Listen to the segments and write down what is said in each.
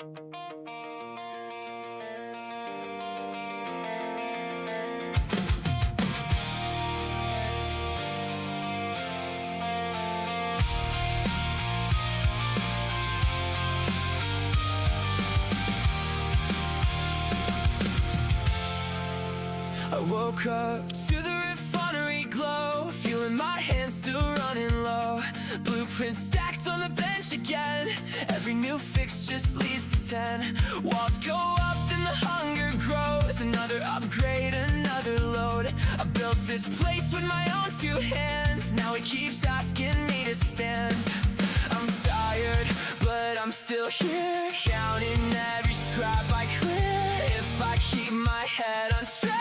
I woke up to the refinery glow, feeling my hands still running low. Blueprints stacked on the bench again. Every new fix just leads to 10. Walls go up, then the hunger grows. Another upgrade, another load. I built this place with my own two hands. Now it keeps asking me to stand. I'm tired, but I'm still here, counting every scrap I clear. If I keep my head on straight,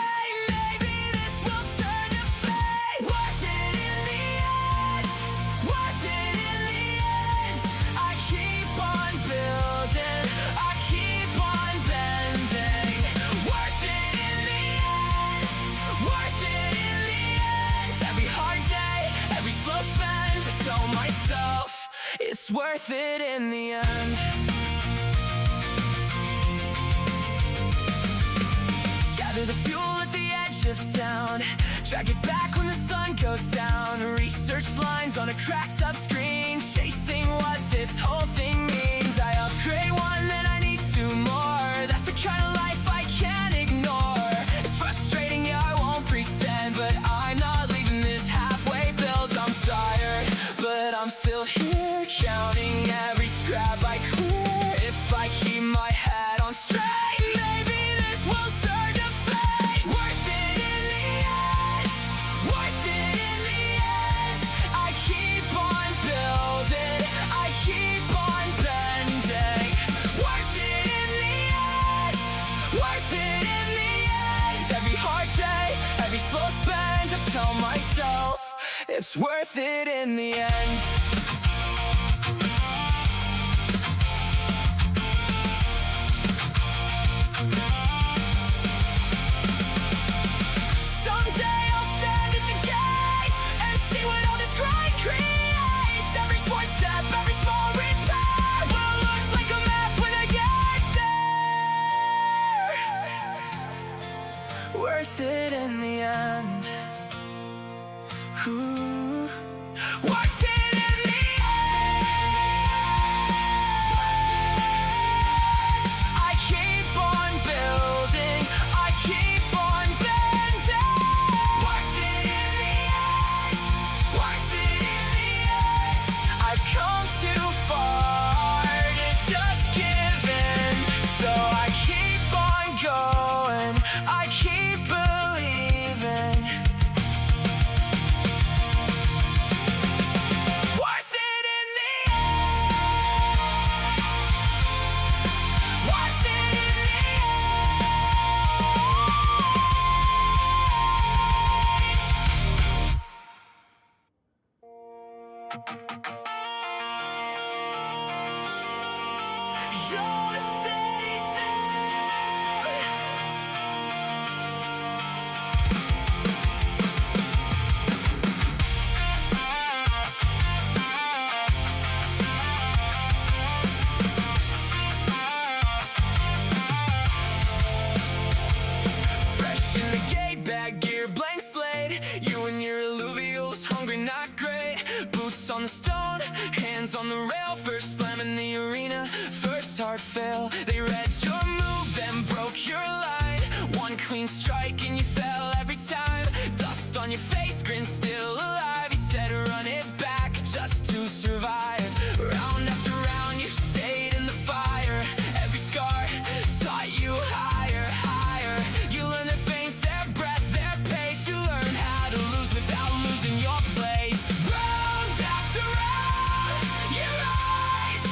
it's worth it in the end. Gather the fuel at the edge of town, drag it back when the sun goes down. Research lines on a cracked up screen, chasing what this whole thing means. I upgrade one, then I need two more. That's the kind of life I can't ignore. It's frustrating, yeah, I won't pretend, but I'm not leaving this halfway built. I'm tired, but I'm still here, counting every scrap I clear. If I keep my head on straight, maybe this will turn to fate. Worth it in the end, worth it in the end. I keep on building, I keep on bending. Worth it in the end, worth it in the end. Every hard day, every slow spend, I tell myself it's worth it in the end. Someday I'll stand at the gate and see what all this grind creates. Every small step, every small repair will look like a map when I get there. Worth it in the end. Ooh. Worth it in the end. I keep on building, I keep on bending. Worth it in the end, worth it in the end. I've come too far to just give in, so I keep on going, I keep believing. Fresh in the gate, bag gear, blank slate. You and your Illuvials, hungry, not great. Boots on the stone, hands on the rail. First slam in the arena, first hard fail. They read your move, then broke your line. One clean strike and you fell every time. Dust on your face, grin still alive. You said run it back just to survive. Round after round you stayed in the fire. Every scar taught you higher, higher. You learned their feints, their breath, their pace. You learned how to lose without losing your place. Round after round you rise.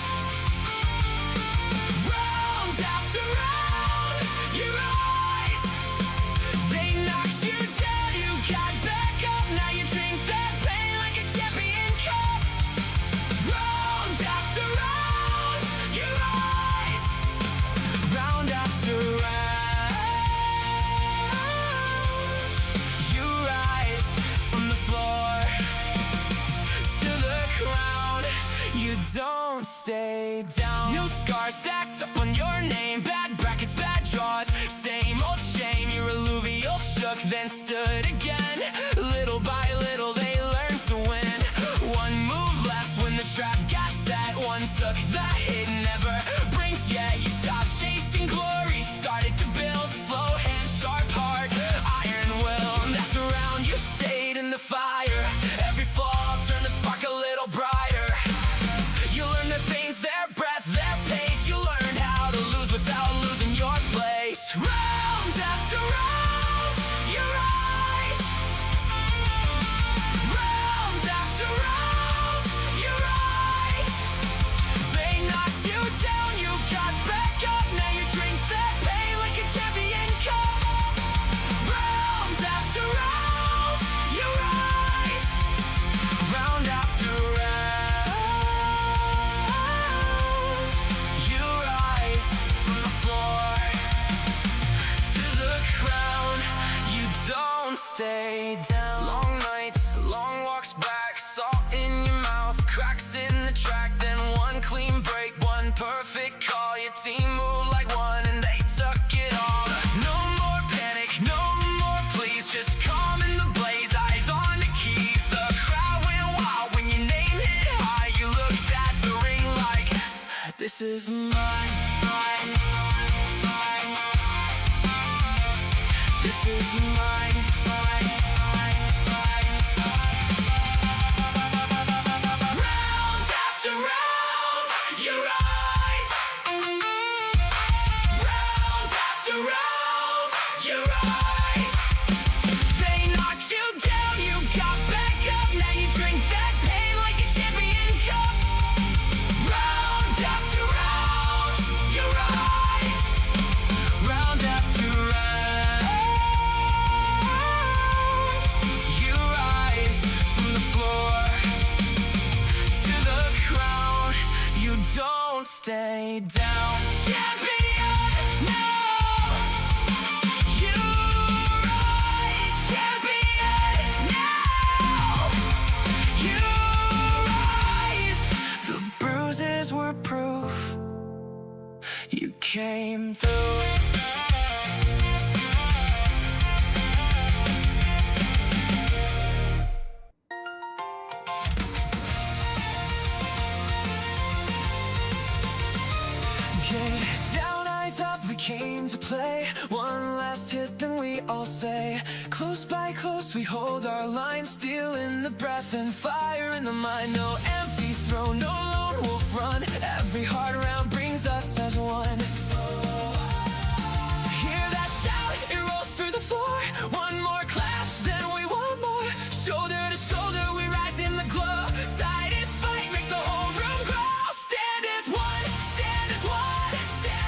Round after round you rise. They know stay down. New scars stacked up on your name, bad brackets, bad draws, same old shame. Your alluvial shook, then stood again. Little by little they learned to win. One move left when the trap got set. One took the hit, never blinks yet. You stopped chasing glory, started to build. Slow hand, sharp heart, iron will. And after round you stayed in the fire. Every fall turned the spark a little brighter. You learned their veins, their breath, their pace. You learned how to lose without losing your place. Round after round, you rise. Round after round, you rise. They knocked you down, you got back up. Now you drink that pain like a champion cup. Round after round, you rise. Round after round, you rise from the floor to the crown. You don't stay down. Long nights, long walks back, salt in your mouth, cracks in the track. Then one clean break, one perfect call. Your team moved like one and they took it all. No more panic, no more please, just calm in the blaze, eyes on the keys. The crowd went wild when your name hit high. You looked at the ring like, this is mine. This is mine. Round after round, you rise. Round after round, you rise. They knocked you down, you got back up. Now you drink that pain like a champion cup. Round after round, you rise. Round after round, you rise from the floor to the crown. You don't stay down. Champion, no. You rise. Champion, now. You rise. The bruises were proof you came through. Get down, eyes up, we came to play. One last hit, then we all say, close by close, we hold our line. Steel in the breath and fire in the mind. No empty throne, no lone wolf run. Every hard round brings us as one. Hear that shout, it rolls through the floor. One more clash, then we want more. Shoulder to shoulder, we rise in the glow. Tightest fight makes the whole room grow. Stand as one, stand as one.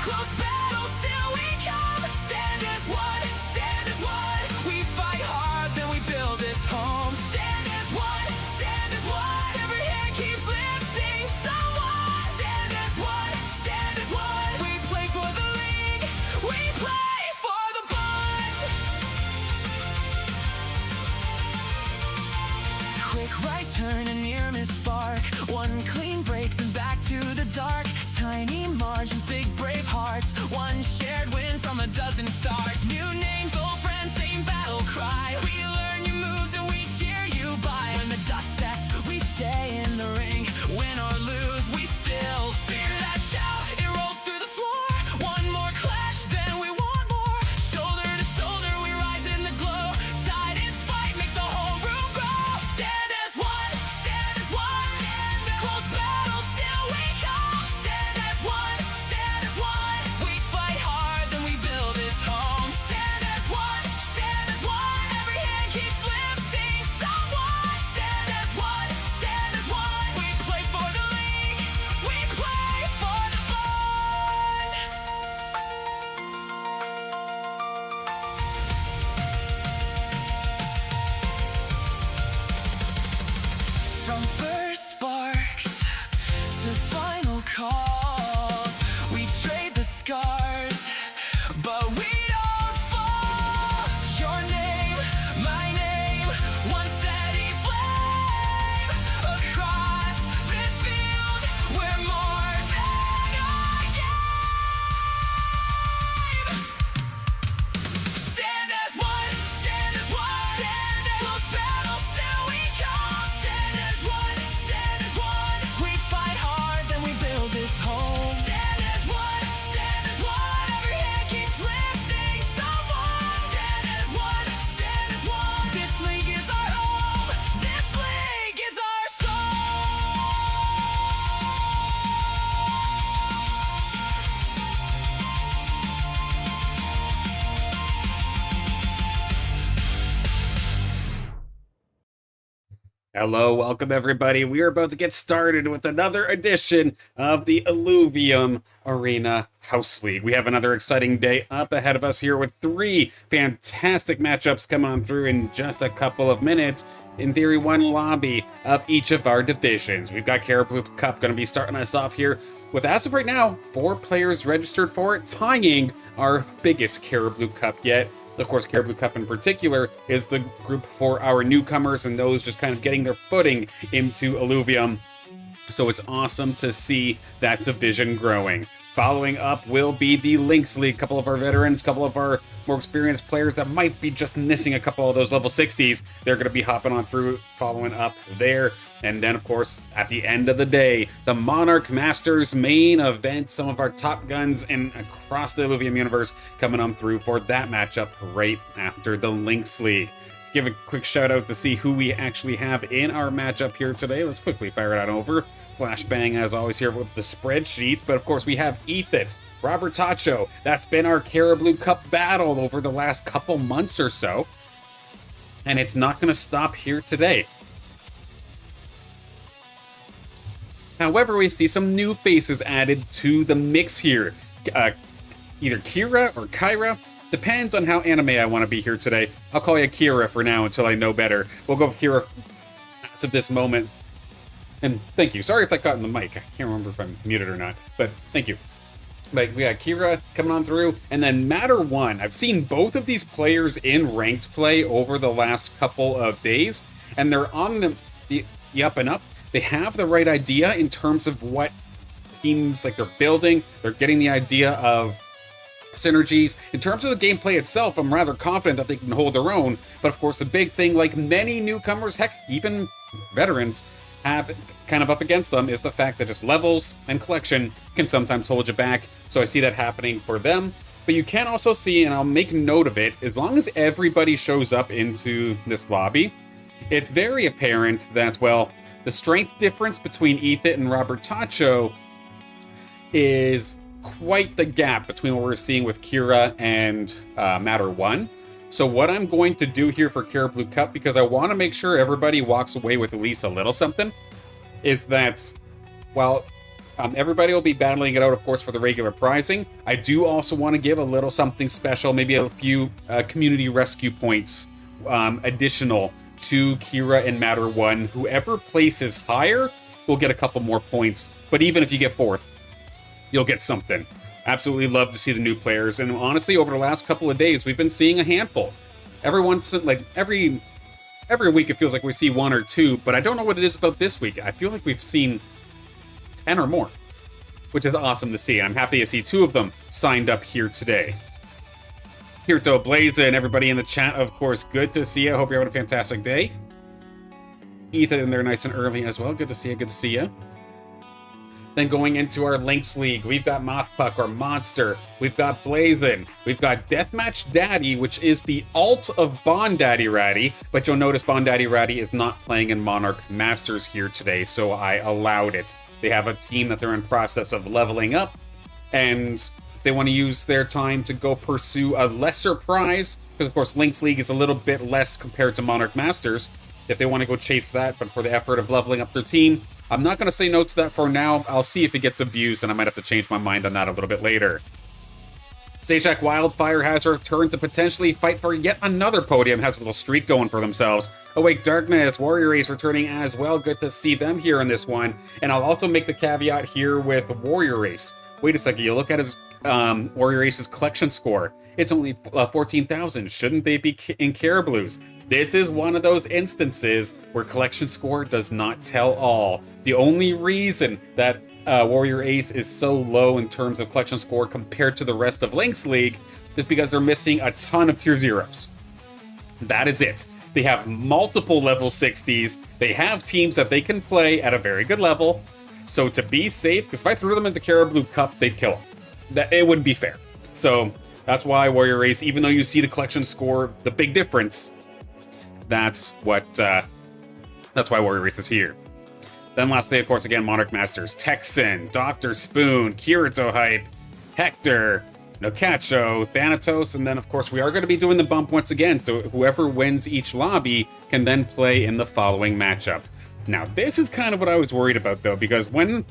Close battle, still we come. Stand as one, stand as one. We fight hard, then we build this home. Stand as one, stand as one. Every hand keeps lifting someone. Stand as one, stand as one. We play for the league, we play for the bond. Quick right turn and near miss spark. One clean break, then back to the dark. Tiny margins, big brave hearts. One shared win from a dozen starts. New names, old friends, same battle cry. We learn your moves and we cheer you by. When the dust sets, we stay in the ring. Win or lose, we still fear that shout. It rolls through the floor. One more clash, then we want more. Shoulder to shoulder, we rise in the glow. Tightest fight makes the whole room grow. Stand as one, stand as one. Close battle, still we come. Stand as one, stand as one. We fight hard, then we build this home. Stand as one, stand as one. Every hand Hello, welcome everybody. We are about to get started with another edition of the Illuvium Arena House League. We have another exciting day up ahead of us here with three fantastic matchups coming on through in just a couple of minutes. In theory, one lobby of each of our divisions. We've got Carablu Cup going to be starting us off here with, as of right now, 4 players registered for it, tying our biggest Carablu Cup yet. Of course, Carablu Cup in particular is the group for our newcomers and those just kind of getting their footing into Illuvium. So it's awesome to see that division growing. Following up will be the Lynx League. A couple of our veterans, a couple of our more experienced players that might be just missing a couple of those level 60s. They're going to be hopping on through, following up there. And then, of course, at the end of the day, the Monarch Masters main event. Some of our top guns in across the Illuvium universe coming on through for that matchup right after the Lynx League. Give a quick shout out to see who we actually have in our matchup here today. Let's quickly fire it on over. Flashbang, as always, here with the spreadsheet. But of course, we have Ethan, Robert Tacho. That's been our Carablu Cup battle over the last couple months or so. And it's not going to stop here today. However, we see some new faces added to the mix here. Either Kira or Kyra. Depends on how anime I want to be here today. I'll call you Kira for now until I know better. We'll go with Kira as of this moment. And thank you. Sorry if that got in the mic. I can't remember if I'm muted or not, but thank you. But we got Kira coming on through, and then Matter One. I've seen both of these players in ranked play over the last couple of days, and they're on the up and up. They have the right idea in terms of what teams like they're building. They're getting the idea of synergies. In terms of the gameplay itself, I'm rather confident that they can hold their own. But of course, the big thing, like many newcomers, heck, even veterans, have kind of up against them is the fact that just levels and collection can sometimes hold you back. So I see that happening for them. But you can also see, and I'll make note of it, as long as everybody shows up into this lobby, it's very apparent that, well, the strength difference between Ethan and Robert Tacho is quite the gap between what we're seeing with Kira and Matter One. So what I'm going to do here for Carablu Cup, because I want to make sure everybody walks away with at least a little something, is that while everybody will be battling it out, of course, for the regular prizing, I do also want to give a little something special, maybe a few community rescue points additional to Kira and Matter One. Whoever places higher will get a couple more points, but even if you get 4th, you'll get something. Absolutely love to see the new players, and honestly, over the last couple of days, we've been seeing a handful. Every week it feels like we see 1 or 2, but I don't know what it is about this week. I feel like we've seen 10 or more, which is awesome to see. I'm happy to see 2 of them signed up here today. Kirito, Blaza, and everybody in the chat, of course, good to see you. I hope you're having a fantastic day. Ethan in there nice and early as well. Good to see you, good to see you. Then going into our Lynx League, we've got Mothpuck or Monster, we've got Blazin, we've got Deathmatch Daddy, which is the alt of Bond Daddy Ratty, but you'll notice Bond Daddy Ratty is not playing in Monarch Masters here today, so I allowed it. They have a team that they're in process of leveling up, and if they want to use their time to go pursue a lesser prize, because of course Lynx League is a little bit less compared to Monarch Masters, if they want to go chase that, but for the effort of leveling up their team, I'm not going to say no to that for now. I'll see if it gets abused, and I might have to change my mind on that a little bit later. Sajak Wildfire has returned to potentially fight for yet another podium, has a little streak going for themselves. Awake Darkness, Warrior Ace returning as well. Good to see them here in this one. And I'll also make the caveat here with Warrior Ace. Wait a second, you look at his Warrior Ace's collection score. It's only 14,000. Shouldn't they be in Carablu's? This is one of those instances where collection score does not tell all. The only reason that Warrior Ace is so low in terms of collection score compared to the rest of Lynx League is because they're missing a ton of tier 0s. That is it. They have multiple level 60s. They have teams that they can play at a very good level. So to be safe, because if I threw them into Carablu Cup, they'd kill them. It wouldn't be fair. So that's why Warrior Ace, even though you see the collection score, the big difference, that's why Warrior Ace is here. Then lastly, of course, again, Monarch Masters, Texan, Dr. Spoon, Kirito Hype, Hector, Nocacho, Thanatos, and then of course we are going to be doing the bump once again, so whoever wins each lobby can then play in the following matchup. Now, this is kind of what I was worried about, though, because when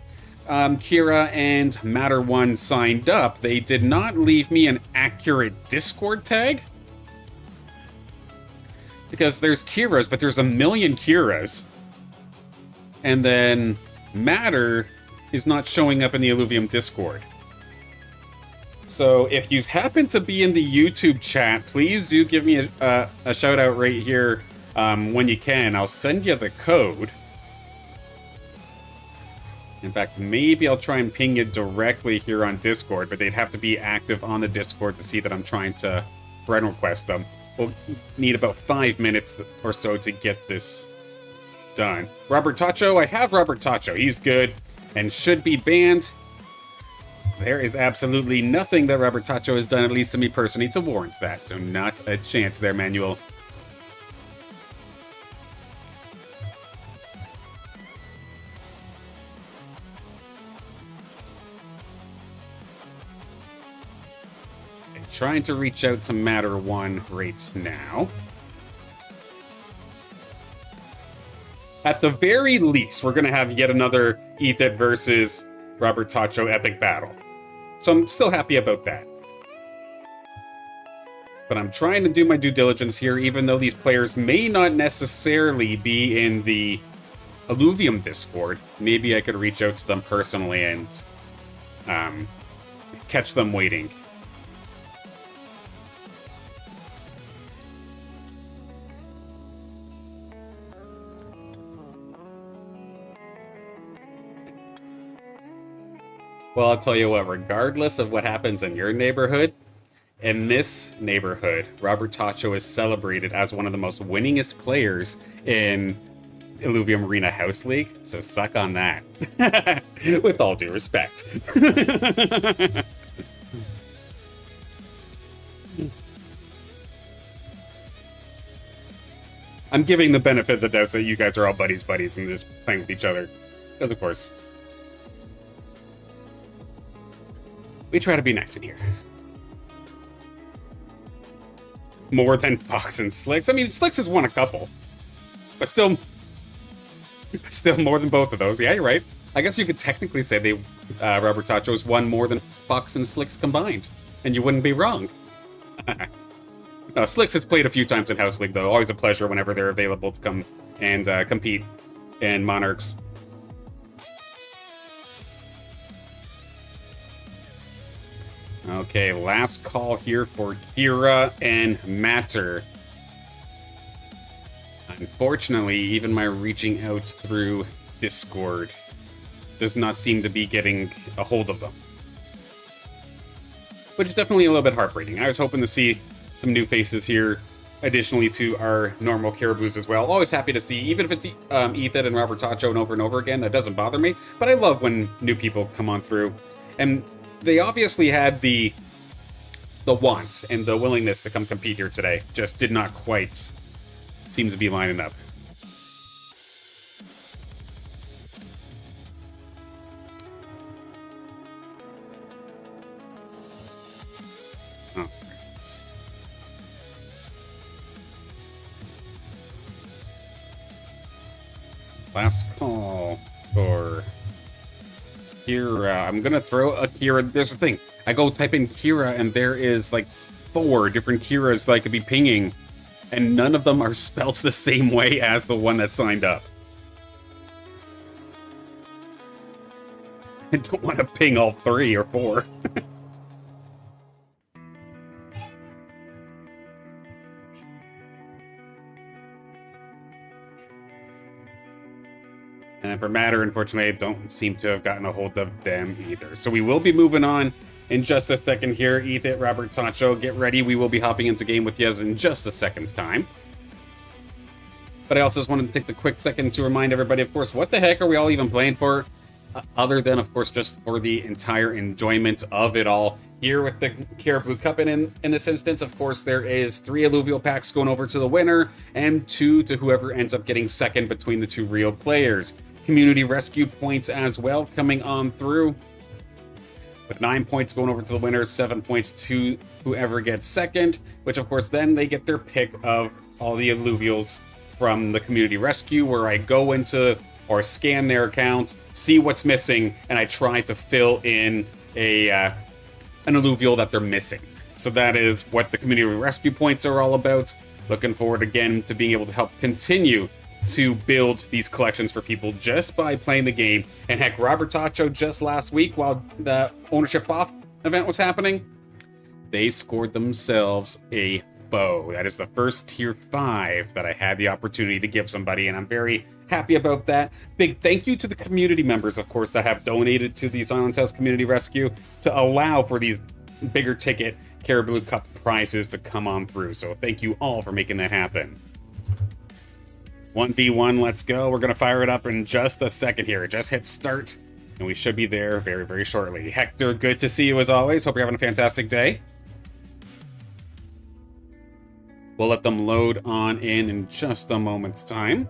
Kira and Matter1 signed up, they did not leave me an accurate Discord tag. Because there's Kira's, but there's a million Kira's. And then Matter is not showing up in the Illuvium Discord. So if you happen to be in the YouTube chat, please do give me a shout out right here when you can. I'll send you the code. In fact, maybe I'll try and ping it directly here on Discord, but they'd have to be active on the Discord to see that I'm trying to friend request them. We'll need about 5 minutes or so to get this done. Robert Tacho, I have Robert Tacho. He's good and should be banned. There is absolutely nothing that Robert Tacho has done, at least to me personally, to warrant that. So not a chance there, Manuel. Trying to reach out to Matter1 right now. At the very least, we're going to have yet another Ethan versus Robert Tacho epic battle. So I'm still happy about that. But I'm trying to do my due diligence here, even though these players may not necessarily be in the Illuvium Discord. Maybe I could reach out to them personally and catch them waiting. Well, I'll tell you what, regardless of what happens in your neighborhood, in this neighborhood, Robert Tacho is celebrated as one of the most winningest players in Illuvium Arena House League, so suck on that. With all due respect. I'm giving the benefit of the doubt that you guys are all buddies and just playing with each other. Because, of course, we try to be nice in here. More than Fox and Slicks. I mean, Slicks has won a couple. But still more than both of those. Yeah, you're right. I guess you could technically say Robert Tacho's won more than Fox and Slicks combined. And you wouldn't be wrong. No, Slicks has played a few times in House League, though. Always a pleasure whenever they're available to come and compete in Monarchs. Okay, last call here for Kira and Matter. Unfortunately, even my reaching out through Discord does not seem to be getting a hold of them. Which is definitely a little bit heartbreaking. I was hoping to see some new faces here, additionally to our normal Carablus as well. Always happy to see, even if it's Ethan and Robert Tacho and over again, that doesn't bother me. But I love when new people come on through. And they obviously had the wants and the willingness to come compete here today. Just did not quite seem to be lining up. Oh, right. Last call for Kira. I'm gonna throw a Kira. There's the thing. I go type in Kira and there is like 4 different Kiras that I could be pinging, and none of them are spelled the same way as the one that signed up. I don't want to ping all 3 or 4. And for Matter, unfortunately, I don't seem to have gotten a hold of them either. So we will be moving on in just a second here. Ethan, Robert Tacho, get ready. We will be hopping into game with you in just a second's time. But I also just wanted to take the quick second to remind everybody, of course, what the heck are we all even playing for? Other than, of course, just for the entire enjoyment of it all. Here with the Carablu Cup, and in this instance, of course, there is 3 alluvial packs going over to the winner, and 2 to whoever ends up getting second between the 2 real players. Community rescue points as well coming on through. with 9 points going over to the winner, 7 points to whoever gets second, which of course then they get their pick of all the Illuvials from the community rescue, where I go into or scan their accounts, see what's missing, and I try to fill in an Illuvial that they're missing. So that is what the community rescue points are all about. Looking forward again to being able to help continue to build these collections for people just by playing the game. And heck, Robert Tacho just last week, while the ownership off event was happening, they scored themselves a foe. That is the first tier 5 that I had the opportunity to give somebody, and I'm very happy about that. Big thank you to the community members, of course, that have donated to the Silence House Community Rescue to allow for these bigger ticket Carablu Cup prizes to come on through. So thank you all for making that happen. 1v1, let's go. We're going to fire it up in just a second here. Just hit start, and we should be there very, very shortly. Hector, good to see you as always. Hope you're having a fantastic day. We'll let them load on in just a moment's time.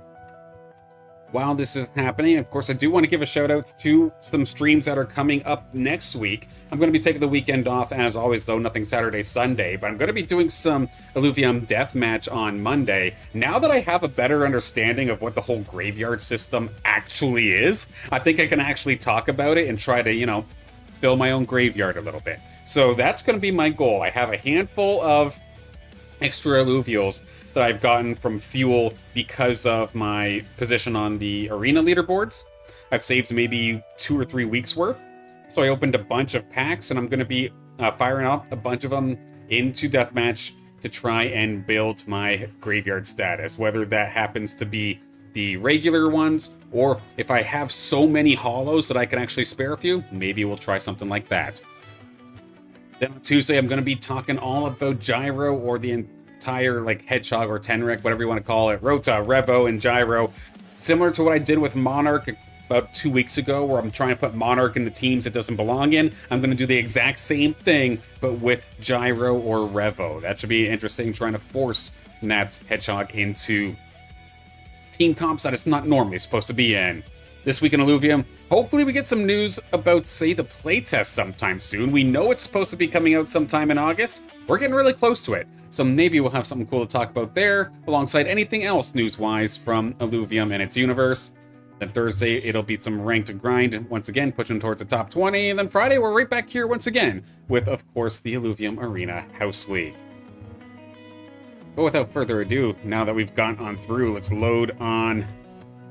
While this is happening, of course, I do want to give a shout out to some streams that are coming up next week. I'm going to be taking the weekend off as always, though nothing Saturday, Sunday, but I'm going to be doing some Illuvium Deathmatch on Monday. Now that I have a better understanding of what the whole graveyard system actually is, I think I can actually talk about it and try to, you know, fill my own graveyard a little bit. So that's going to be my goal. I have a handful of extra Illuvials that I've gotten from Fuel because of my position on the arena leaderboards. I've saved maybe 2 or 3 weeks worth. So I opened a bunch of packs, and I'm going to be firing up a bunch of them into Deathmatch to try and build my graveyard status, whether that happens to be the regular ones, or if I have so many hollows that I can actually spare a few, maybe we'll try something like that. Then on Tuesday, I'm going to be talking all about Gyro, or the entire like Hedgehog or Tenrec, whatever you want to call it, Rota, Revo, and Gyro. Similar to what I did with Monarch about 2 weeks ago, where I'm trying to put Monarch in the teams it doesn't belong in. I'm going to do the exact same thing, but with Gyro or Revo. That should be interesting, trying to force that Hedgehog into team comps that it's not normally supposed to be in. This week in Illuvium, hopefully we get some news about, say, the playtest sometime soon. We know it's supposed to be coming out sometime in August. We're getting really close to it. So maybe we'll have something cool to talk about there, alongside anything else news-wise from Illuvium and its universe. Then Thursday, it'll be some ranked grind, once again, pushing towards the top 20. And then Friday, we're right back here once again with, of course, the Illuvium Arena House League. But without further ado, now that we've gone on through, let's load on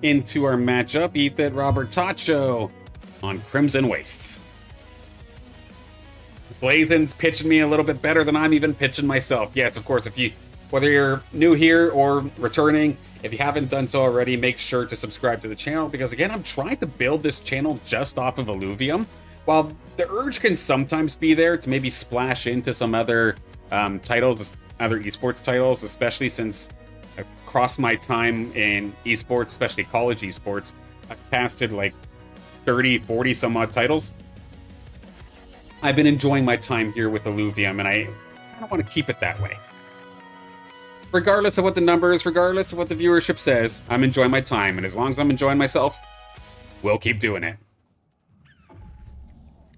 into our matchup. Ethan Robert Tacho on Crimson Wastes. Blazen's pitching me a little bit better than I'm even pitching myself. Yes, of course, whether you're new here or returning, if you haven't done so already, make sure to subscribe to the channel, because again, I'm trying to build this channel just off of Illuvium. While the urge can sometimes be there to maybe splash into some other titles, other esports titles, especially since across my time in esports, especially college esports, I've casted like 30, 40 some odd titles. I've been enjoying my time here with Illuvium, and I don't want to keep it that way. Regardless of what the numbers, regardless of what the viewership says, I'm enjoying my time, and as long as I'm enjoying myself, we'll keep doing it.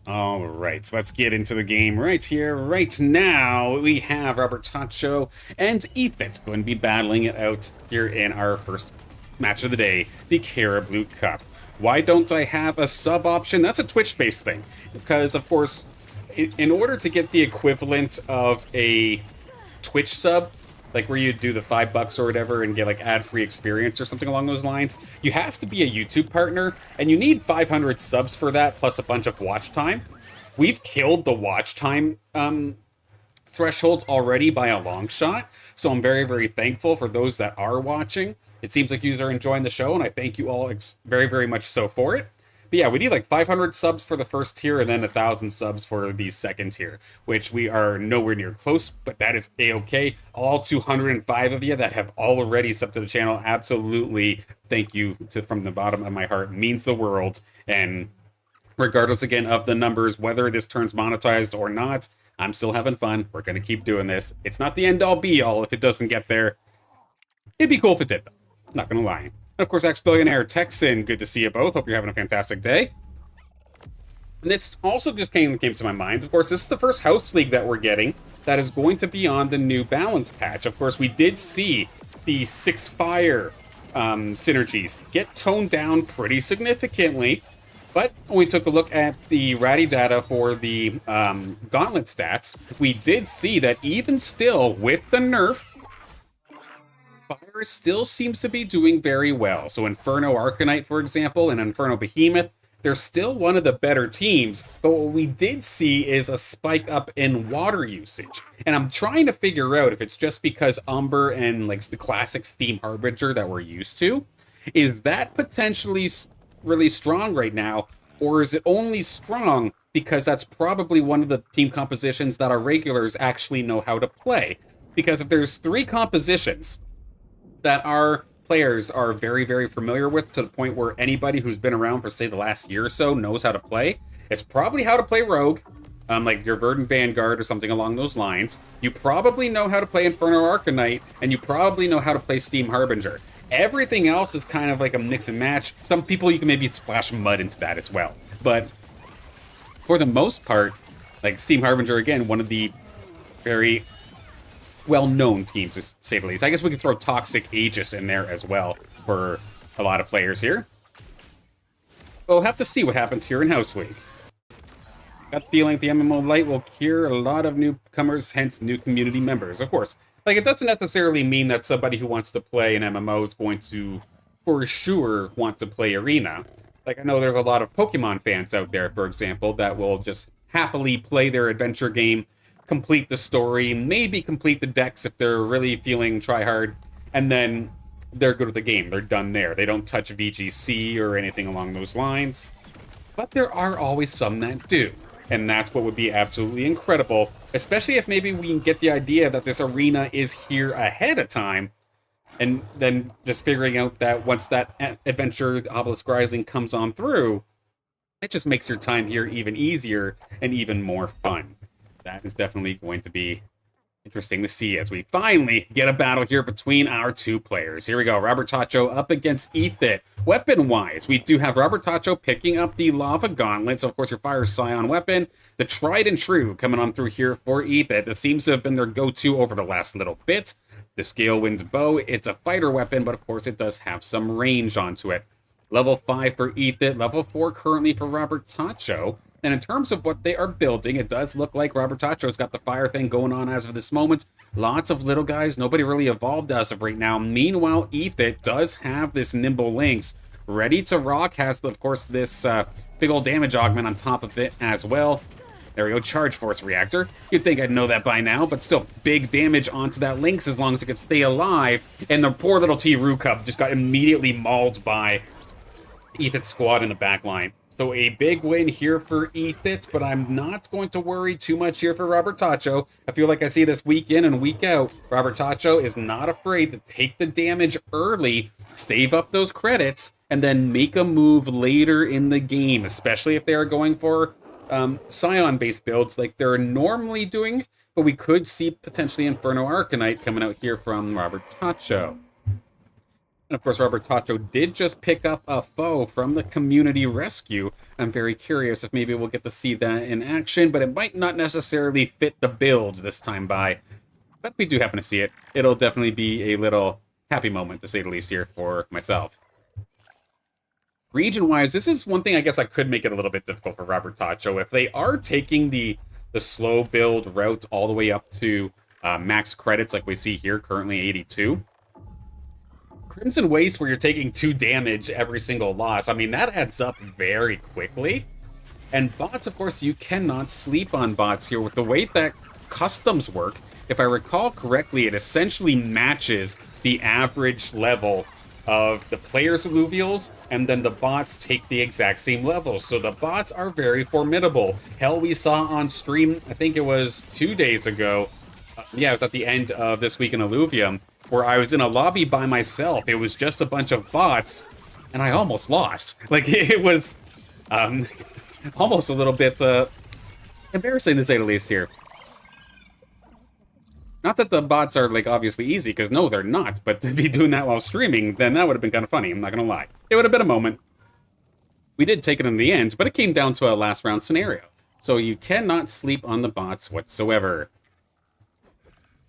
All right, so let's get into the game right here, right now. We have Robert Tacho and Ethan going to be battling it out here in our first match of the day, the Carablu Cup. Why don't I have a sub option? That's a Twitch-based thing, because, of course, in order to get the equivalent of a Twitch sub, like where you do the $5 or whatever and get like ad-free experience or something along those lines, you have to be a YouTube partner, and you need 500 subs for that, plus a bunch of watch time. We've killed the watch time thresholds already by a long shot, so I'm very, very thankful for those that are watching. It seems like you are enjoying the show, and I thank you all very, very much so for it. But yeah, we need like 500 subs for the first tier, and then 1,000 subs for the second tier, which we are nowhere near close, but that is a-okay. All 205 of you that have already subbed to the channel, absolutely thank you from the bottom of my heart. It means the world. And regardless, again, of the numbers, whether this turns monetized or not, I'm still having fun. We're going to keep doing this. It's not the end-all, be-all if it doesn't get there. It'd be cool if it did, though. Not gonna lie. And of course, ex-billionaire Texan, good to see you both. Hope you're having a fantastic day. And this also just came to my mind. Of course, this is the first House League that we're getting that is going to be on the new balance patch. Of course, we did see the 6 fire synergies get toned down pretty significantly. But when we took a look at the ratty data for the gauntlet stats, we did see that even still, with the nerf, Fire still seems to be doing very well. So Inferno Arcanite, for example, and Inferno Behemoth, they're still one of the better teams, but what we did see is a spike up in water usage. And I'm trying to figure out if it's just because Umber and like the classic Steam Harbinger that we're used to, is that potentially really strong right now, or is it only strong because that's probably one of the team compositions that our regulars actually know how to play? Because if there's 3 compositions that our players are very, very familiar with, to the point where anybody who's been around for, say, the last year or so knows how to play, it's probably how to play Rogue, like your Verdant Vanguard or something along those lines. You probably know how to play Inferno Arcanite, and you probably know how to play Steam Harbinger. Everything else is kind of like a mix and match. Some people, you can maybe splash mud into that as well. But for the most part, like Steam Harbinger, again, one of the very well-known teams, to say the least. I guess we could throw Toxic Aegis in there as well for a lot of players here. We'll have to see what happens here in House League. Got the feeling the MMO Lite will cure a lot of newcomers, hence new community members. Of course, like, it doesn't necessarily mean that somebody who wants to play an MMO is going to, for sure, want to play Arena. Like, I know there's a lot of Pokemon fans out there, for example, that will just happily play their adventure game, complete the story, maybe complete the decks if they're really feeling try-hard, and then they're good with the game. They're done there. They don't touch VGC or anything along those lines. But there are always some that do. And that's what would be absolutely incredible, especially if maybe we can get the idea that this arena is here ahead of time, and then just figuring out that once that adventure, Obelisk Rising, comes on through, it just makes your time here even easier and even more fun. That is definitely going to be interesting to see as we finally get a battle here between our 2 players. Here we go, Robert Tacho up against Ethit. Weapon-wise, we do have Robert Tacho picking up the Lava Gauntlet, so of course your Fire Scion weapon. The Tried and True coming on through here for Ethit. This seems to have been their go-to over the last little bit. The Scalewind Bow, it's a fighter weapon, but of course it does have some range onto it. Level 5 for Ethit, level 4 currently for Robert Tacho. And in terms of what they are building, it does look like Robert Tacho's got the fire thing going on as of this moment. Lots of little guys, nobody really evolved as of right now. Meanwhile, Ethit does have this Nimble Lynx ready to rock. Has, of course, this big old damage augment on top of it as well. There we go, Charge Force Reactor. You'd think I'd know that by now, but still big damage onto that Lynx as long as it could stay alive. And the poor little T-Roo Cup just got immediately mauled by Ethit's squad in the back line. So a big win here for Ethit, but I'm not going to worry too much here for Robert Tacho. I feel like I see this week in and week out. Robert Tacho is not afraid to take the damage early, save up those credits, and then make a move later in the game, especially if they are going for Scion-based builds like they're normally doing, but we could see potentially Inferno Arcanite coming out here from Robert Tacho. And of course, Robert Tacho did just pick up a foe from the community rescue. I'm very curious if maybe we'll get to see that in action, but it might not necessarily fit the build this time by. But we do happen to see it. It'll definitely be a little happy moment, to say the least, here for myself. Region-wise, this is one thing I guess I could make it a little bit difficult for Robert Tacho. If they are taking the slow build route all the way up to max credits like we see here, currently 82, Crimson Waste, where you're taking 2 damage every single loss, I mean, that adds up very quickly. And bots, of course, you cannot sleep on bots here. With the way that customs work, if I recall correctly, it essentially matches the average level of the players' Illuvials, and then the bots take the exact same level. So the bots are very formidable. Hell, we saw on stream, I think it was 2 days ago, yeah, it was at the end of This Week in Illuvium, where I was in a lobby by myself. It was just a bunch of bots, and I almost lost. Like, it was almost a little bit embarrassing, to say the least here. Not that the bots are, like, obviously easy, because no, they're not, but to be doing that while streaming, then that would have been kind of funny, I'm not gonna lie. It would have been a moment. We did take it in the end, but it came down to a last round scenario. So you cannot sleep on the bots whatsoever.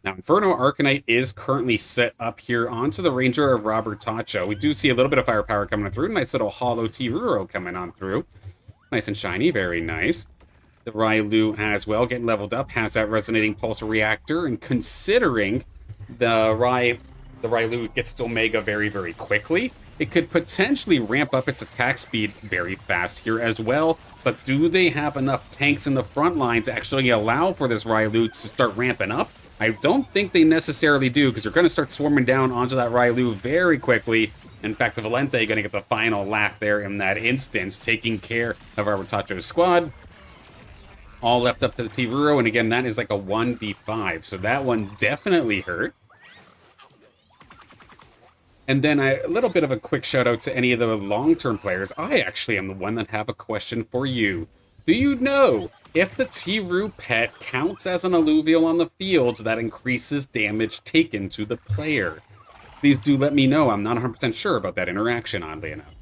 Now, Inferno Arcanite is currently set up here onto the Ranger of Robertacho. We do see a little bit of firepower coming through. Nice little Hollow T-Ruro coming on through. Nice and shiny, very nice. The Railu as well, getting leveled up, has that Resonating Pulse Reactor, and considering the Railu gets to Omega very, very quickly, it could potentially ramp up its attack speed very fast here as well. But do they have enough tanks in the front line to actually allow for this Railu to start ramping up? I don't think they necessarily do, because they're going to start swarming down onto that Railu very quickly. In fact, the Valente going to get the final laugh there in that instance, taking care of Robertacho's squad. All left up to the T-Ruro, and again, that is like a 1v5, so that one definitely hurt. And then a little bit of a quick shout out to any of the long-term players. I actually am the one that have a question for you. Do you know if the T-Roo pet counts as an alluvial on the field that increases damage taken to the player? Please do let me know. I'm not 100% sure about that interaction, oddly enough.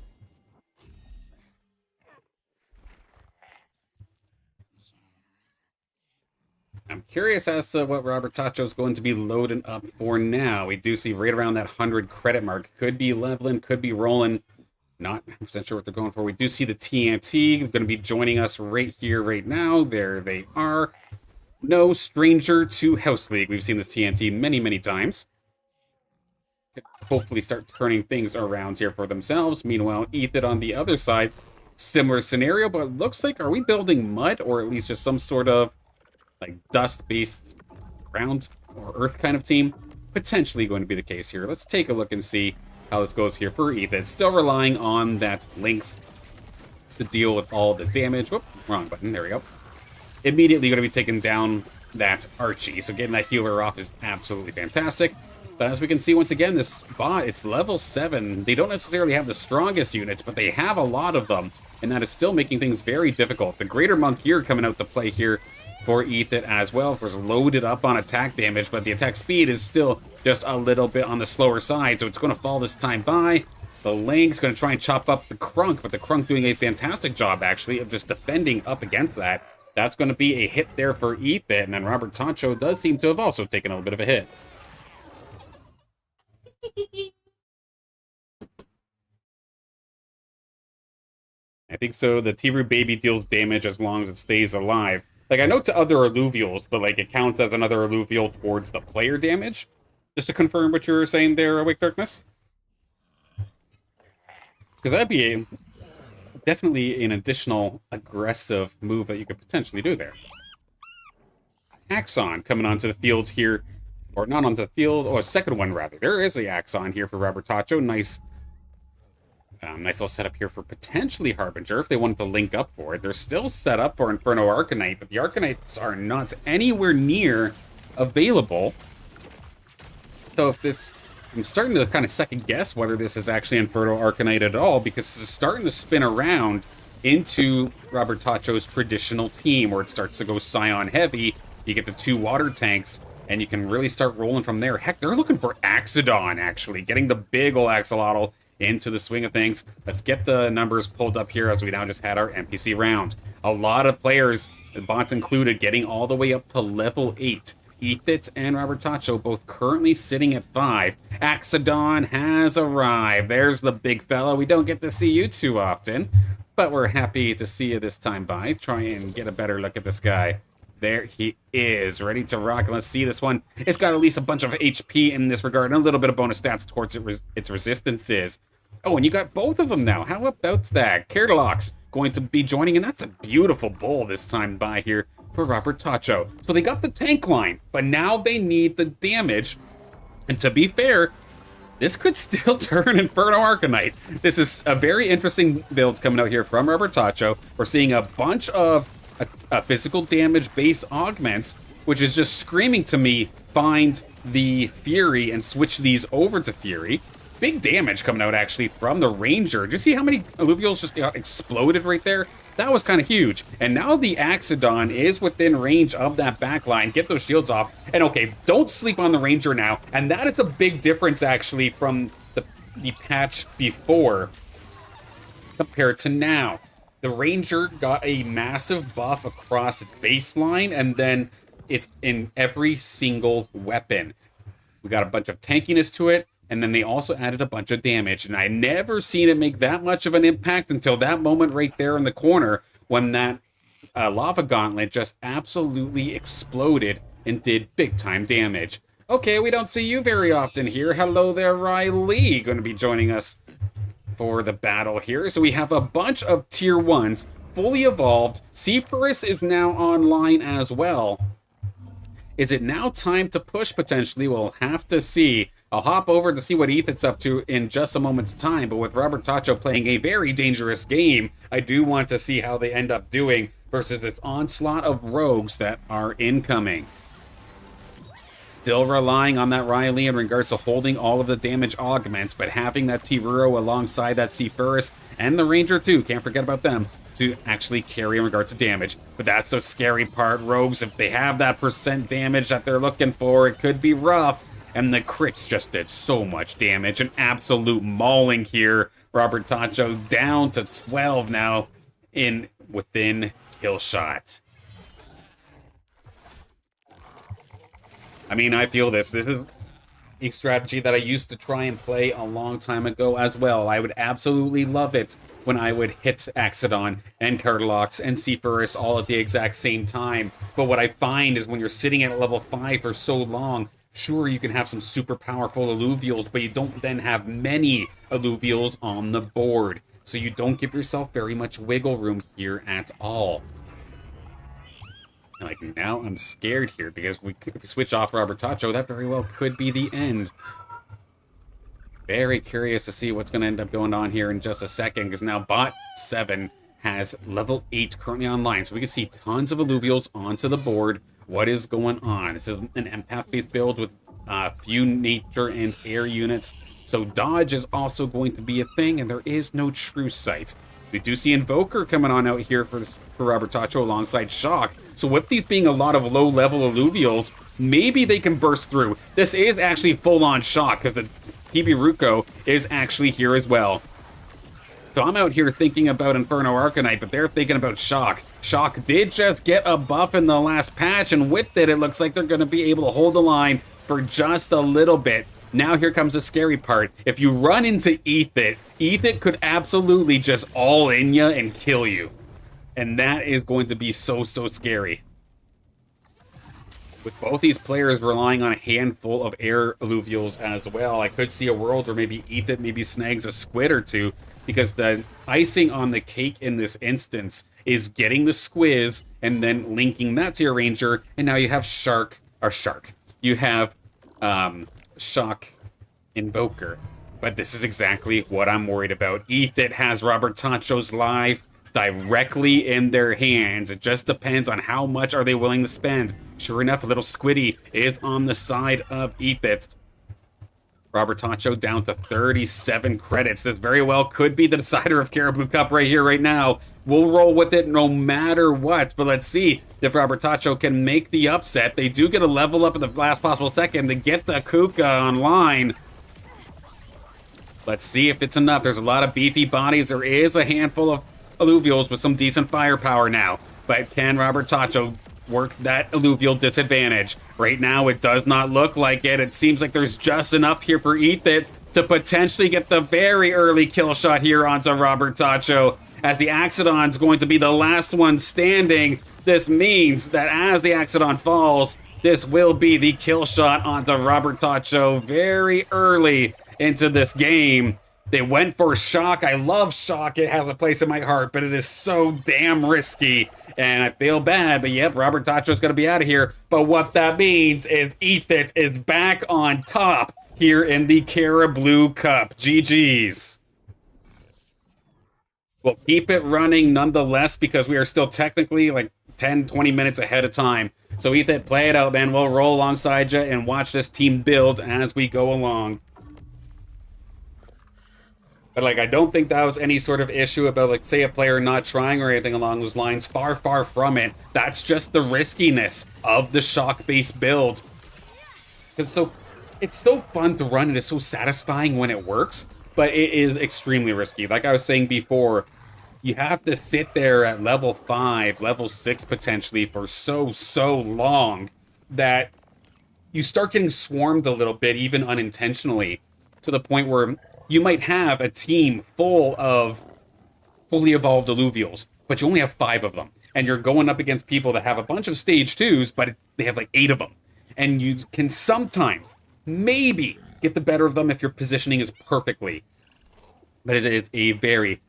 I'm curious as to what Robertacho is going to be loading up for now. We do see right around that 100 credit mark. Could be leveling, could be rolling. Not 100% sure what they're going for. We do see the TNT going to be joining us right here, right now. There they are. No stranger to House League. We've seen this TNT many, many times. Could hopefully start turning things around here for themselves. Meanwhile, Ethan on the other side, similar scenario, but it looks like, are we building mud or at least just some sort of like dust-based ground or earth kind of team? Potentially going to be the case here. Let's take a look and see how this goes here for Ethan. Still relying on that Lynx to deal with all the damage. Whoop, wrong button. There we go. Immediately going to be taking down that Archie. So getting that healer off is absolutely fantastic. But as we can see, once again, this bot, it's level 7. They don't necessarily have the strongest units, but they have a lot of them. And that is still making things very difficult. The Greater Monk here coming out to play here for Ethan as well. Of course, loaded up on attack damage, but the attack speed is still just a little bit on the slower side, so it's going to fall this time by. The Lynx going to try and chop up the Crunk, but the Crunk doing a fantastic job, actually, of just defending up against that. That's going to be a hit there for Ethan, and then Robertacho does seem to have also taken a little bit of a hit. I think so. The T-Root baby deals damage as long as it stays alive. Like, I know to other alluvials, but, like, it counts as another alluvial towards the player damage. Just to confirm what you were saying there, Awake Darkness. Because that'd be definitely an additional aggressive move that you could potentially do there. Axon coming onto the field here. Or not onto the field. Oh, a second one, rather. There is a Axon here for Robertacho. Nice. Nice little setup here for potentially Harbinger if they wanted to link up for it. They're still set up for Inferno Arcanite, but the Arcanites are not anywhere near available. So if this... I'm starting to kind of second guess whether this is actually Inferno Arcanite at all, because it's starting to spin around into Robertacho's traditional team, where it starts to go Scion heavy. You get the 2 water tanks, and you can really start rolling from there. Heck, they're looking for Axodon, actually. Getting the big ol' Axolotl into the swing of things. Let's get the numbers pulled up here as we now just had our NPC round. A lot of players, the bots included, getting all the way up to level 8. Ethit and Robertacho both currently sitting at 5. Axodon has arrived. There's the big fella. We don't get to see you too often, but we're happy to see you this time by. Try and get a better look at this guy. There he is, ready to rock. Let's see this one. It's got at least a bunch of HP in this regard, and a little bit of bonus stats towards its resistances. Oh, and you got both of them now. How about that? Cardalox going to be joining, and that's a beautiful bull this time by here for Robertacho. So they got the tank line, but now they need the damage. And to be fair, this could still turn Inferno Arcanite. This is a very interesting build coming out here from Robertacho. We're seeing a bunch of physical damage base augments, which is just screaming to me, find the Fury and switch these over to Fury. Big damage coming out, actually, from the Ranger. Did you see how many Illuvials just got exploded right there? That was kind of huge. And now the Axodon is within range of that backline. Get those shields off. And okay, don't sleep on the Ranger now. And that is a big difference, actually, from the patch before compared to now. The Ranger got a massive buff across its baseline, and then it's in every single weapon. We got a bunch of tankiness to it, and then they also added a bunch of damage. And I never seen it make that much of an impact until that moment right there in the corner when that lava gauntlet just absolutely exploded and did big time damage. Okay, we don't see you very often here. Hello there, Riley. Going to be joining us for the battle here. So we have a bunch of tier 1s fully evolved. Seaforus is now online as well. Is it now time to push potentially? We'll have to see. I'll hop over to see what Ethan's up to in just a moment's time, but with Robert Tacho playing a very dangerous game, I do want to see how they end up doing versus this onslaught of rogues that are incoming. Still relying on that Riley in regards to holding all of the damage augments, but having that Tiruro alongside that Seaforus and the Ranger too, can't forget about them, to actually carry in regards to damage. But that's the scary part. Rogues, if they have that percent damage that they're looking for, it could be rough. And the crits just did so much damage. An absolute mauling here. Robert Tacho down to 12 now within kill shot. I mean, I feel this. This is a strategy that I used to try and play a long time ago as well. I would absolutely love it when I would hit Axodon and Carlox and Seaforus all at the exact same time. But what I find is when you're sitting at level 5 for so long, sure, you can have some super powerful Illuvials, but you don't then have many Illuvials on the board. So you don't give yourself very much wiggle room here at all. Like, now I'm scared here, because if we switch off Robert Tacho, that very well could be the end. Very curious to see what's going to end up going on here in just a second, because now Bot 7 has level 8 currently online, so we can see tons of Illuvials onto the board. What is going on? This is an empath-based build with few nature and air units, so dodge is also going to be a thing, and there is no true sight. We do see Invoker coming on out here for Robert Tacho alongside Shock. So with these being a lot of low-level Illuvials, maybe they can burst through. This is actually full-on Shock, because the TB Ruko is actually here as well. So I'm out here thinking about Inferno Arcanite, but they're thinking about Shock. Shock did just get a buff in the last patch, and with it, it looks like they're going to be able to hold the line for just a little bit. Now here comes the scary part. If you run into Ethit could absolutely just all in you and kill you. And that is going to be so scary. With both these players relying on a handful of air Illuvials as well, I could see a world where maybe Ethit maybe snags a squid or two, because the icing on the cake in this instance is getting the squiz and then linking that to your Ranger, and now you have You have Shock Invoker. But this is exactly what I'm worried about. Ethit has Robert Tacho's life directly in their hands. It just depends on how much are they willing to spend. Sure enough, a little Squiddy is on the side of Ethit. Robert Tacho down to 37 credits. This very well could be the decider of Carablu Cup right here, right now. We'll roll with it no matter what, but let's see if Robert Tacho can make the upset. They do get a level up at the last possible second to get the Kuka online. Let's see if it's enough. There's a lot of beefy bodies. There is a handful of Illuvials with some decent firepower now, but can Robert Tacho work that Illuvial disadvantage? Right now, it does not look like it. It seems like there's just enough here for Ethit to potentially get the very early kill shot here onto Robert Tacho, as the Axodon's going to be the last one standing. This means that as the Axodon falls, this will be the kill shot onto Robert Tacho very early into this game. They went for Shock. I love Shock. It has a place in my heart, but it is so damn risky. And I feel bad, but yep, Robert Tacho's going to be out of here. But what that means is Ethit is back on top here in the Carablu Cup. GG's. We'll keep it running nonetheless, because we are still technically like 10, 20 minutes ahead of time. So Ethit, play it out, man. We'll roll alongside you and watch this team build as we go along. But, like, I don't think that was any sort of issue about, like, say, a player not trying or anything along those lines. Far, far from it. That's just the riskiness of the Shock-based build. Because it's so fun to run, and it's so satisfying when it works, but it is extremely risky. Like I was saying before, you have to sit there at level 5, level 6 potentially for so long that you start getting swarmed a little bit, even unintentionally, to the point where you might have a team full of fully evolved Illuvials, but you only have 5 of them. And you're going up against people that have a bunch of stage 2s, but they have like 8 of them. And you can sometimes, maybe, get the better of them if your positioning is perfectly. But it is a very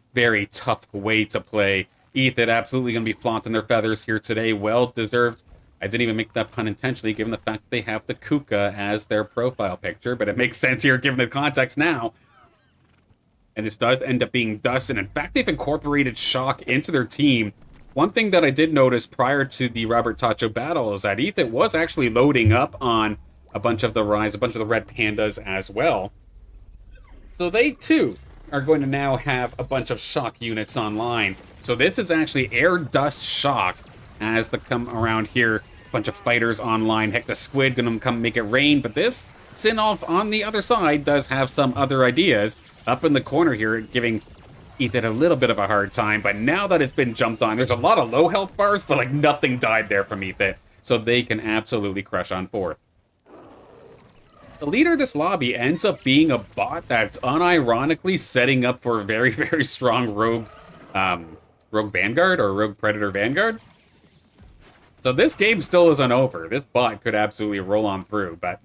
tough way to play. Ethan absolutely going to be flaunting their feathers here today. Well deserved. I didn't even make that pun intentionally, given the fact that they have the Kuka as their profile picture, but it makes sense here given the context now. And this does end up being Dust, and in fact, they've incorporated Shock into their team. One thing that I did notice prior to the Robert Tacho battle is that Ethan was actually loading up on a bunch of the Rise, a bunch of the Red Pandas as well. So they, too, are going to now have a bunch of Shock units online. So this is actually Air, Dust, Shock as they come around here. A bunch of fighters online. Heck, the Squid gonna come make it rain, but this Sinolf on the other side does have some other ideas. Up in the corner here, giving Ethan a little bit of a hard time, but now that it's been jumped on, there's a lot of low health bars, but like nothing died there from Ethan, so they can absolutely crush on 4th. The leader of this lobby ends up being a bot that's unironically setting up for a very strong rogue Vanguard or rogue Predator Vanguard. So this game still isn't over. This bot could absolutely roll on through, but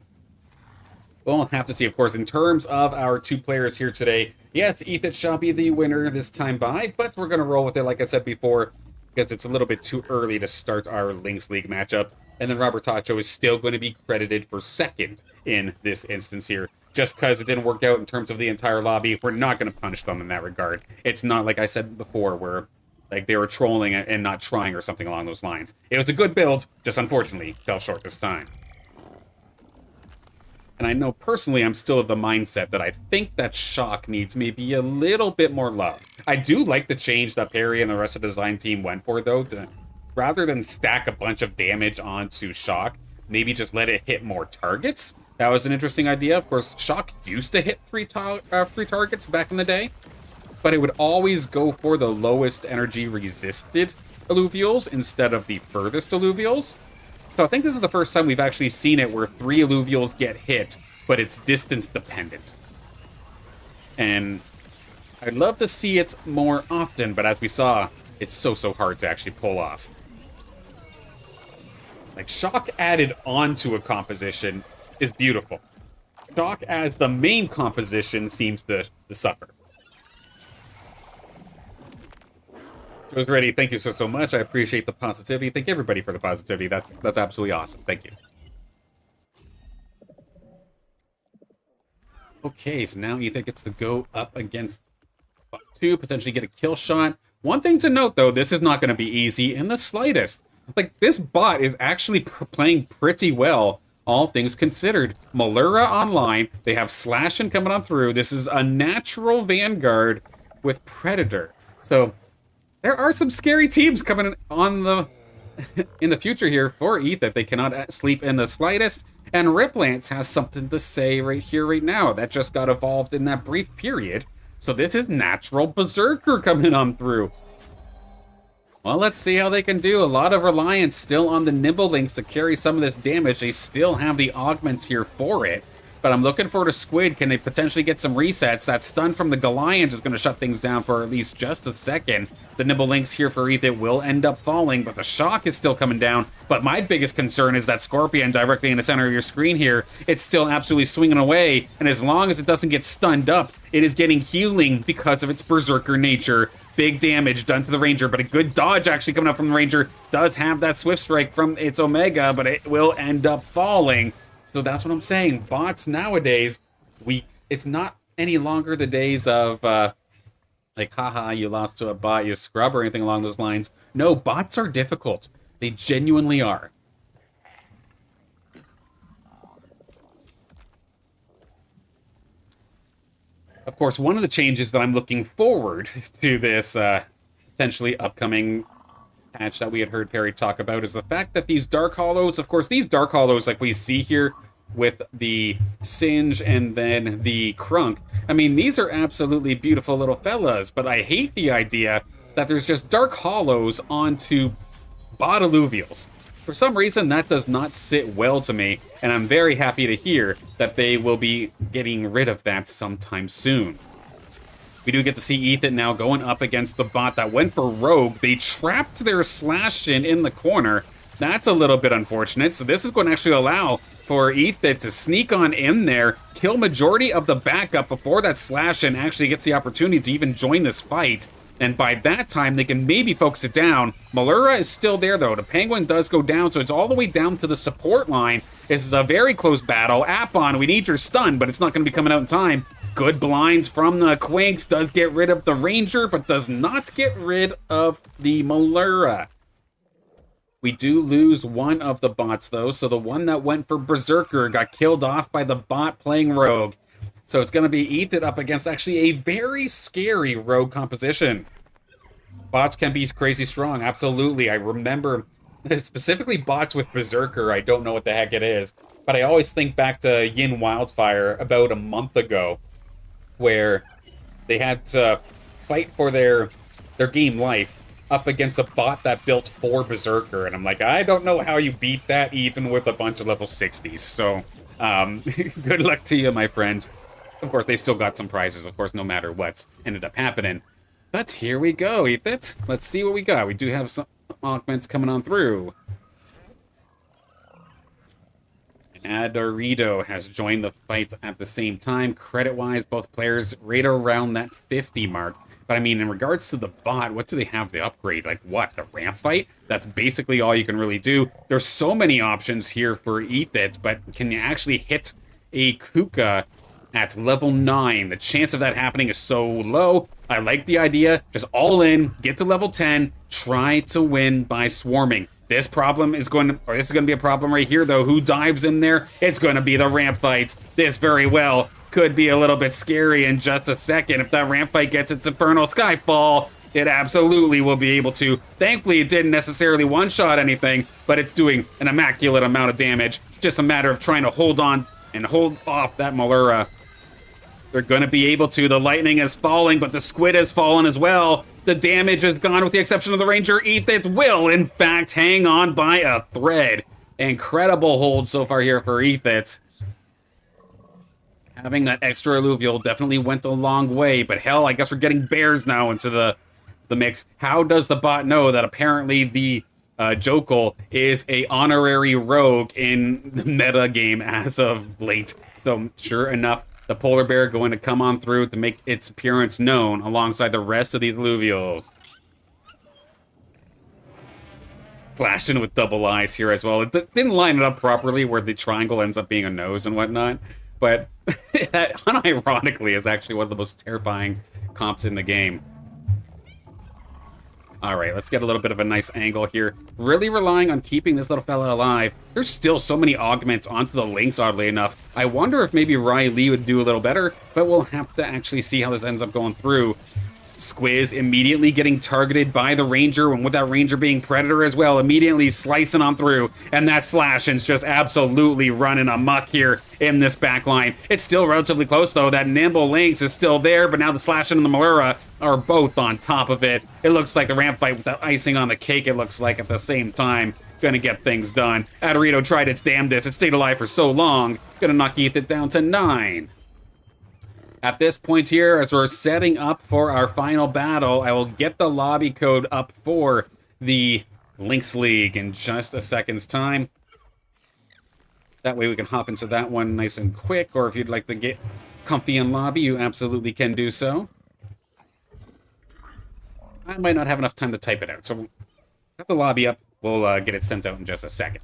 we'll have to see. Of course, in terms of our 2 players here today, yes, Ethan shall be the winner this time by, but we're going to roll with it, like I said before, because it's a little bit too early to start our Lynx League matchup. And then Robert Tacho is still going to be credited for 2nd in this instance here. Just because it didn't work out in terms of the entire lobby, we're not going to punish them in that regard. It's not like I said before, where like they were trolling and not trying or something along those lines. It was a good build, just unfortunately fell short this time. And I know personally I'm still of the mindset that I think that Shock needs maybe a little bit more love. I do like the change that Perry and the rest of the design team went for, though, to rather than stack a bunch of damage onto Shock, maybe just let it hit more targets. That was an interesting idea. Of course, Shock used to hit 3 targets back in the day, but it would always go for the lowest energy resisted Illuvials instead of the furthest Illuvials. So I think this is the first time we've actually seen it where 3 Illuvials get hit, but it's distance dependent. And I'd love to see it more often, but as we saw, it's so hard to actually pull off. Like, Shock added onto a composition is beautiful. Shock as the main composition seems to suffer. Was ready. Thank you so much. I appreciate the positivity. Thank everybody for the positivity. That's absolutely awesome. Thank you. Okay, so now Ethan gets to go up against bot 2, potentially get a kill shot. One thing to note, though, this is not going to be easy in the slightest. Like, this bot is actually playing pretty well, all things considered. Malura online. They have Slashin coming on through. This is a natural Vanguard with Predator. So there are some scary teams coming on the in the future here for Ethan. They cannot sleep in the slightest. And Riplance has something to say right here, right now. That just got evolved in that brief period. So this is natural Berserker coming on through. Well, let's see how they can do. A lot of reliance still on the Nimble Lynx to carry some of this damage. They still have the augments here for it. But I'm looking forward to Squid. Can they potentially get some resets? That stun from the Goliath is going to shut things down for at least just a second. The Nimble Lynx here for Ethan will end up falling, but the Shock is still coming down. But my biggest concern is that Scorpion directly in the center of your screen here. It's still absolutely swinging away, and as long as it doesn't get stunned up, it is getting healing because of its Berserker nature. Big damage done to the Ranger, but a good dodge actually coming up from the Ranger. Does have that Swift Strike from its Omega, but it will end up falling. So that's what I'm saying. Bots nowadays, it's not any longer the days of, like, haha, you lost to a bot, you scrub, or anything along those lines. No, bots are difficult. They genuinely are. Of course, one of the changes that I'm looking forward to this potentially upcoming patch that we had heard Perry talk about is the fact that these Dark Hollows, of course, these Dark Hollows like we see here with the Singe and then the Crunk, I mean, these are absolutely beautiful little fellas, but I hate the idea that there's just Dark Hollows onto bot Illuvials. For some reason, that does not sit well to me, and I'm very happy to hear that they will be getting rid of that sometime soon. We do get to see Ethan now going up against the bot that went for Rogue. They trapped their slash in the corner. That's a little bit unfortunate, so this is going to actually allow for Ethan to sneak on in there, kill majority of the backup before that slash-in actually gets the opportunity to even join this fight. And by that time, they can maybe focus it down. Malura is still there, though. The Penguin does go down, so it's all the way down to the support line. This is a very close battle. Appon, we need your stun, but it's not going to be coming out in time. Good blinds from the Quinks. Does get rid of the Ranger, but does not get rid of the Malura. We do lose one of the bots, though, so the one that went for Berserker got killed off by the bot playing Rogue. So it's going to be Ethan up against actually a very scary Rogue composition. Bots can be crazy strong, absolutely. I remember specifically bots with Berserker. I don't know what the heck it is, but I always think back to Yin Wildfire about a month ago, where they had to fight for their game life up against a bot that built for Berserker, and I'm like, I don't know how you beat that even with a bunch of level 60s. So good luck to you, my friend. Of course, they still got some prizes, of course, no matter what's ended up happening. But here we go, Ethan. Let's see what we got. We do have some augments coming on through. Adorito has joined the fight at the same time. Credit-wise, both players right around that 50 mark. But I mean, in regards to the bot, what do they have to upgrade? Like what, the ramp fight? That's basically all you can really do. There's so many options here for Ethan, but can you actually hit a Kuka at level 9? The chance of that happening is so low. I like the idea. Just all in, get to level 10, try to win by swarming. This is going to be a problem right here, though. Who dives in there? It's going to be the ramp fight. This very well could be a little bit scary in just a second. If that ramp fight gets its Infernal Skyfall, it absolutely will be able to. Thankfully, it didn't necessarily one-shot anything, but it's doing an immaculate amount of damage. Just a matter of trying to hold on and hold off that Malura. They're going to be able to. The lightning is falling, but the squid has fallen as well. The damage is gone with the exception of the Ranger. Ethan will, in fact, hang on by a thread. Incredible hold so far here for Ethan. Having that extra Illuvial definitely went a long way, but hell, I guess we're getting bears now into the mix. How does the bot know that apparently the Jokul is a honorary rogue in the meta game as of late? So sure enough, the polar bear going to come on through to make its appearance known alongside the rest of these Illuvials. Flashing with double eyes here as well. It didn't line it up properly where the triangle ends up being a nose and whatnot, but that unironically is actually one of the most terrifying comps in the game. All right, let's get a little bit of a nice angle here. Really relying on keeping this little fella alive. There's still so many augments onto the Lynx, oddly enough. I wonder if maybe Riley would do a little better, but we'll have to actually see how this ends up going through. Squiz immediately getting targeted by the Ranger, and with that Ranger being Predator as well, immediately slicing on through, and that Slash-in's just absolutely running amok here in this back line. It's still relatively close, though. That nimble Lynx is still there, but now the Slash-in and the Malura are both on top of it. It looks like the ramp fight with the icing on the cake, it looks like, at the same time. Gonna get things done. Adorito tried its damnedest. It stayed alive for so long. Gonna knock Ethan down to 9. At this point here, as we're setting up for our final battle, I will get the lobby code up for the Lynx League in just a second's time. That way we can hop into that one nice and quick, or if you'd like to get comfy in lobby, you absolutely can do so. I might not have enough time to type it out, so got the lobby up. We'll get it sent out in just a second.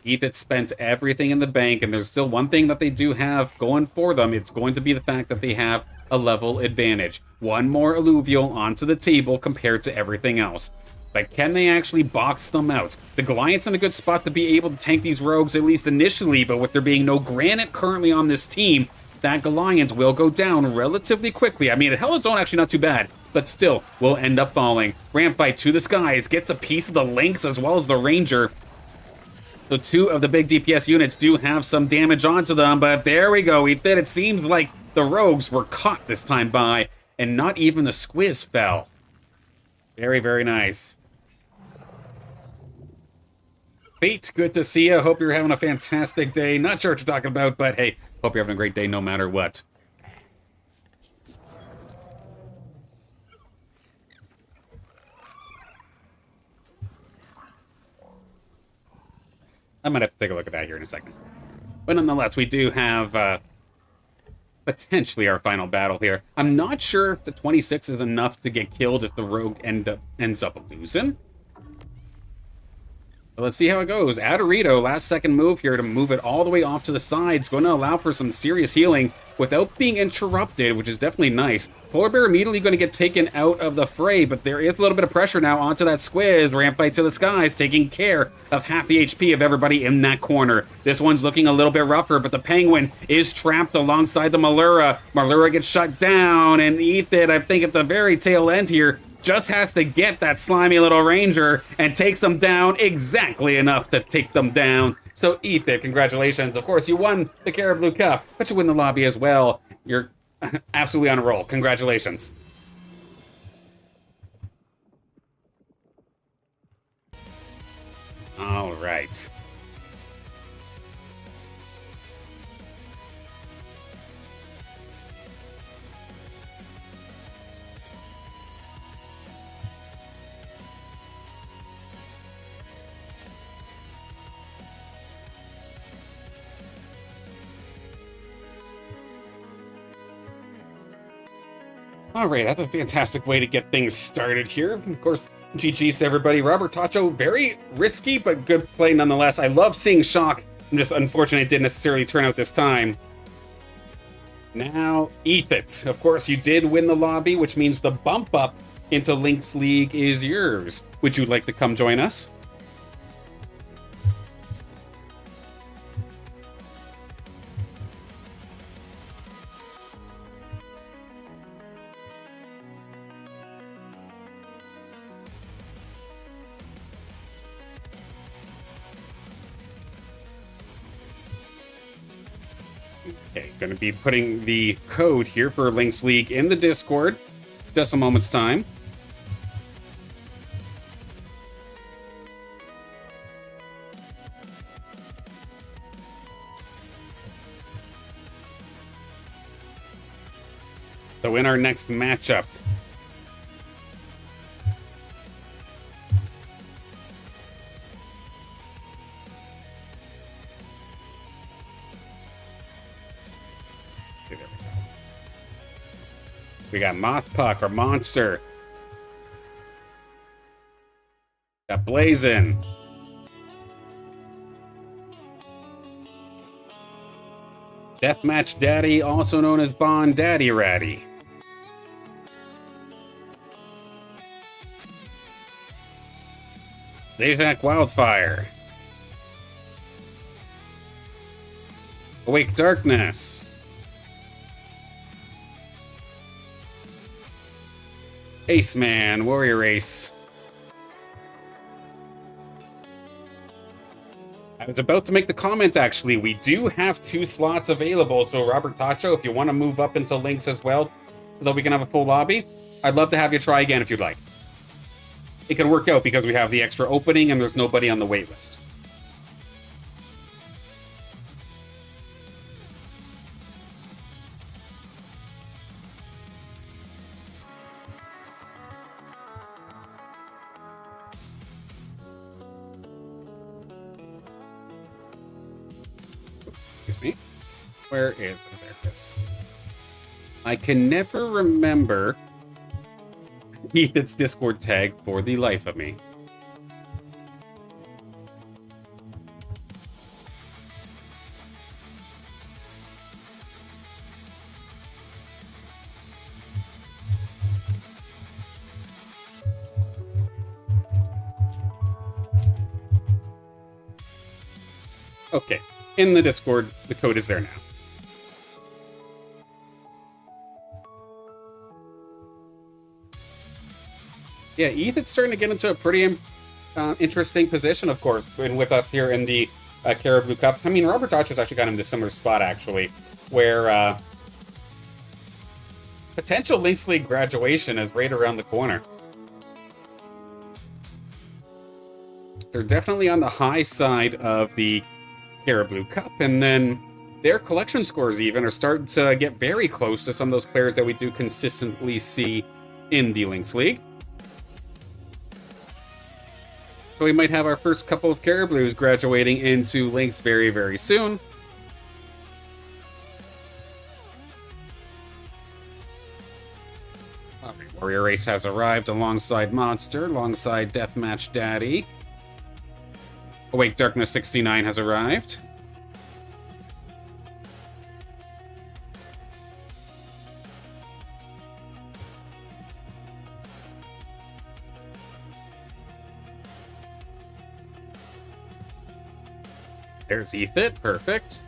Ethan spent everything in the bank, and there's still one thing that they do have going for them. It's going to be the fact that they have a level advantage. One more Illuvial onto the table compared to everything else. But can they actually box them out? The Goliath's in a good spot to be able to tank these rogues, at least initially, but with there being no Granite currently on this team, that Goliath will go down relatively quickly. I mean, the Hell Zone actually not too bad, but still will end up falling. Ramp fight to the skies, gets a piece of the Lynx as well as the Ranger. So 2 of the big DPS units do have some damage onto them, but there we go. It seems like the rogues were caught this time by, and not even the Squiz fell. Very, very nice. Fate, good to see you. Hope you're having a fantastic day. Not sure what you're talking about, but hey, hope you're having a great day no matter what. I might have to take a look at that here in a second. But nonetheless, we do have potentially our final battle here. I'm not sure if the 26 is enough to get killed if the rogue ends up losing. But let's see how it goes. Adorito, last second move here to move it all the way off to the sides. Going to allow for some serious healing without being interrupted, which is definitely nice. Polar Bear immediately going to get taken out of the fray, but there is a little bit of pressure now onto that Squiz. Rampite to the skies, taking care of half the HP of everybody in that corner. This one's looking a little bit rougher, but the Penguin is trapped alongside the Malura. Malura gets shut down, and Ethan, I think at the very tail end here, just has to get that slimy little ranger and takes them down exactly enough to take them down. So Ethan, congratulations. Of course, you won the Carablu Cup, but you win the lobby as well. You're absolutely on a roll. Congratulations. All right. All right, that's a fantastic way to get things started here. Of course, GG's to everybody. Robert Tacho, very risky, but good play nonetheless. I love seeing Shock. I'm just unfortunate it didn't necessarily turn out this time. Now, Ethit. Of course, you did win the lobby, which means the bump up into Lynx League is yours. Would you like to come join us? Okay, going to be putting the code here for Lynx League in the Discord. Just a moment's time. So in our next matchup, we got Moth Puck, our monster. Got Blazin. Deathmatch Daddy, also known as Bond Daddy Ratty. Zajac Wildfire. Awake Darkness. Ace Man, Warrior Ace. I was about to make the comment, actually. We do have 2 slots available, so Robert Tacho, if you want to move up into Lynx as well, so that we can have a full lobby, I'd love to have you try again if you'd like. It can work out because we have the extra opening and there's nobody on the wait list. Excuse me. Where is the therapist? I can never remember Ethan's Discord tag for the life of me. Okay, in the Discord, the code is there now. Yeah, Ethan's starting to get into a pretty interesting position, of course, with us here in the Carablu Cup. I mean, Robert Dodger's actually got him in a similar spot, actually, where potential Lynx League graduation is right around the corner. They're definitely on the high side of the Carablu Cup, and then their collection scores even are starting to get very close to some of those players that we do consistently see in the Lynx League. So we might have our first couple of Carablus graduating into Lynx very, very soon. Warrior Race has arrived alongside Monster, alongside Deathmatch Daddy. Awake Darkness 69 has arrived. There's Ethit, perfect.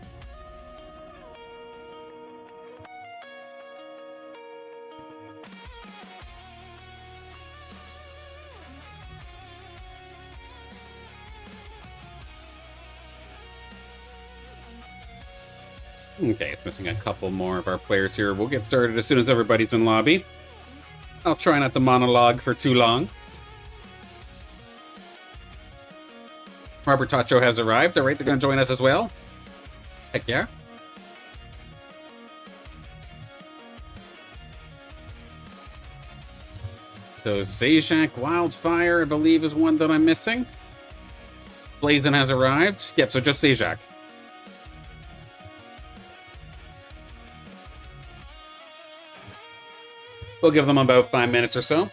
Okay, it's missing a couple more of our players here. We'll get started as soon as everybody's in lobby. I'll try not to monologue for too long. Robertacho has arrived. All right, they're going to join us as well. Heck yeah. So Zajac Wildfire, I believe, is one that I'm missing. Blazin has arrived. Yep, so just Zajac. We'll give them about 5 minutes or so.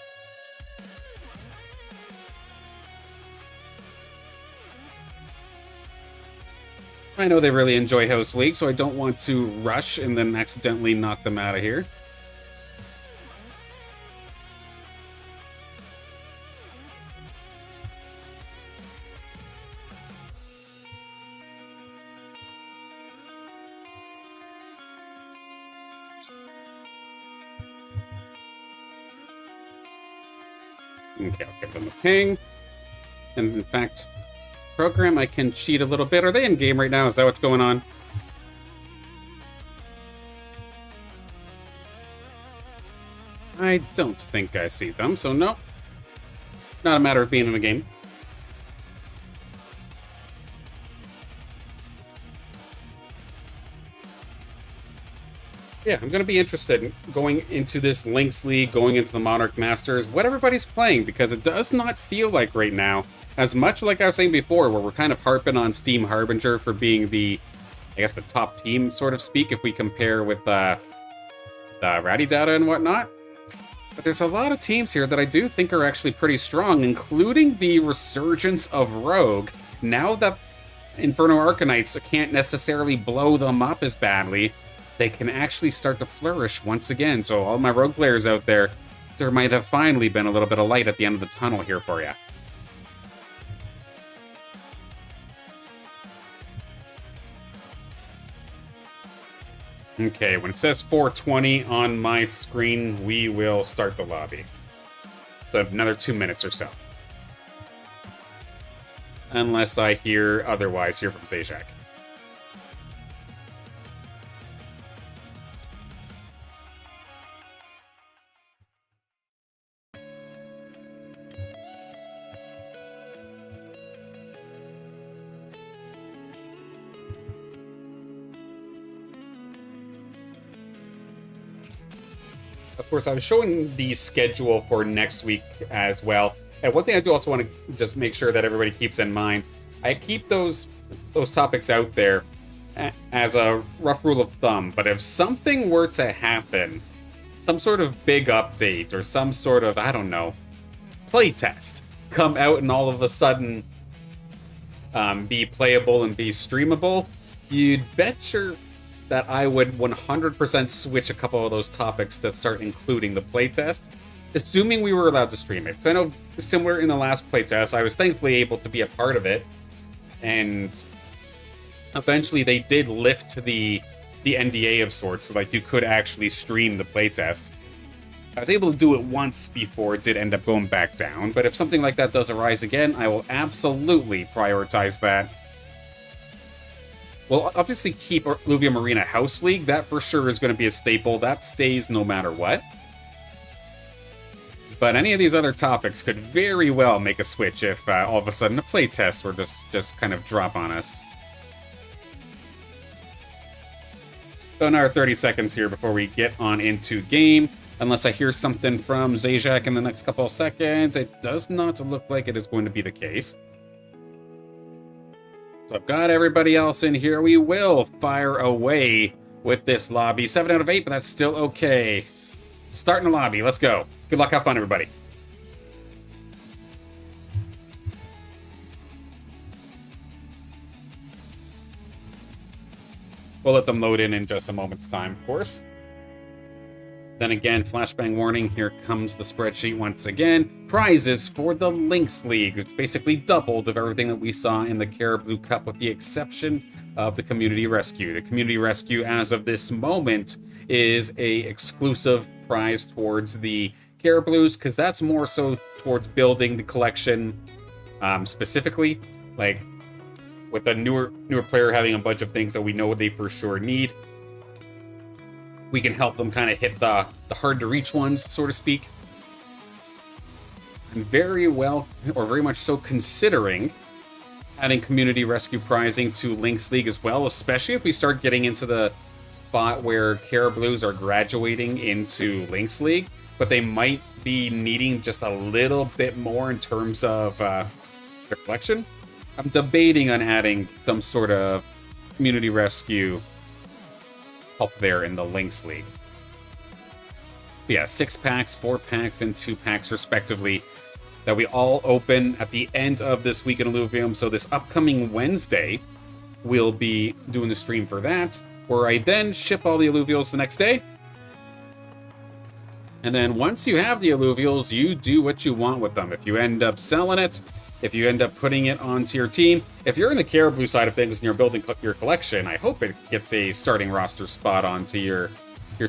I know they really enjoy House League, so I don't want to rush and then accidentally knock them out of here. Okay, I'll give them a ping. And in fact, program, I can cheat a little bit. Are they in game right now? Is that what's going on? I don't think I see them, so no. Not a matter of being in the game. Yeah, I'm going to be interested in going into this Lynx League, going into the Monarch Masters, what everybody's playing, because it does not feel like right now, as much like I was saying before, where we're kind of harping on Steam Harbinger for being the, I guess, the top team, sort of speak, if we compare with the Ratty Data and whatnot. But there's a lot of teams here that I do think are actually pretty strong, including the resurgence of Rogue. Now that Inferno Arcanites can't necessarily blow them up as badly, they can actually start to flourish once again. So all my Rogue players out there, there might have finally been a little bit of light at the end of the tunnel here for you. Okay, when it says 4:20 on my screen, we will start the lobby. So another 2 minutes or so. Unless I hear otherwise here from Zajac. Of course, I was showing the schedule for next week as well. And one thing I do also want to just make sure that everybody keeps in mind, I keep those topics out there as a rough rule of thumb. But if something were to happen, some sort of big update or some sort of, I don't know, playtest come out and all of a sudden be playable and be streamable, you'd bet that I would 100% switch a couple of those topics to start including the playtest, assuming we were allowed to stream it. So I know, similar in the last playtest, I was thankfully able to be a part of it, and eventually they did lift the NDA of sorts, so like you could actually stream the playtest. I was able to do it once before it did end up going back down, but if something like that does arise again, I will absolutely prioritize that. We'll obviously keep Illuvium Arena House League. That for sure is going to be a staple. That stays no matter what. But any of these other topics could very well make a switch if all of a sudden a playtest were just kind of drop on us. So another 30 seconds here before we get on into game. Unless I hear something from Zajac in the next couple of seconds, it does not look like it is going to be the case. So I've got everybody else in here. We will fire away with this lobby. 7 out of 8, but that's still okay. Starting the lobby. Let's go. Good luck. Have fun, everybody. We'll let them load in just a moment's time, of course. Then again, flashbang warning. Here comes the spreadsheet once again. Prizes for the Lynx League. It's basically doubled of everything that we saw in the Carablu Cup with the exception of the Community Rescue. The Community Rescue, as of this moment, is a exclusive prize towards the Carablus, because that's more so towards building the collection specifically. Like, with a newer player having a bunch of things that we know they for sure need, we can help them kind of hit the hard-to-reach ones, so to speak. I'm very much so considering adding Community Rescue prizing to Lynx League as well, especially if we start getting into the spot where Carablus are graduating into Lynx League, but they might be needing just a little bit more in terms of their collection. I'm debating on adding some sort of Community Rescue help there in the Lynx League. But yeah, 6 packs, 4 packs, and 2 packs respectively that we all open at the end of this week in Illuvium. So this upcoming Wednesday, we'll be doing the stream for that, where I then ship all the Illuvials the next day. And then once you have the Illuvials, you do what you want with them. If you end up selling it, if you end up putting it onto your team, if you're in the Carablu side of things and you're building your collection, I hope it gets a starting roster spot onto your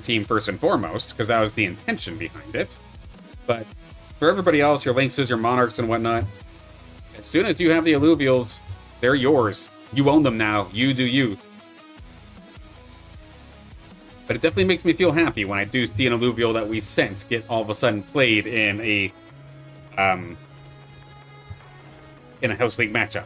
team first and foremost, because that was the intention behind it. But for everybody else, your Lynxes, your Monarchs, and whatnot, as soon as you have the Illuvials, they're yours. You own them now. You do you. But it definitely makes me feel happy when I do see an Illuvial that we sent get all of a sudden played in a House League matchup.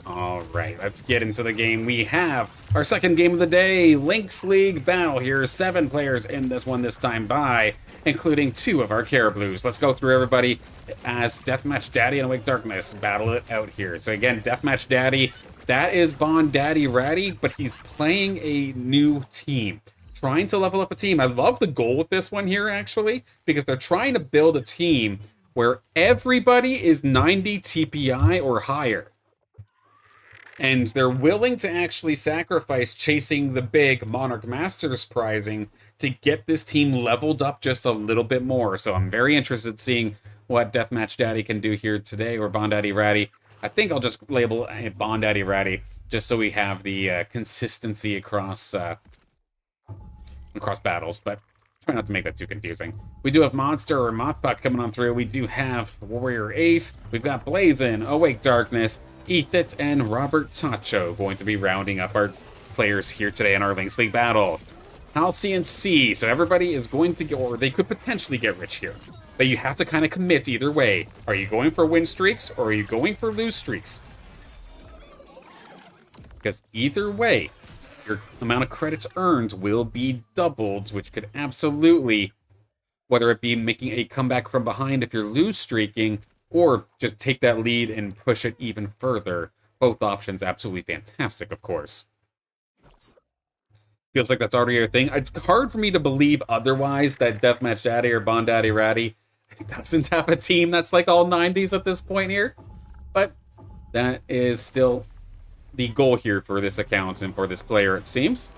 All right, let's get into the game. We have our second game of the day, Lynx League battle here. 7 players in this one this time by, including 2 of our Carablus. Let's go through everybody as Deathmatch Daddy and Awake Darkness battle it out here. So again, Deathmatch Daddy, that is Bond Daddy Ratty, but he's playing a new team. Trying to level up a team. I love the goal with this one here, actually, because they're trying to build a team where everybody is 90 TPI or higher. And they're willing to actually sacrifice chasing the big Monarch Masters prizing to get this team leveled up just a little bit more. So I'm very interested in seeing what Deathmatch Daddy can do here today, or Bond Daddy Ratty. I think I'll just label it Bond Daddy Ratty, just so we have the consistency across battles, but try not to make that too confusing. We do have Monster or Mothbuck coming on through. We do have Warrior Ace. We've got Blazin, Awake Darkness, Ethit, and Robert Tacho going to be rounding up our players here today in our Lynx League battle. Halcyon C. So everybody is going to go, or they could potentially get rich here. But you have to kind of commit either way. Are you going for win streaks, or are you going for lose streaks? Because either way, your amount of credits earned will be doubled, which could absolutely, whether it be making a comeback from behind if you're lose streaking, or just take that lead and push it even further. Both options absolutely fantastic, of course. Feels like that's already a thing. It's hard for me to believe otherwise that Deathmatch Daddy or Bond Daddy Ratty doesn't have a team that's like all 90s at this point here. But that is still the goal here for this account and for this player, it seems.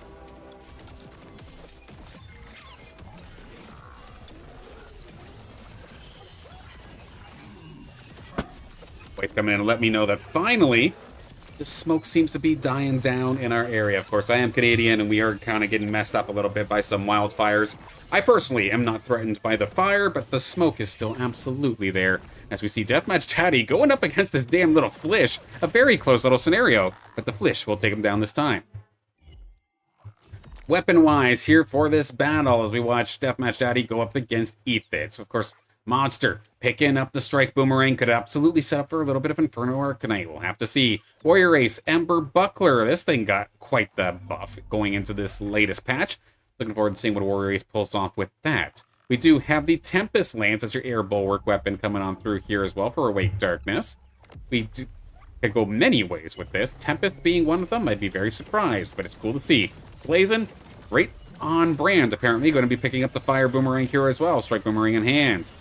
Wait, come in and let me know that finally the smoke seems to be dying down in our area. Of course, I am Canadian and we are kind of getting messed up a little bit by some wildfires. I personally am not threatened by the fire, but the smoke is still absolutely there. As we see Deathmatch Daddy going up against this damn little Flish. A very close little scenario, but the Flish will take him down this time. Weapon-wise, here for this battle as we watch Deathmatch Daddy go up against Ethit. So, of course, Monster picking up the Strike Boomerang could absolutely set up for a little bit of Inferno Arcanite. We'll have to see. Warrior Ace, Ember Buckler. This thing got quite the buff going into this latest patch. Looking forward to seeing what Warrior Ace pulls off with that. We do have the Tempest Lance as your air bulwark weapon coming on through here as well for Awake Darkness. We could go many ways with this. Tempest being one of them, I'd be very surprised, but it's cool to see. Blazin', right on brand, apparently. Going to be picking up the Fire Boomerang here as well. Strike Boomerang in hand.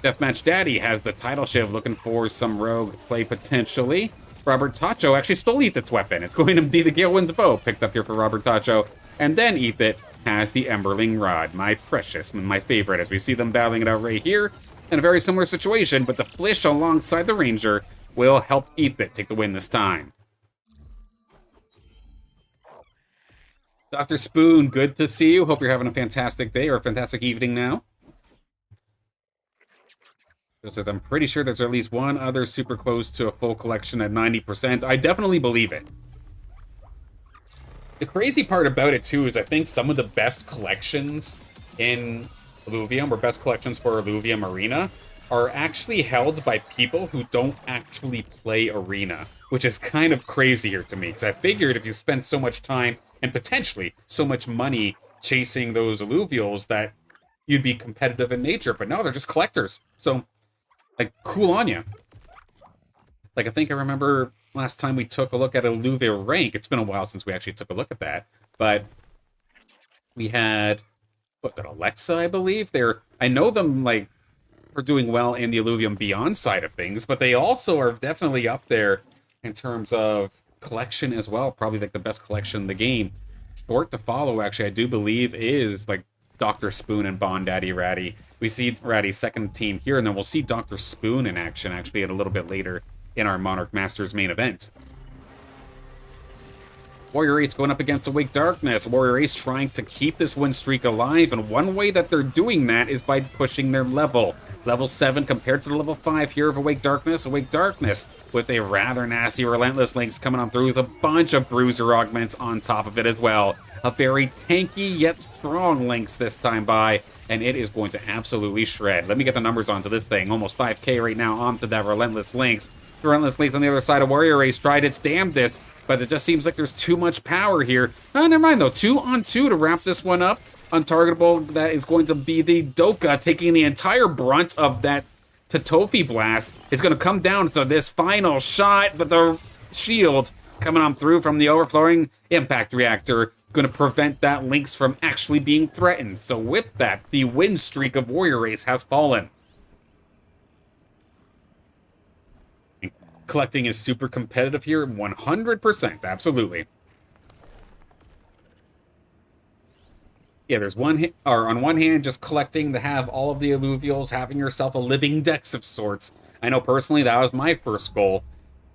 Deathmatch Daddy has the title shiv, looking for some rogue play potentially. Robert Tacho actually stole Ethit's weapon. It's going to be the Gilwind's Bow, picked up here for Robert Tacho. And then Ethit has the Emberling Rod, my precious, my favorite, as we see them battling it out right here. In a very similar situation, but the Flish alongside the Ranger will help Ethit take the win this time. Dr. Spoon, good to see you. Hope you're having a fantastic day or a fantastic evening now. Just as I'm pretty sure there's at least one other super close to a full collection at 90%. I definitely believe it. The crazy part about it, too, is I think some of the best collections in Illuvium, or best collections for Illuvium Arena, are actually held by people who don't actually play Arena, which is kind of crazy here to me, because I figured if you spend so much time and potentially so much money chasing those Illuvials that you'd be competitive in nature, but no, they're just collectors. So, like, cool on you. Like, I think I remember last time we took a look at Illuvia rank. It's been a while since we actually took a look at that. But we had, what was it, Alexa, I believe? I know them, like, for doing well in the Illuvium Beyond side of things, but they also are definitely up there in terms of collection as well. Probably, like, the best collection in the game. Short to follow, actually, I do believe is, like, Dr. Spoon and Bond Daddy Ratty. We see Ratty's second team here, and then we'll see Dr. Spoon in action, actually, a little bit later in our Monarch Masters main event. Warrior Ace going up against Awake Darkness. Warrior Ace trying to keep this win streak alive, and one way that they're doing that is by pushing their level. Level 7 compared to the level 5 here of Awake Darkness. Awake Darkness with a rather nasty Relentless Lynx coming on through with a bunch of Bruiser augments on top of it as well. A very tanky yet strong Lynx this time by, and it is going to absolutely shred. Let me get the numbers onto this thing. Almost 5k right now onto that Relentless Lynx. The Relentless Lynx on the other side of Warrior Ace tried its damnedest, but it just seems like there's too much power here. Oh, never mind though. 2 on 2 to wrap this one up. Untargetable, that is going to be the Doka taking the entire brunt of that Tatofi blast. It's going to come down to this final shot, but the shield coming on through from the overflowing impact reactor going to prevent that Lynx from actually being threatened. So with that, the win streak of Warrior Ace has fallen. Collecting is super competitive here, 100%, absolutely. Yeah, there's on one hand, just collecting to have all of the Illuvials, having yourself a living dex of sorts. I know personally that was my first goal,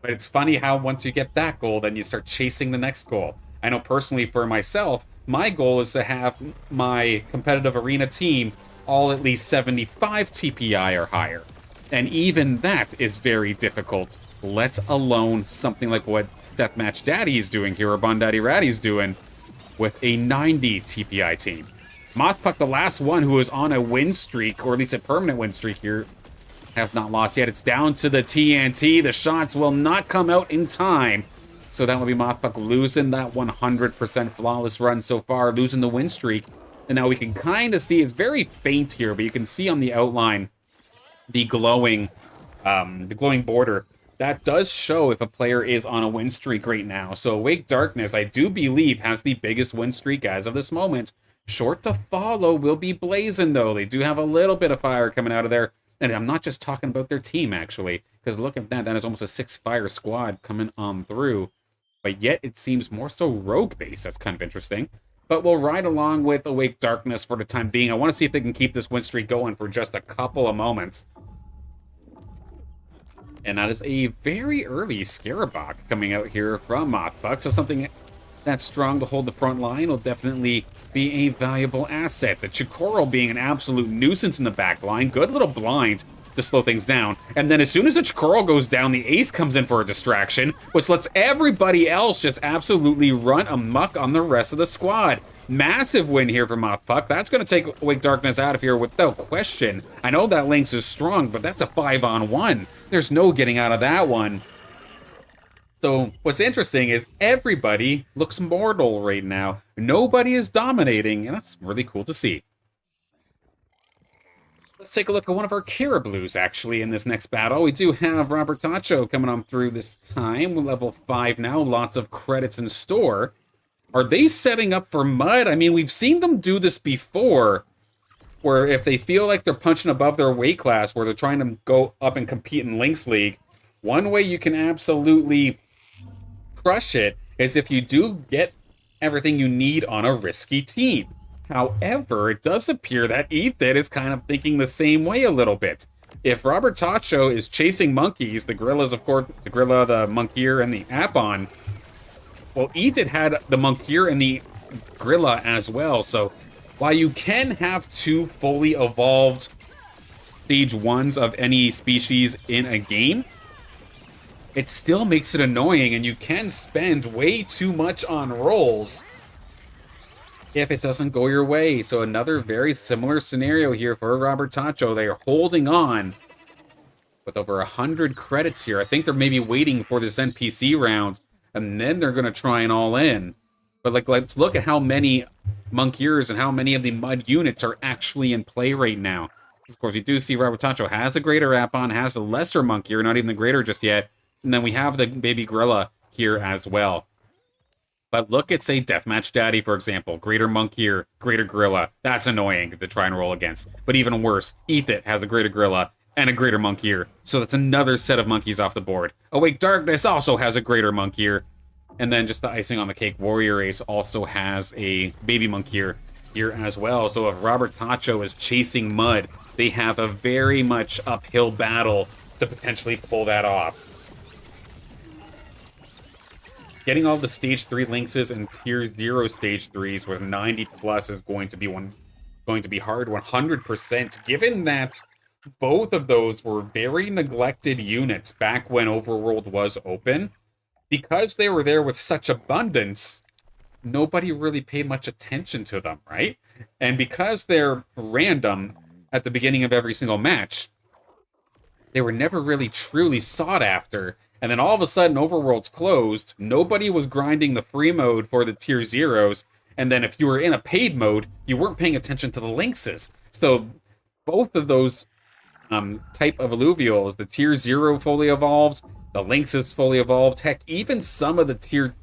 but it's funny how once you get that goal, then you start chasing the next goal. I know personally for myself, my goal is to have my competitive arena team all at least 75 TPI or higher. And even that is very difficult, let alone something like what Deathmatch Daddy is doing here, or Bond Daddy Ratty is doing, with a 90 TPI team. Mothpuck, the last one who is on a win streak, or at least a permanent win streak here, have not lost yet. It's down to the TNT. The shots will not come out in time. So that will be Mothpuck losing that 100% flawless run so far, losing the win streak. And now we can kind of see, it's very faint here, but you can see on the outline the glowing border. That does show if a player is on a win streak right now. So Awake Darkness, I do believe, has the biggest win streak as of this moment. Short to follow will be Blazin', though. They do have a little bit of fire coming out of there. And I'm not just talking about their team, actually. Because look at that. That is almost a 6-fire squad coming on through. But yet it seems more so rogue-based. That's kind of interesting. But we'll ride along with Awake Darkness for the time being. I want to see if they can keep this win streak going for just a couple of moments. And that is a very early Scarabok coming out here from Mothbuck. So something that's strong to hold the front line will definitely be a valuable asset. The Chikoro being an absolute nuisance in the back line. Good little blind to slow things down. And then as soon as the Chikoro goes down, the Ace comes in for a distraction, which lets everybody else just absolutely run amok on the rest of the squad. Massive win here for Moth Puck. That's going to take Awake Darkness out of here without question. I know that Lynx is strong, but that's a 5-on-1. There's no getting out of that one. So what's interesting is everybody looks mortal right now. Nobody is dominating, and that's really cool to see. Let's take a look at one of our Carablu's, actually, in this next battle. We do have Robert Tacho coming on through this time. We're level 5 now. Lots of credits in store. Are they setting up for Mud? I mean, we've seen them do this before, where if they feel like they're punching above their weight class, where they're trying to go up and compete in Lynx League, one way you can absolutely crush it is if you do get everything you need on a risky team. However, it does appear that Ethan is kind of thinking the same way a little bit. If Robert Tacho is chasing monkeys, the gorillas, of course, the gorilla, the monkeyer, and the Apon, well, Ethan had the monkeyer and the gorilla as well. So while you can have 2 fully evolved stage 1s of any species in a game, it still makes it annoying, and you can spend way too much on rolls if it doesn't go your way. So another very similar scenario here for Robert Tacho. They are holding on with over 100 credits here. I think they're maybe waiting for this NPC round, and then they're going to try and all in. But like, let's look at how many Monkeers and how many of the Mud units are actually in play right now. Of course, you do see Robert Tacho has a greater Apon, has a lesser Monkeyer, not even the greater just yet. And then we have the baby gorilla here as well. But look at, say, Deathmatch Daddy, for example. Greater Monkeyer, greater gorilla. That's annoying to try and roll against. But even worse, Ethan has a greater gorilla and a greater Monkeyer. So that's another set of monkeys off the board. Awake Darkness also has a greater Monkeyer. And then just the icing on the cake, Warrior Ace also has a baby Monkeyer here as well. So if Robert Tacho is chasing Mud, they have a very much uphill battle to potentially pull that off. Getting all the stage 3 Lynxes and tier 0 stage 3s with 90 plus is going to be hard 100%, given that both of those were very neglected units back when Overworld was open. Because they were there with such abundance, nobody really paid much attention to them, right? And because they're random at the beginning of every single match, they were never really truly sought after. And then all of a sudden, Overworld's closed. Nobody was grinding the free mode for the tier 0s. And then if you were in a paid mode, you weren't paying attention to the Lynxes. So both of those type of Illuvials, the tier 0 fully evolved, the Lynxes fully evolved, heck, even some of the tier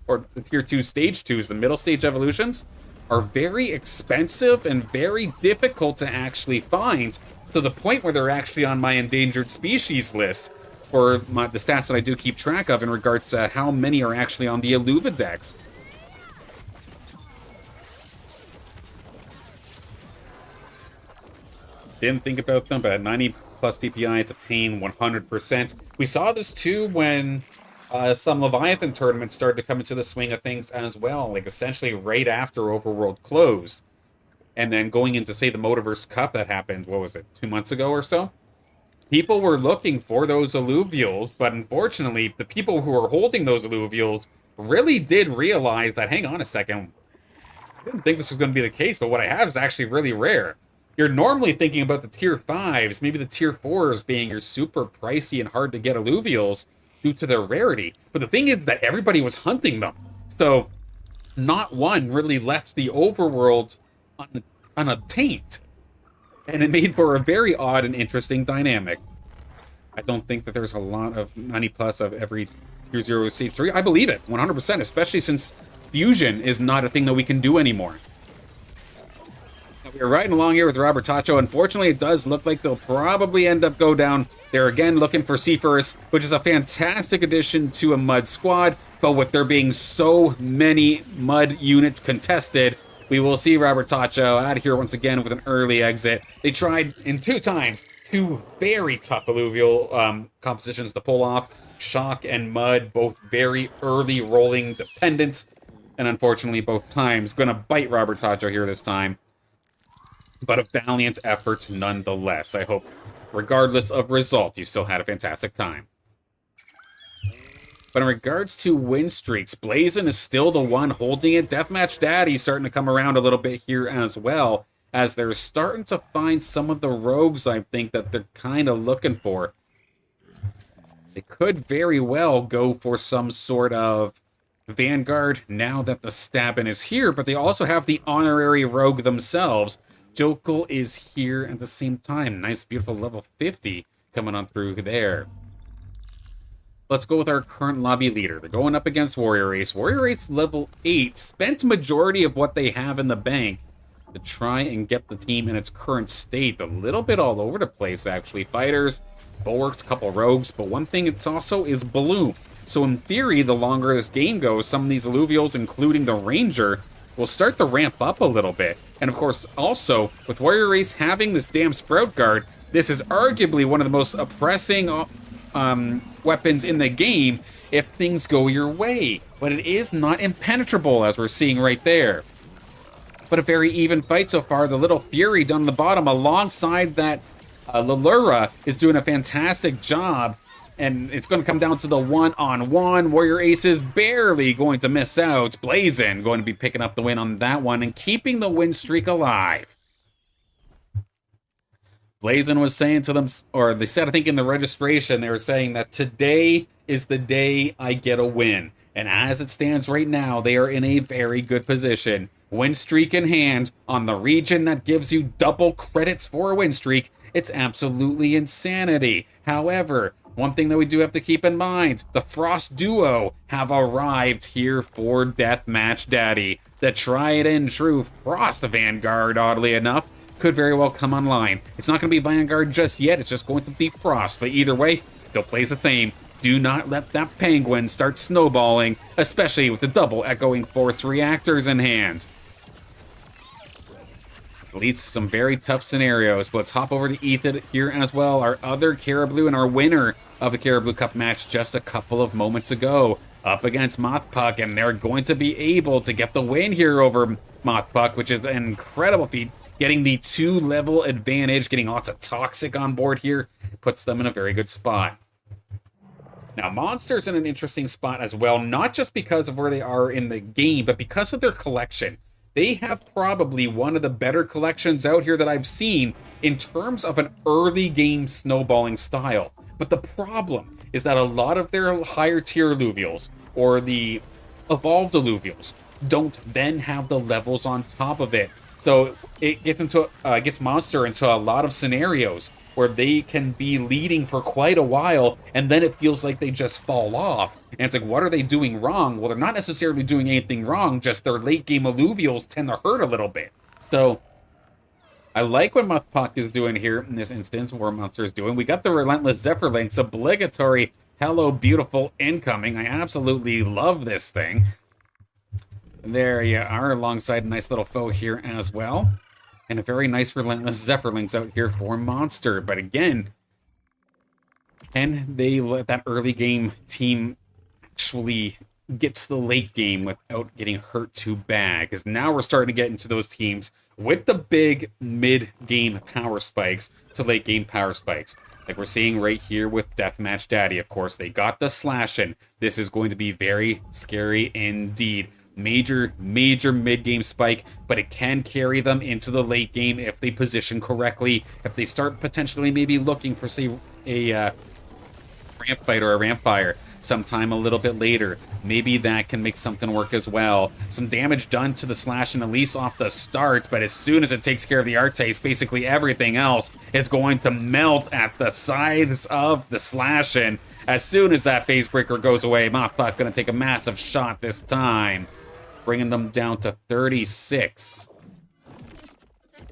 2 stage 2s, the middle stage evolutions, are very expensive and very difficult to actually find, to the point where they're actually on my endangered species list, or the stats that I do keep track of in regards to how many are actually on the Illuvidex. Didn't think about them, but at 90 plus DPI, it's a pain 100%. We saw this too when some Leviathan tournaments started to come into the swing of things as well, like essentially right after Overworld closed. And then going into, say, the Motiverse Cup that happened, what was it, 2 months ago or so? People were looking for those Illuvials, but unfortunately, the people who were holding those Illuvials really did realize that, hang on a second, I didn't think this was going to be the case, but what I have is actually really rare. You're normally thinking about the tier 5s, maybe the tier 4s being your super pricey and hard to get Illuvials due to their rarity. But the thing is that everybody was hunting them. So not one really left the overworld unobtained. And it made for a very odd and interesting dynamic. I don't think that there's a lot of 90 plus of every tier 0 stage 3. I believe it, 100%, especially since fusion is not a thing that we can do anymore. We're riding along here with Robert Tacho. Unfortunately, it does look like they'll probably end up go down. They're again looking for Seafirst, which is a fantastic addition to a Mud squad. But with there being so many Mud units contested, we will see Robert Tacho out of here once again with an early exit. They tried in 2 times, 2 very tough alluvial compositions to pull off. Shock and Mud, both very early rolling dependent. And unfortunately, both times going to bite Robert Tacho here this time. But a valiant effort nonetheless. I hope, regardless of result, you still had a fantastic time. But in regards to win streaks, Blazin is still the one holding it. Deathmatch Daddy's starting to come around a little bit here as well, as they're starting to find some of the rogues, I think, that they're kind of looking for. They could very well go for some sort of Vanguard now that the Stabbin is here, but they also have the honorary rogue themselves. Jokul is here at the same time. Nice, beautiful level 50 coming on through there. Let's go with our current lobby leader. They're going up against Warrior Ace. Warrior Ace level 8 spent majority of what they have in the bank to try and get the team in its current state. A little bit all over the place, actually. Fighters, bulwarks, couple rogues, but one thing it's also is Bloom. So in theory, the longer this game goes, some of these Illuvials, including the Ranger, will start to ramp up a little bit. And of course, also, with Warrior Ace having this damn Sprout Guard, this is arguably one of the most oppressing weapons in the game if things go your way. But it is not impenetrable, as we're seeing right there. But a very even fight so far. The little Fury down the bottom alongside that Lalura is doing a fantastic job. And it's going to come down to the one-on-one. Warrior Ace is barely going to miss out. Blazin going to be picking up the win on that one and keeping the win streak alive. Blazin was saying to them, or they said, I think in the registration, they were saying that today is the day I get a win. And as it stands right now, they are in a very good position. Win streak in hand on the region that gives you double credits for a win streak. It's absolutely insanity. However, one thing that we do have to keep in mind, the Frost Duo have arrived here for Deathmatch Daddy. The tried and true Frost Vanguard, oddly enough, could very well come online. It's not going to be Vanguard just yet, it's just going to be Frost. But either way, still plays the same. Do not let that Penguin start snowballing, especially with the double Echoing Force reactors in hand. Leads to some very tough scenarios. But let's hop over to Ethan here as well, our other Carablu and our winner of the Carablu Cup match just a couple of moments ago, up against Mothpuck, and they're going to be able to get the win here over Mothpuck, which is an incredible feat. Getting the 2-level advantage, getting lots of Toxic on board here, puts them in a very good spot. Now, Monster's in an interesting spot as well, not just because of where they are in the game, but because of their collection. They have probably one of the better collections out here that I've seen in terms of an early game snowballing style. But the problem is that a lot of their higher tier Illuvials, or the evolved Illuvials, don't then have the levels on top of it. So it gets Monster into a lot of scenarios where they can be leading for quite a while, and then it feels like they just fall off. And it's like, what are they doing wrong? Well, they're not necessarily doing anything wrong, just their late-game Illuvials tend to hurt a little bit. So, I like what Mothpuck is doing here in this instance, where Monster is doing. We got the Relentless Zephyr Lynx, obligatory Hello Beautiful incoming. I absolutely love this thing. There you are, alongside a nice little foe here as well. And a very nice Relentless Zephyr Lynx out here for Monster. But again, can they let that early game team actually get to the late game without getting hurt too bad? Because now we're starting to get into those teams with the big mid-game power spikes to late-game power spikes. Like we're seeing right here with Deathmatch Daddy, of course. They got the slashing. This is going to be very scary indeed. Major mid-game spike, but it can carry them into the late game if they position correctly. If they start potentially maybe looking for, say, a ramp fight or a ramp fire sometime a little bit later, maybe that can make something work as well. Some damage done to the slash and Elise off the start, but as soon as it takes care of the Artes, basically everything else is going to melt at the sides of the slash. And as soon as that phase breaker goes away, Mothpuck going to take a massive shot this time, bringing them down to 36.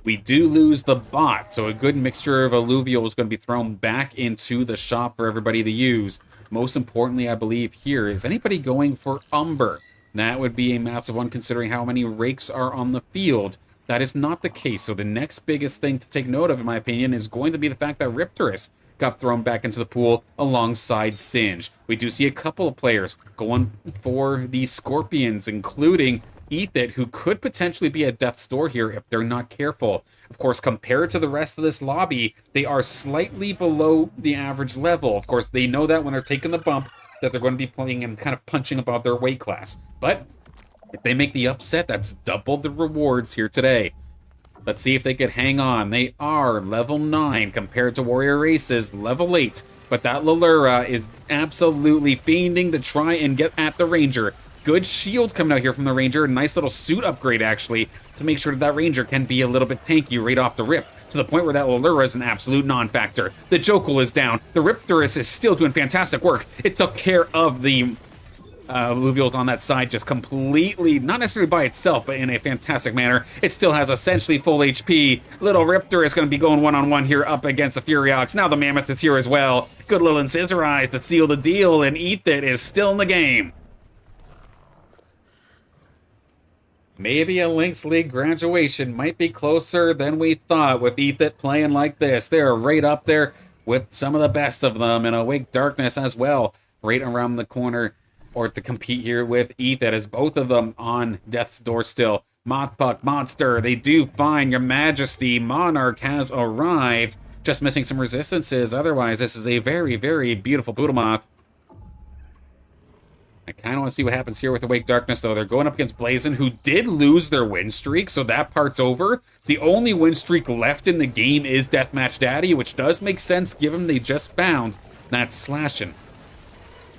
We do lose the bot, so a good mixture of Illuvial is going to be thrown back into the shop for everybody to use. Most importantly, I believe here, is anybody going for Umber? That would be a massive one considering how many rakes are on the field. That is not the case, so the next biggest thing to take note of, in my opinion, is going to be the fact that Riptorus got thrown back into the pool alongside Singe. We do see a couple of players going for the Scorpions, including Ethit, who could potentially be at death's door here if they're not careful. Of course, compared to the rest of this lobby, they are slightly below the average level. Of course, they know that when they're taking the bump that they're going to be playing and kind of punching above their weight class. But if they make the upset, that's double the rewards here today. Let's see if they could hang on. They are level 9 compared to Warrior Aces, level 8. But that Lallura is absolutely fiending to try and get at the Ranger. Good shield coming out here from the Ranger. Nice little suit upgrade, actually, to make sure that Ranger can be a little bit tanky right off the rip, to the point where that Lallura is an absolute non-factor. The Jokul is down. The Riptorus is still doing fantastic work. It took care of the Illuvials on that side just completely, not necessarily by itself, but in a fantastic manner. It still has essentially full HP. Little Riptor is going to be going one-on-one here up against the Furiox. Now the Mammoth is here as well. Good little Incissorize to seal the deal, and Ethit is still in the game. Maybe a Lynx League graduation might be closer than we thought with Ethit playing like this. They're right up there with some of the best of them, and Awake Darkness as well, right around the corner, or to compete here with Ethit, as both of them on death's door still. Mothpuck, Monster, they do fine. Your Majesty, Monarch has arrived. Just missing some resistances. Otherwise, this is a very, very beautiful Poodlemoth. I kind of want to see what happens here with Awake Darkness, though. They're going up against Blazin, who did lose their win streak, so that part's over. The only win streak left in the game is Deathmatch Daddy, which does make sense given they just found that Slashing.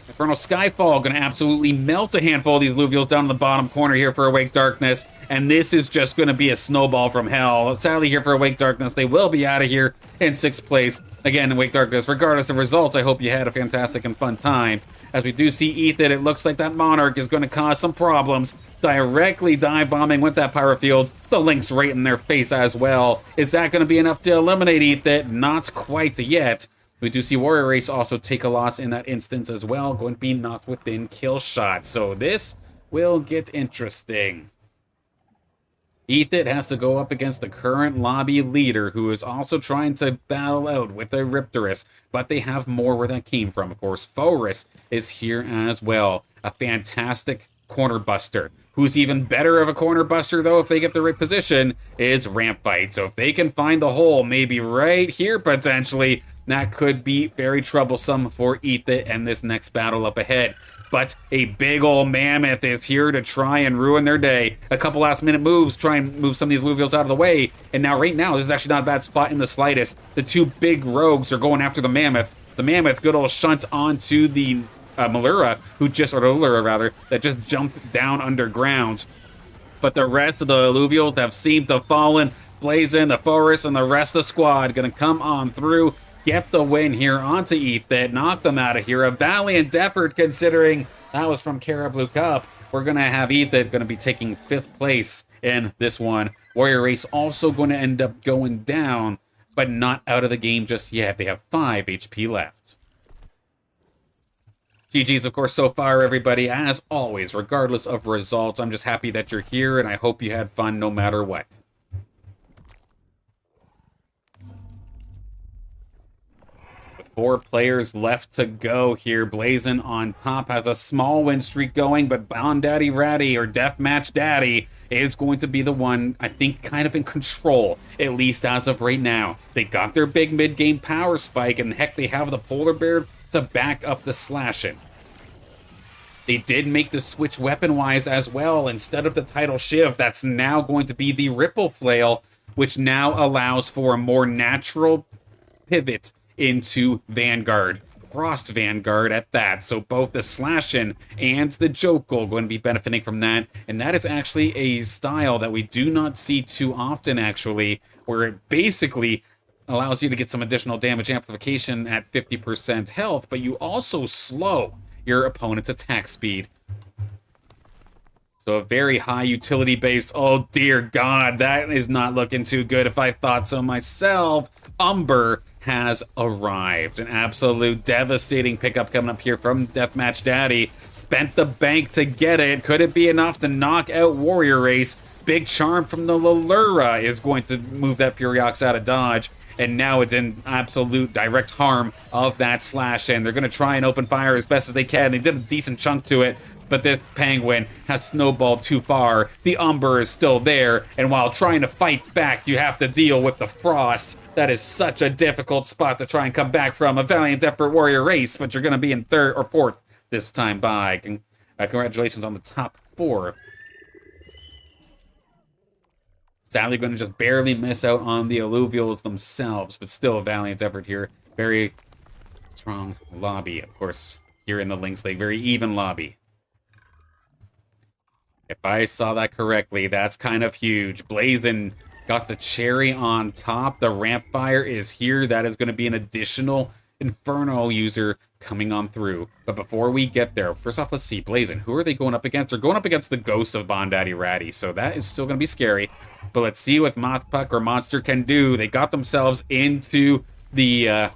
Infernal Skyfall going to absolutely melt a handful of these Illuvials down in the bottom corner here for Awake Darkness, and this is just going to be a snowball from hell. Sadly here for Awake Darkness, they will be out of here in 6th place. Again, Awake Darkness, regardless of results, I hope you had a fantastic and fun time. As we do see Ethit, it looks like that Monarch is going to cause some problems. Directly dive bombing with that Pyro Field. The Lynx right in their face as well. Is that going to be enough to eliminate Ethit? Not quite yet. We do see Warrior Race also take a loss in that instance as well, going to be knocked within kill shot. So this will get interesting. Ethit has to go up against the current lobby leader, who is also trying to battle out with a Riptorus, but they have more where that came from. Of course, Forus is here as well. A fantastic corner buster. Who's even better of a corner buster, though, if they get the right position, is Ramp Fight. So if they can find the hole, maybe right here, potentially, that could be very troublesome for Ethit and this next battle up ahead. But a big old Mammoth is here to try and ruin their day. A couple last-minute moves, try and move some of these Illuvials out of the way. And now, right now, this is actually not a bad spot in the slightest. The two big rogues are going after the Mammoth. The Mammoth, good old shunt onto the Lallura, Lallura rather, that just jumped down underground. But the rest of the Illuvials have seemed to have fallen. Blazin, the Forest, and the rest of the squad gonna come on through, get the win here onto Ethit, knock them out of here. A valiant effort considering that was from Carablu Cup. We're gonna have Ethit gonna be taking 5th place in this one. Warrior Race also going to end up going down, but not out of the game just yet. They have 5 HP left. GG's, of course, so far, everybody. As always, regardless of results, I'm just happy that you're here, and I hope you had fun no matter what. With 4 players left to go here, Blazin on top has a small win streak going, but Bond Daddy Ratty, or Deathmatch Daddy, is going to be the one, I think, kind of in control, at least as of right now. They got their big mid-game power spike, and heck, they have the Polar Bear to back up the Slashing. They did make the switch weapon-wise as well. Instead of the Tidal Shiv, that's now going to be the Ripple Flail, which now allows for a more natural pivot into Vanguard. Frost Vanguard at that. So both the Slashing and the Jokul going to be benefiting from that. And that is actually a style that we do not see too often, actually, where it basically allows you to get some additional damage amplification at 50% health, but you also slow your opponent's attack speed. So a very high utility based, oh dear God, that is not looking too good if I thought so myself. Umber has arrived. An absolute devastating pickup coming up here from Deathmatch Daddy. Spent the bank to get it. Could it be enough to knock out Warrior Race? Big charm from the Lallura is going to move that Furiox out of dodge. And now it's in absolute direct harm of that slash, and they're going to try and open fire as best as they can. They did a decent chunk to it, but this Penguin has snowballed too far. The Umber is still there, and while trying to fight back, you have to deal with the Frost. That is such a difficult spot to try and come back from. A valiant effort, Warrior Race, but you're going to be in 3rd or 4th this time by. Congratulations on the top 4. Sadly, going to just barely miss out on the Illuvials themselves, but still a valiant effort here. Very strong lobby, of course, here in the Lynx League. Very even lobby. If I saw that correctly, that's kind of huge. Blazin got the cherry on top. The ramp fire is here. That is going to be an additional Inferno user coming on through. But before we get there, first off, let's see. Blazin, who are they going up against? They're going up against the ghost of Bondaddy Ratty, so that is still going to be scary. But let's see what Mothpuck or Monster can do. They got themselves into the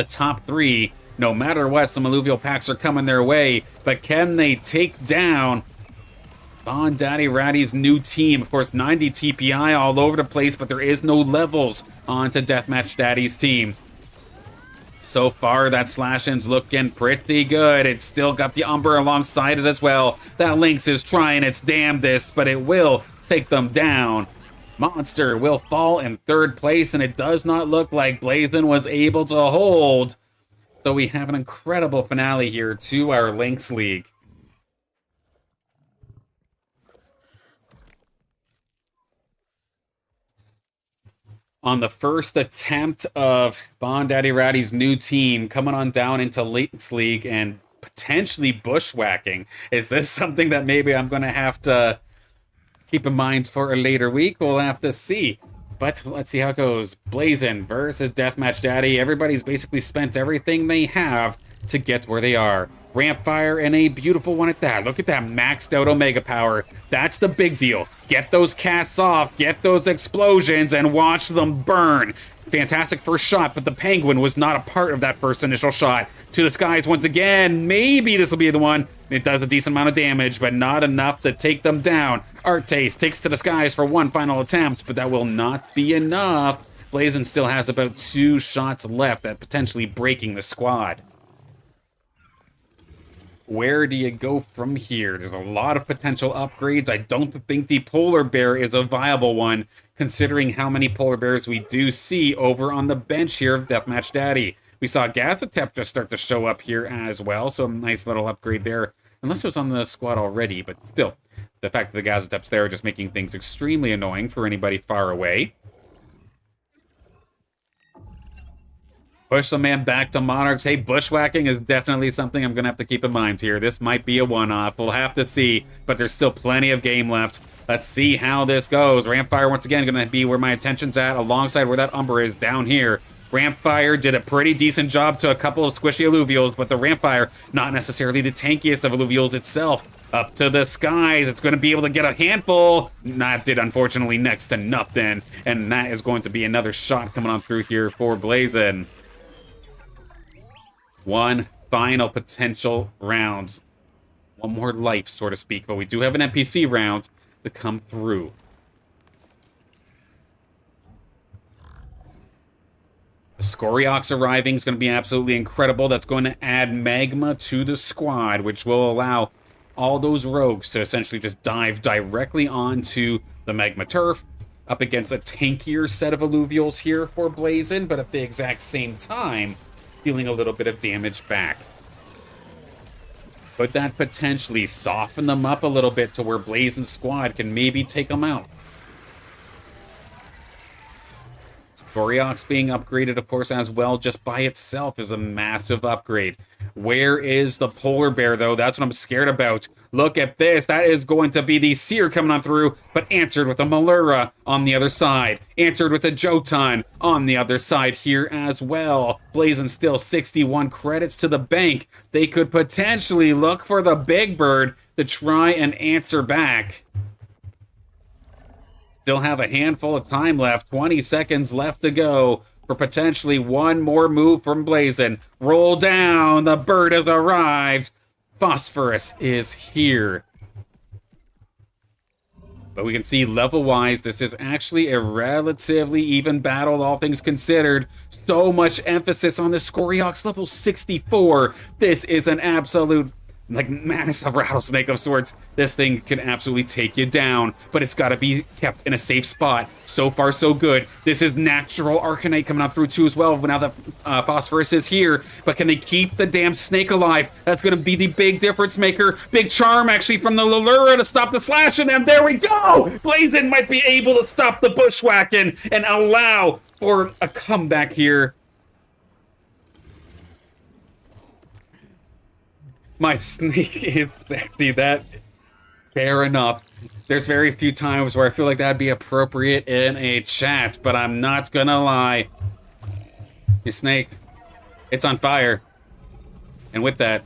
top 3. No matter what, some alluvial packs are coming their way. But can they take down Bondaddy Ratty's new team? Of course, 90 TPI all over the place, but there is no levels onto Deathmatch Daddy's team. So far, that Slash-In's looking pretty good. It's still got the Umber alongside it as well. That Lynx is trying its damnedest, but it will take them down. Monster will fall in 3rd place, and it does not look like Blazin was able to hold. So we have an incredible finale here to our Lynx League. On the first attempt of Bondaddy Ratty's new team coming on down into Lynx League and potentially bushwhacking. Is this something that maybe I'm going to have to keep in mind for a later week? We'll have to see. But let's see how it goes. Blazin versus Deathmatch Daddy. Everybody's basically spent everything they have to get where they are. Ramp fire and a beautiful one at that. Look at that maxed out Omega power. That's the big deal. Get those casts off, get those explosions, and watch them burn. Fantastic first shot, but the Penguin was not a part of that first initial shot. To the skies once again. Maybe this will be the one. It does a decent amount of damage, but not enough to take them down. Art Taste takes to the skies for one final attempt, but that will not be enough. Blazin still has about 2 shots left at potentially breaking the squad. Where do you go from here? There's a lot of potential upgrades. I don't think the Polar Bear is a viable one, considering how many Polar Bears we do see over on the bench here of Deathmatch Daddy. We saw Gazatep just start to show up here as well, so a nice little upgrade there. Unless it was on the squad already, but still. The fact that the Gazatep's there just making things extremely annoying for anybody far away. Push the man back to Monarchs. Hey, bushwhacking is definitely something I'm going to have to keep in mind here. This might be a one-off. We'll have to see, but there's still plenty of game left. Let's see how this goes. Rampfire, once again, going to be where my attention's at, alongside where that Umber is down here. Rampfire did a pretty decent job to a couple of squishy Illuvials, but the Rampfire, not necessarily the tankiest of Illuvials itself. Up to the skies. It's going to be able to get a handful. That did, unfortunately, next to nothing. And that is going to be another shot coming on through here for Blazin. One final potential round. One more life, so to speak. But we do have an NPC round to come through. The Scoriox arriving is going to be absolutely incredible. That's going to add magma to the squad, which will allow all those rogues to essentially just dive directly onto the magma turf, up against a tankier set of Illuvials here for Blazin, but at the exact same time, dealing a little bit of damage back. Could that potentially soften them up a little bit to where Blazin's squad can maybe take them out? Scoriox being upgraded, of course, as well, just by itself is a massive upgrade. Where is the Polar Bear, though? That's what I'm scared about. Look at this. That is going to be the Seer coming on through, but answered with a Malura on the other side. Answered with a Jotun on the other side here as well. Blazin still 61 credits to the bank. They could potentially look for the Big Bird to try and answer back. Still have a handful of time left. 20 seconds left to go for potentially one more move from Blazin. Roll down. The bird has arrived. Phosphorus is here. But we can see level-wise, this is actually a relatively even battle, all things considered. So much emphasis on the Scoriox level 64. This is an absolute like massive rattlesnake of sorts. This thing can absolutely take you down, but it's got to be kept in a safe spot. So far, so good. This is natural Arcanite coming up through too as well. Now that Phosphorus is here, but can they keep the damn snake alive? That's going to be the big difference maker. Big charm actually from the Lulura to stop the slashing, and there we go. Blazin might be able to stop the bushwhacking and allow for a comeback here. My snake is sexy. That, fair enough. There's very few times where I feel like that'd be appropriate in a chat, but I'm not gonna lie. Your snake, it's on fire. And with that,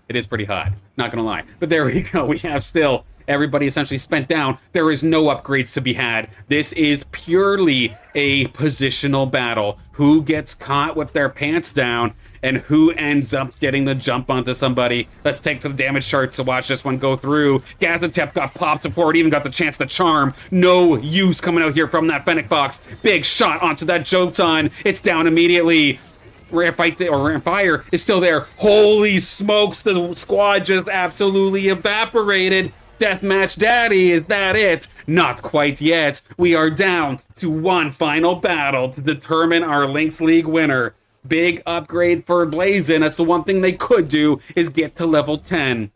it is pretty hot. Not gonna lie. But there we go. We have still everybody essentially spent down. There is no upgrades to be had. This is purely a positional battle. Who gets caught with their pants down and who ends up getting the jump onto somebody. Let's take to the damage charts to watch this one go through. Gazatep got popped before it even got the chance to charm. No use coming out here from that Fennec Box. Big shot onto that Jotun. It's down immediately. Rampfire is still there. Holy smokes, the squad just absolutely evaporated. Deathmatch Daddy, is that it? Not quite yet. We are down to one final battle to determine our Lynx League winner. Big upgrade for Blazin. That's the one thing they could do, is get to level 10.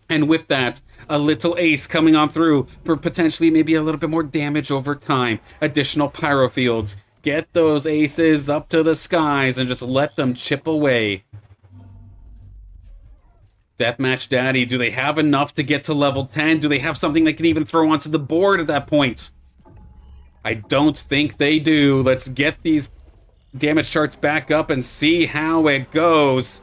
And with that, a little ace coming on through for potentially maybe a little bit more damage over time. Additional pyro fields. Get those aces up to the skies and just let them chip away. Deathmatch Daddy, do they have enough to get to level 10? Do they have something they can even throw onto the board at that point? I don't think they do. Let's get these damage charts back up and see how it goes.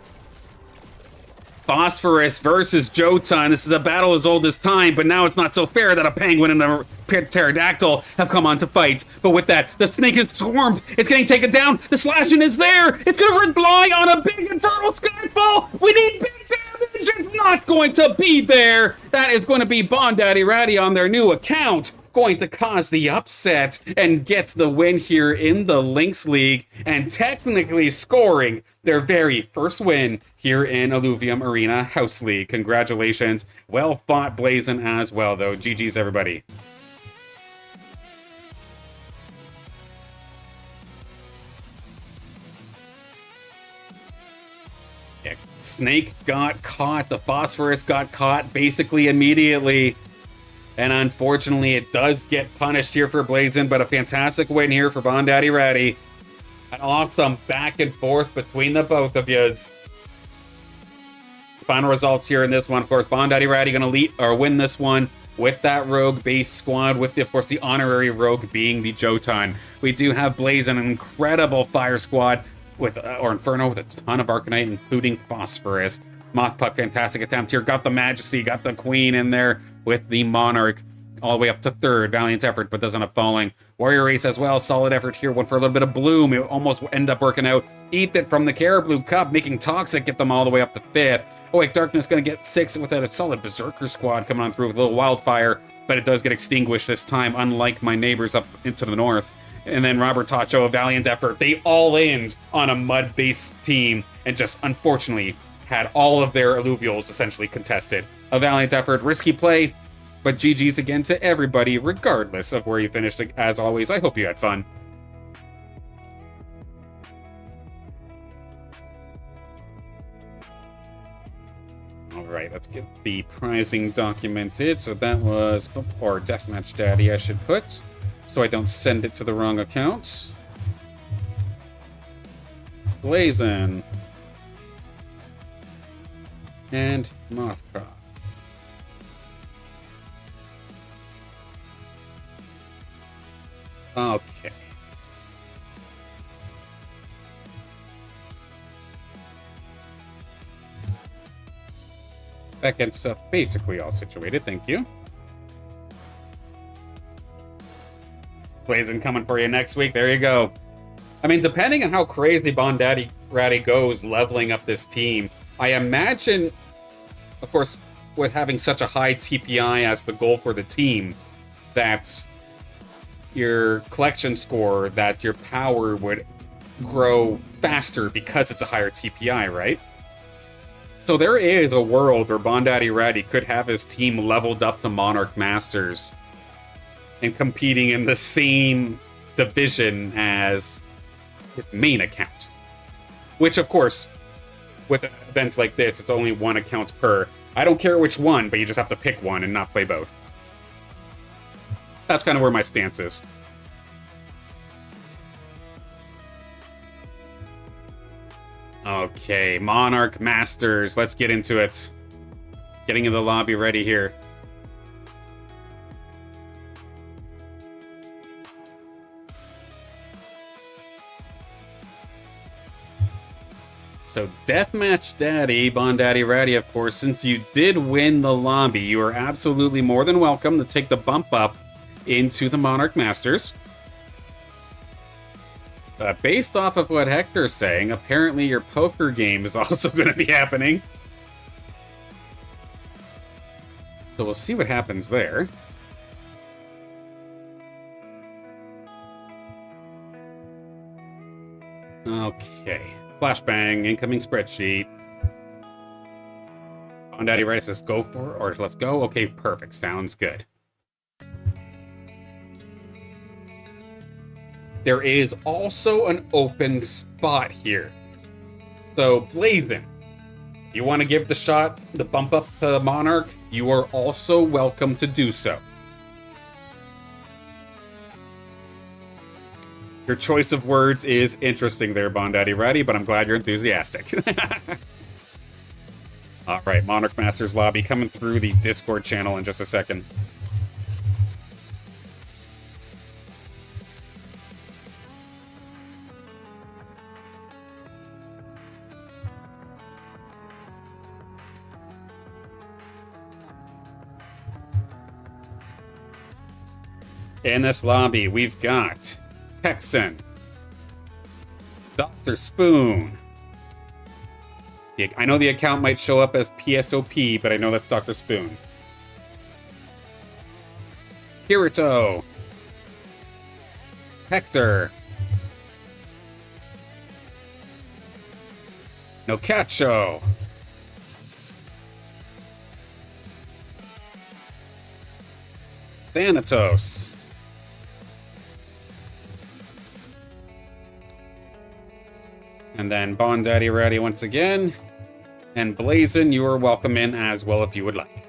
Phosphorus versus Jotun. This is a battle as old as time, but now it's not so fair that a penguin and a pterodactyl have come on to fight. But with that, the snake is swarmed. It's getting taken down. The slashing is there. It's going to rely on a big infernal skyfall. We need big damage. It's not going to be there. That is going to be Bondaddy Ratty on their new account, going to cause the upset and get the win here in the Lynx League, and technically scoring their very first win here in Illuvium Arena House League. Congratulations. Well fought, Blazin, as well, though. GG's, everybody. Snake got caught. The Phosphorus got caught basically immediately. And unfortunately, it does get punished here for Blazin, but a fantastic win here for Bondaddy Ratty. An awesome back and forth between the both of yous. Final results here in this one. Of course, Bondaddy Ratty going to win this one with that rogue base squad, with, of course, the honorary rogue being the Jotun. We do have Blazin, an incredible fire squad, with or Inferno with a ton of Arcanite, including Phosphorus. Mothpuck, fantastic attempt here. Got the Majesty, got the Queen in there with the Monarch. All the way up to third. Valiant effort, but doesn't end up falling. Warrior Race as well. Solid effort here. Went for a little bit of bloom. It almost ended up working out. Eat it from the Carablu Cup, making Toxic get them all the way up to fifth. Awake Darkness going to get sixth with a solid Berserker squad coming on through with a little Wildfire, but it does get extinguished this time, unlike my neighbors up into the north. And then Robert Tacho, a Valiant effort. They all end on a mud-based team and just, unfortunately, had all of their Illuvials essentially contested. A Valiant effort, risky play, but GG's again to everybody, regardless of where you finished. As always, I hope you had fun. Alright, let's get the prizing documented. So that was, or Deathmatch Daddy, I should put, so I don't send it to the wrong account. Blazin. And Mothcroft. Okay. Backend stuff basically all situated, thank you. Blazin coming for you next week, there you go. I mean, depending on how crazy Bondaddy Ratty goes leveling up this team, I imagine, of course, with having such a high TPI as the goal for the team, that your collection score, that your power would grow faster because it's a higher TPI, right? So there is a world where Bondaddy Ratty could have his team leveled up to Monarch Masters and competing in the same division as his main account. Which, of course, with events like this, it's only one account per. I don't care which one, but you just have to pick one and not play both. That's kind of where my stance is. Okay, Monarch Masters. Let's get into it. Getting in the lobby ready here. So, Deathmatch Daddy, Bondaddy Ratty, of course, since you did win the lobby, you are absolutely more than welcome to take the bump up into the Monarch Masters. Based off of what Hector's saying, apparently your poker game is also going to be happening. So we'll see what happens there. Okay. Flashbang, incoming spreadsheet. Bondaddy Ratty says go for it, or let's go. Okay, perfect. Sounds good. There is also an open spot here. So, Blazin, if you want to give the bump up to Monarch, you are also welcome to do so. Your choice of words is interesting there, Bondaddy Ratty, but I'm glad you're enthusiastic. Alright, Monarch Masters lobby coming through the Discord channel in just a second. In this lobby, we've got Texan, Dr. Spoon. I know the account might show up as PSOP, but I know that's Dr. Spoon. Kirito, Hector, Nocacho, Thanatos, and then Bondaddy Ratty once again. And Blazin, you are welcome in as well if you would like.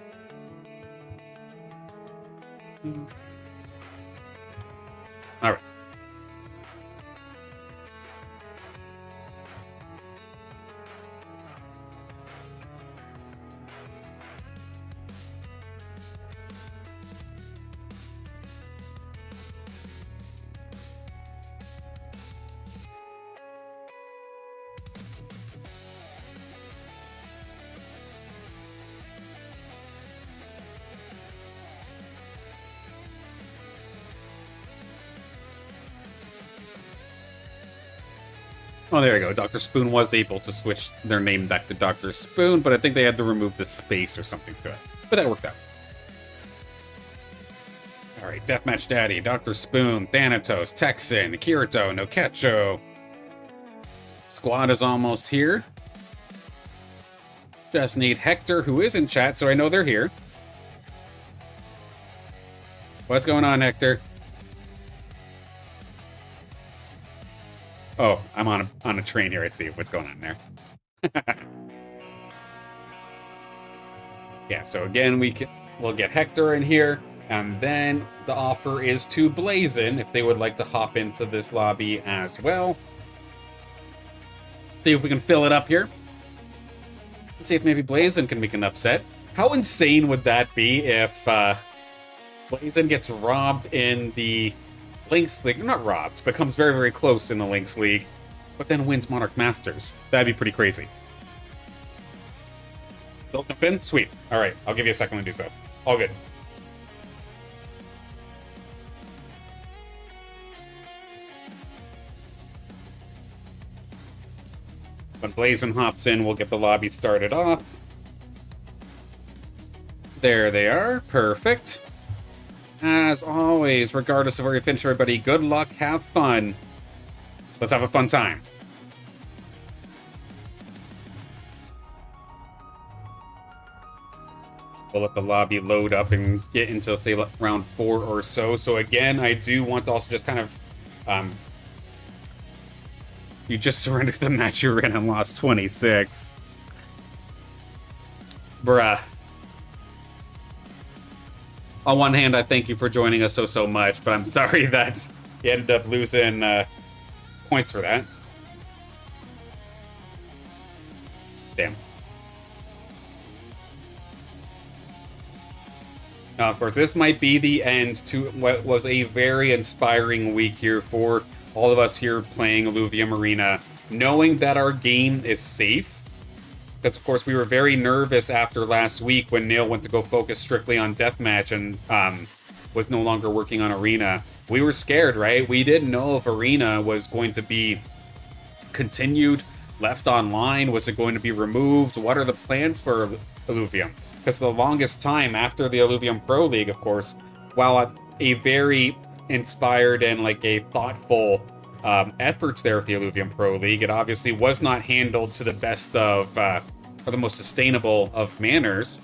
Alright. Oh, there you go. Dr. Spoon was able to switch their name back to Dr. Spoon, but I think they had to remove the space or something to it. But that worked out. Alright, Deathmatch Daddy, Dr. Spoon, Thanatos, Texan, Kirito, Nocacho. Squad is almost here. Just need Hector, who is in chat, so I know they're here. What's going on, Hector? Oh, I'm on a train here. I see what's going on there. Yeah, so again, we'll get Hector in here, and then the offer is to Blazin if they would like to hop into this lobby as well. See if we can fill it up here. Let's see if maybe Blazin can make an upset. How insane would that be if Blazin gets robbed in the Lynx League? Not robbed, but comes very, very close in the Lynx League, but then wins Monarch Masters. That'd be pretty crazy. They'll jump in? Sweet. Alright, I'll give you a second to do so. All good. When Blazin hops in, we'll get the lobby started off. There they are. Perfect. As always, regardless of where you finish, everybody, good luck, have fun. Let's have a fun time. We'll let the lobby load up and get into, say, round 4 or so. So again, I do want to also just kind of... you just surrendered the match you were in and lost 26. Bruh. On one hand, I thank you for joining us so much, but I'm sorry that you ended up losing points for that. Damn. Now, of course, this might be the end to what was a very inspiring week here for all of us here playing Illuvium Arena, knowing that our game is safe. Because, of course, we were very nervous after last week when Neil went to go focus strictly on Deathmatch and was no longer working on Arena. We were scared, right? We didn't know if Arena was going to be continued, left online. Was it going to be removed? What are the plans for Illuvium? Because the longest time after the Illuvium Pro League, of course, while a very inspired and like a thoughtful efforts there with the Illuvium Pro League, it obviously was not handled to the best of, or the most sustainable of manners.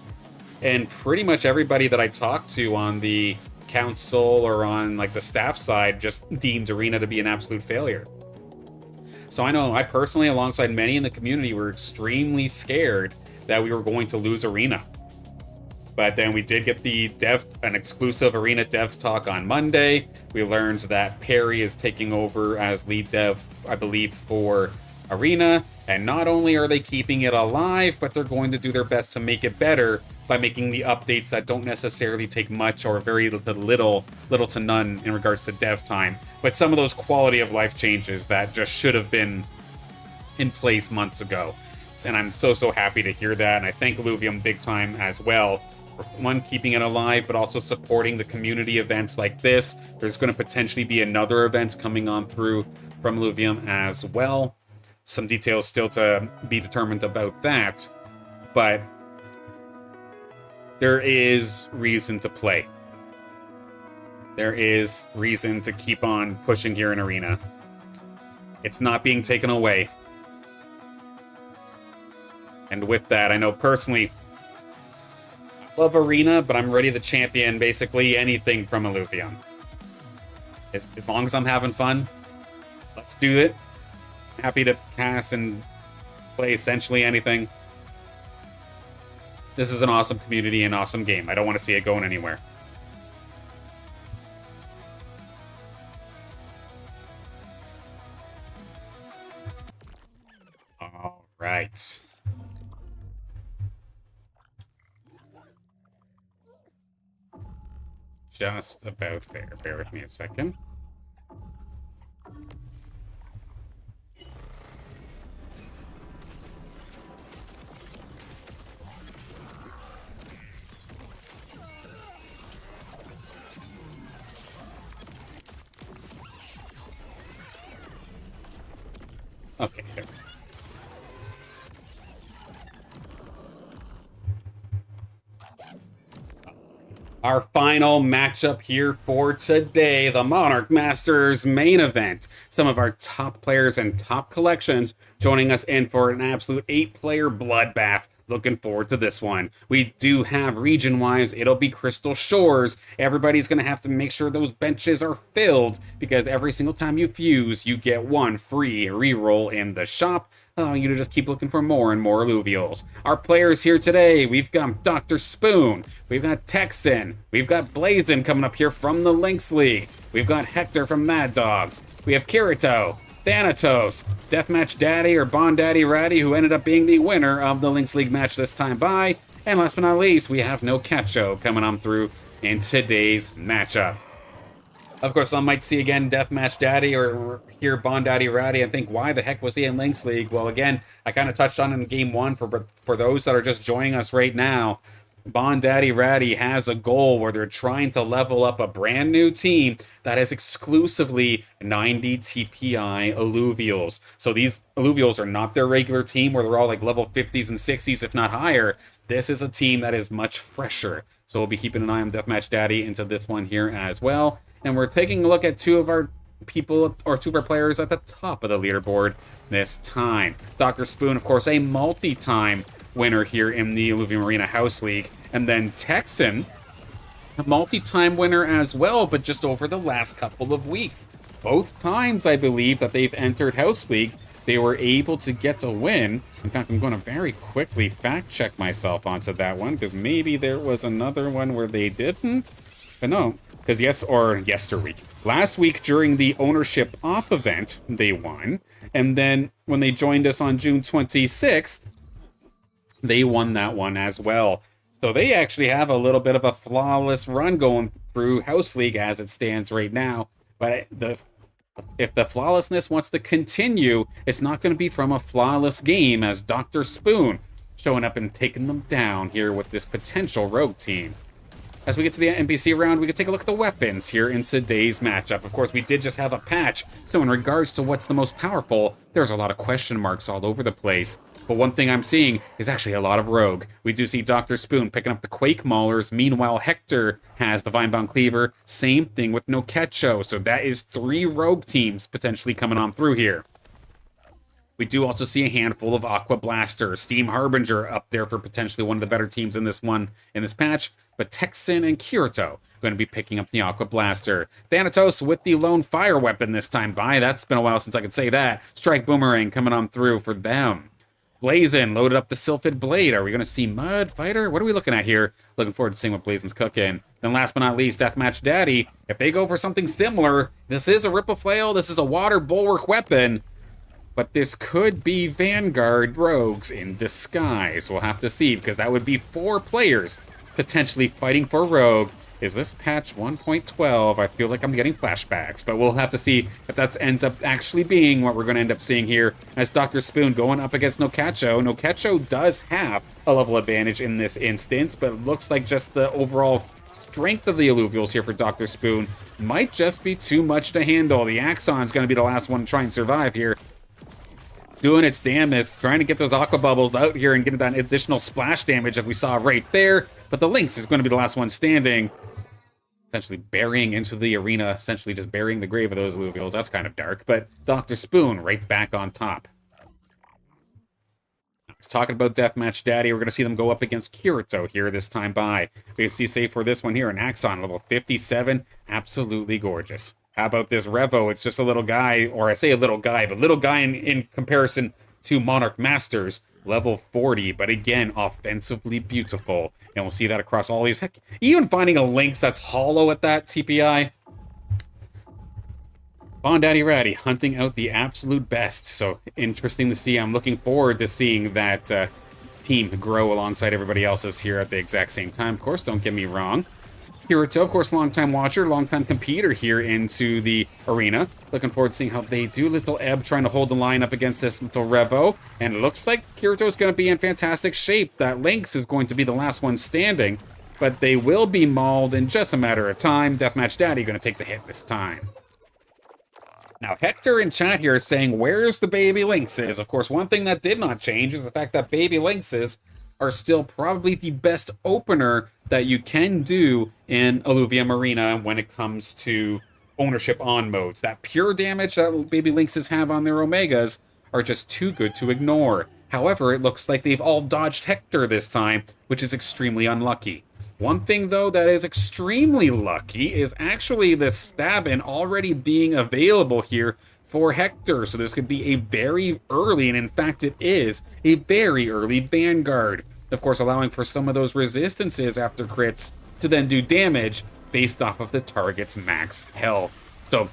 And pretty much everybody that I talked to on the council or on like the staff side just deemed Arena to be an absolute failure. So I know I personally, alongside many in the community, were extremely scared that we were going to lose Arena. But then we did get an exclusive Arena dev talk on Monday. We learned that Perry is taking over as lead dev, I believe, for Arena. And not only are they keeping it alive, but they're going to do their best to make it better by making the updates that don't necessarily take much or very little to none in regards to dev time. But some of those quality of life changes that just should have been in place months ago. And I'm so happy to hear that. And I thank Illuvium big time as well. One, keeping it alive, but also supporting the community events like this. There's going to potentially be another event coming on through from Illuvium as well. Some details still to be determined about that, but there is reason to play. There is reason to keep on pushing here in Arena. It's not being taken away. And with that, I know personally, love Arena, but I'm ready to champion basically anything from Illuvium. As long as I'm having fun, let's do it. Happy to cast and play essentially anything. This is an awesome community and awesome game. I don't want to see it going anywhere. All right. Just about there. Bear with me a second. Okay, there. Our final matchup here for today, the Monarch Masters main event. Some of our top players and top collections joining us in for an absolute 8-player bloodbath. Looking forward to this one. We do have region-wise, it'll be Crystal Shores. Everybody's going to have to make sure those benches are filled because every single time you fuse, you get one free reroll in the shop. You to just keep looking for more and more Illuvials. Our players here today, we've got Dr. Spoon, we've got Texan, we've got Blazin coming up here from the Lynx League, we've got Hector from Mad Dogs, we have Kirito, Thanatos, Deathmatch Daddy or Bond Daddy Ratty, who ended up being the winner of the Lynx League match this time by, and last but not least, we have No Catcho coming on through in today's matchup. Of course, some might see again Deathmatch Daddy or hear Bond Daddy Ratty and think, why the heck was he in Lynx League? Well, again, I kind of touched on it in Game 1 for those that are just joining us right now. Bond Daddy Ratty has a goal where they're trying to level up a brand new team that is exclusively 90 TPI Illuvials. So these Illuvials are not their regular team where they're all like level 50s and 60s, if not higher. This is a team that is much fresher. So we'll be keeping an eye on Deathmatch Daddy into this one here as well. And we're taking a look at two of our players at the top of the leaderboard this time. Dr. Spoon, of course, a multi-time winner here in the Illuvium Arena House League. And then Texan, a multi-time winner as well, but just over the last couple of weeks. Both times, I believe, that they've entered House League, they were able to get a win. In fact, I'm going to very quickly fact-check myself onto that one, because maybe there was another one where they didn't. But no, because yesterweek. Last week, during the ownership off event, they won. And then when they joined us on June 26th, they won that one as well. So they actually have a little bit of a flawless run going through House League as it stands right now. But if the flawlessness wants to continue, it's not going to be from a flawless game, as Dr. Spoon showing up and taking them down here with this potential rogue team. As we get to the NPC round, we can take a look at the weapons here in today's matchup. Of course, we did just have a patch, so in regards to what's the most powerful, there's a lot of question marks all over the place. But one thing I'm seeing is actually a lot of rogue. We do see Dr. Spoon picking up the Quake Maulers. Meanwhile, Hector has the Vinebound Cleaver. Same thing with Nokecho. So that is 3 rogue teams potentially coming on through here. We do also see a handful of Aqua Blaster. Steam Harbinger up there for potentially one of the better teams in this patch. But Texan and Kirito going to be picking up the Aqua Blaster. Thanatos with the lone fire weapon this time by. That's been a while since I could say that. Strike Boomerang coming on through for them. Blazin loaded up the Sylphid Blade. Are we going to see Mud Fighter? What are we looking at here? Looking forward to seeing what Blazin's cooking. Then last but not least, Deathmatch Daddy. If they go for something similar, this is a Ripple Flail, this is a Water Bulwark weapon, but this could be Vanguard Rogues in disguise. We'll have to see, because that would be 4 players potentially fighting for Rogue. Is this patch 1.12? I feel like I'm getting flashbacks, but we'll have to see if that ends up actually being what we're going to end up seeing here as Dr. Spoon going up against Nokecho. Nokecho does have a level advantage in this instance, but it looks like just the overall strength of the Illuvials here for Dr. Spoon might just be too much to handle. The Axon's going to be the last one to try and survive here, doing its damnedest, trying to get those Aqua Bubbles out here and get that additional splash damage that we saw right there. But the Lynx is going to be the last one standing, essentially burying into the arena, essentially just burying the grave of those Illuvials. That's kind of dark, but Dr. Spoon right back on top. I was talking about Deathmatch Daddy. We're going to see them go up against Kirito here this time by. We can see safe for this one here, an Axon, level 57. Absolutely gorgeous. How about this Revo? It's just a little guy, or I say a little guy, but little guy in comparison to Monarch Masters, level 40, but again, offensively beautiful. And we'll see that across all these. Heck, even finding a Lynx that's hollow at that TPI. Bon Daddy Ratty hunting out the absolute best. So interesting to see. I'm looking forward to seeing that team grow alongside everybody else's here at the exact same time. Of course, don't get me wrong. Kirito, of course, longtime watcher, longtime competitor here into the arena. Looking forward to seeing how they do. Little Ebb trying to hold the line up against this little Revo. And it looks like Kirito is going to be in fantastic shape. That Lynx is going to be the last one standing. But they will be mauled in just a matter of time. Deathmatch Daddy going to take the hit this time. Now, Hector in chat here is saying, where's the baby Lynxes? Of course, one thing that did not change is the fact that baby Lynxes are still probably the best opener that you can do in Illuvium Arena when it comes to ownership on modes. That pure damage that baby Lynxes have on their Omegas are just too good to ignore. However, it looks like they've all dodged Hector this time, which is extremely unlucky. One thing, though, that is extremely lucky is actually the Stabbin already being available here for Hector. So this could be a very early, and in fact it is, a very early Vanguard. Of course, allowing for some of those resistances after crits to then do damage based off of the target's max health. So,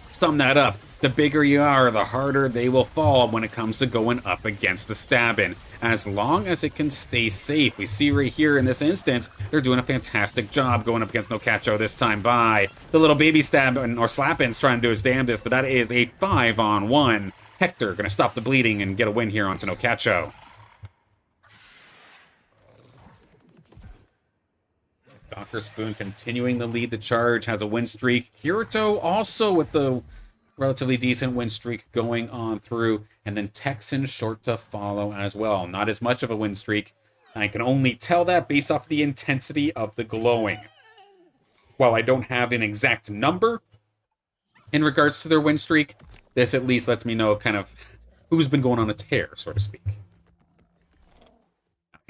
sum that up. The bigger you are, the harder they will fall when it comes to going up against the Stabbin, as long as it can stay safe. We see right here in this instance, they're doing a fantastic job going up against Nokecho this time by. The little baby Stabbin, or Slappin's trying to do his damnedest, but that is a 5-on-1. Hector going to stop the bleeding and get a win here onto Nokecho. Dr. Spoon continuing to lead the charge, has a win streak. Kirito also with the relatively decent win streak going on through, and then Texan short to follow as well. Not as much of a win streak. I can only tell that based off the intensity of the glowing. While I don't have an exact number in regards to their win streak, this at least lets me know kind of who's been going on a tear, so to speak.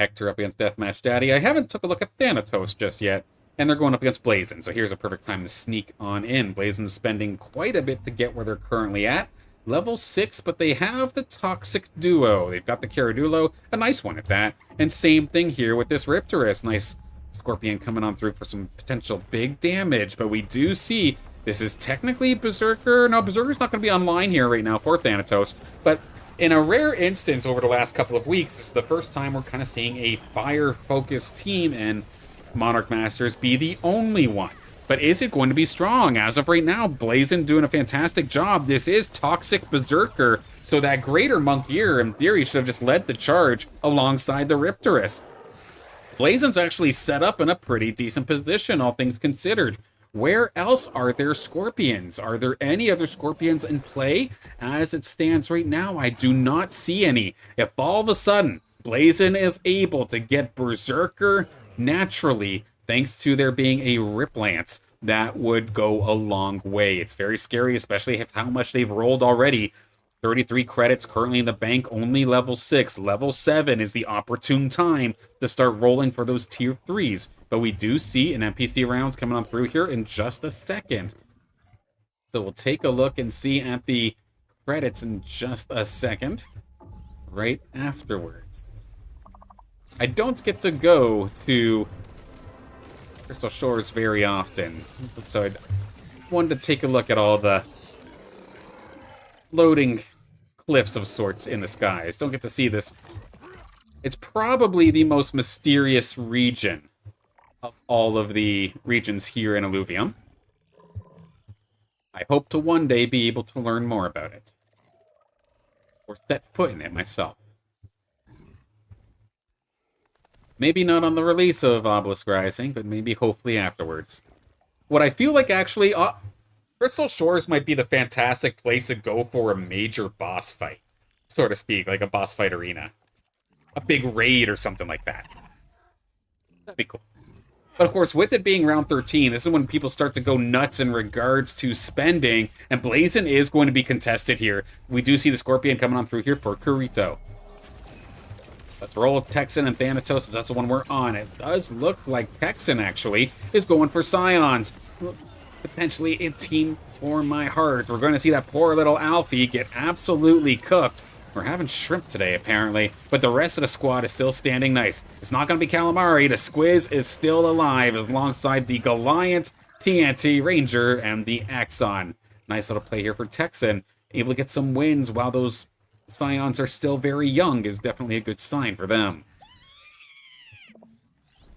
Hector up against Deathmatch Daddy. I haven't took a look at Thanatos just yet, and they're going up against Blazin, so here's a perfect time to sneak on in. Blazin's spending quite a bit to get where they're currently at. Level 6, but they have the Toxic Duo. They've got the Carablu, a nice one at that. And same thing here with this Riptorus. Nice Scorpion coming on through for some potential big damage, but we do see this is technically Berserker. No, Berserker's not going to be online here right now for Thanatos, but in a rare instance over the last couple of weeks, this is the first time we're kind of seeing a fire-focused team and Monarch Masters be the only one. But is it going to be strong? As of right now, Blazin doing a fantastic job. This is Toxic Berserker, so that Greater Monkier, in theory, should have just led the charge alongside the Riptorus. Blazin's actually set up in a pretty decent position, all things considered. Where else are there Scorpions? Are there any other Scorpions in play? As it stands right now, I do not see any. If all of a sudden, Blazin is able to get Berserker naturally, thanks to there being a Rip Lance, that would go a long way. It's very scary, especially if how much they've rolled already. 33 credits currently in the bank, only level 6. Level 7 is the opportune time to start rolling for those tier 3s. But we do see an NPC rounds coming on through here in just a second. So we'll take a look and see at the credits in just a second. Right afterwards. I don't get to go to Crystal Shores very often, so I wanted to take a look at all the floating cliffs of sorts in the skies. Don't get to see this. It's probably the most mysterious region of all of the regions here in Illuvium. I hope to one day be able to learn more about it, or set foot in it myself. Maybe not on the release of Obelisk Rising, but maybe hopefully afterwards. What I feel like actually, Crystal Shores might be the fantastic place to go for a major boss fight, so to speak, like a boss fight arena. A big raid or something like that. That'd be cool. But of course, with it being round 13, this is when people start to go nuts in regards to spending, and Blazin is going to be contested here. We do see the Scorpion coming on through here for Kurito. Let's roll with Texan and Thanatos, since that's the one we're on. It does look like Texan, actually, is going for Scions. Potentially a team for my heart. We're going to see that poor little Alfie get absolutely cooked. We're having shrimp today, apparently, but the rest of the squad is still standing nice. It's not going to be Calamari. The Squiz is still alive alongside the Goliath, TNT, Ranger, and the Axon. Nice little play here for Texan. Able to get some wins while those Scions are still very young is definitely a good sign for them.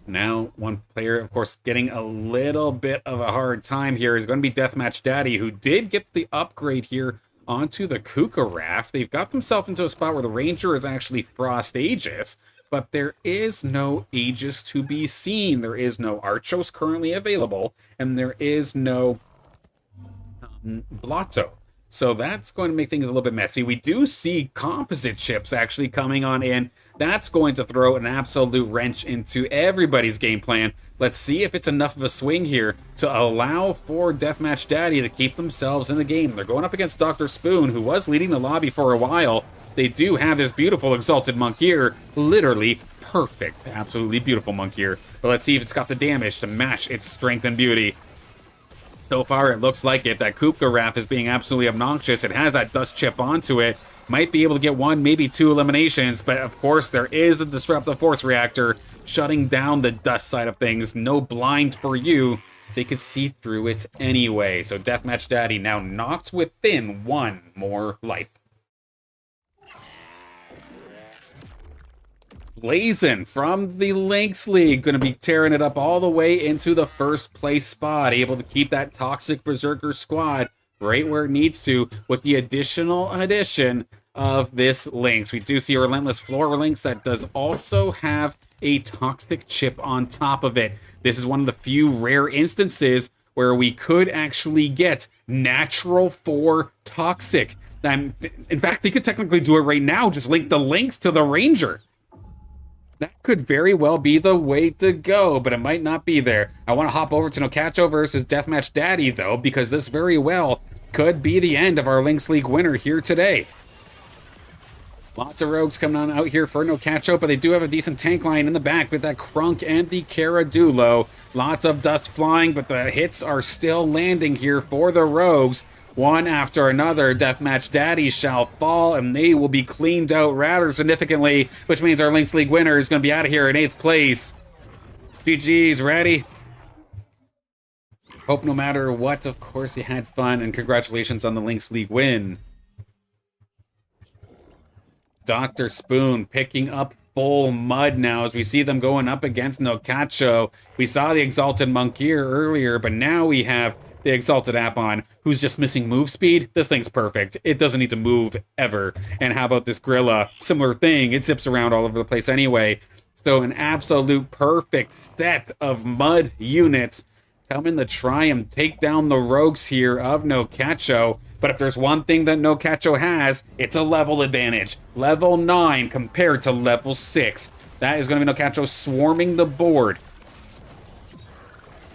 Now, one player, of course, getting a little bit of a hard time here is going to be Deathmatch Daddy, who did get the upgrade here onto the Kuka Raft. They've got themselves into a spot where the Ranger is actually Frost Aegis, but there is no Aegis to be seen. There is no Archos currently available, and there is no Blotto. So that's going to make things a little bit messy. We do see composite chips actually coming on in. That's going to throw an absolute wrench into everybody's game plan. Let's see if it's enough of a swing here to allow for Deathmatch Daddy to keep themselves in the game. They're going up against Dr. Spoon, who was leading the lobby for a while. They do have this beautiful Exalted Monk here. Literally perfect. Absolutely beautiful Monk here. But let's see if it's got the damage to match its strength and beauty. So far, it looks like it. That Kupka Raft is being absolutely obnoxious. It has that dust chip onto it. Might be able to get one, maybe two eliminations, but of course, there is a Disruptive Force Reactor shutting down the dust side of things. No blind for you. They could see through it anyway. So Deathmatch Daddy now knocked within one more life. Blazin from the Lynx League, going to be tearing it up all the way into the first place spot, able to keep that Toxic Berserker squad right where it needs to with the additional addition of this Lynx. We do see a Relentless Floor Lynx that does also have a Toxic chip on top of it. This is one of the few rare instances where we could actually get natural for Toxic. In fact, they could technically do it right now, just link the Lynx to the Ranger. That could very well be the way to go, but it might not be there. I want to hop over to Nocacho versus Deathmatch Daddy, though, because this very well could be the end of our Lynx League winner here today. Lots of rogues coming on out here for no catch-up, but they do have a decent tank line in the back with that Crunk and the Carablu. Lots of dust flying, but the hits are still landing here for the rogues. One after another, Deathmatch Daddy shall fall, and they will be cleaned out rather significantly, which means our Lynx League winner is going to be out of here in 8th place. GG's, ready? Hope no matter what, of course, you had fun, and congratulations on the Lynx League win. Dr. Spoon picking up full mud now as we see them going up against Nocacho. We saw the Exalted Monkier earlier, but now we have the Exalted Apon, who's just missing move speed. This thing's perfect. It doesn't need to move ever. And how about this Grilla? Similar thing. It zips around all over the place anyway. So an absolute perfect set of mud units coming to try and take down the rogues here of Nocacho. But if there's one thing that Nocacho has, it's a level advantage. Level 9 compared to level 6. That is going to be Nocacho swarming the board.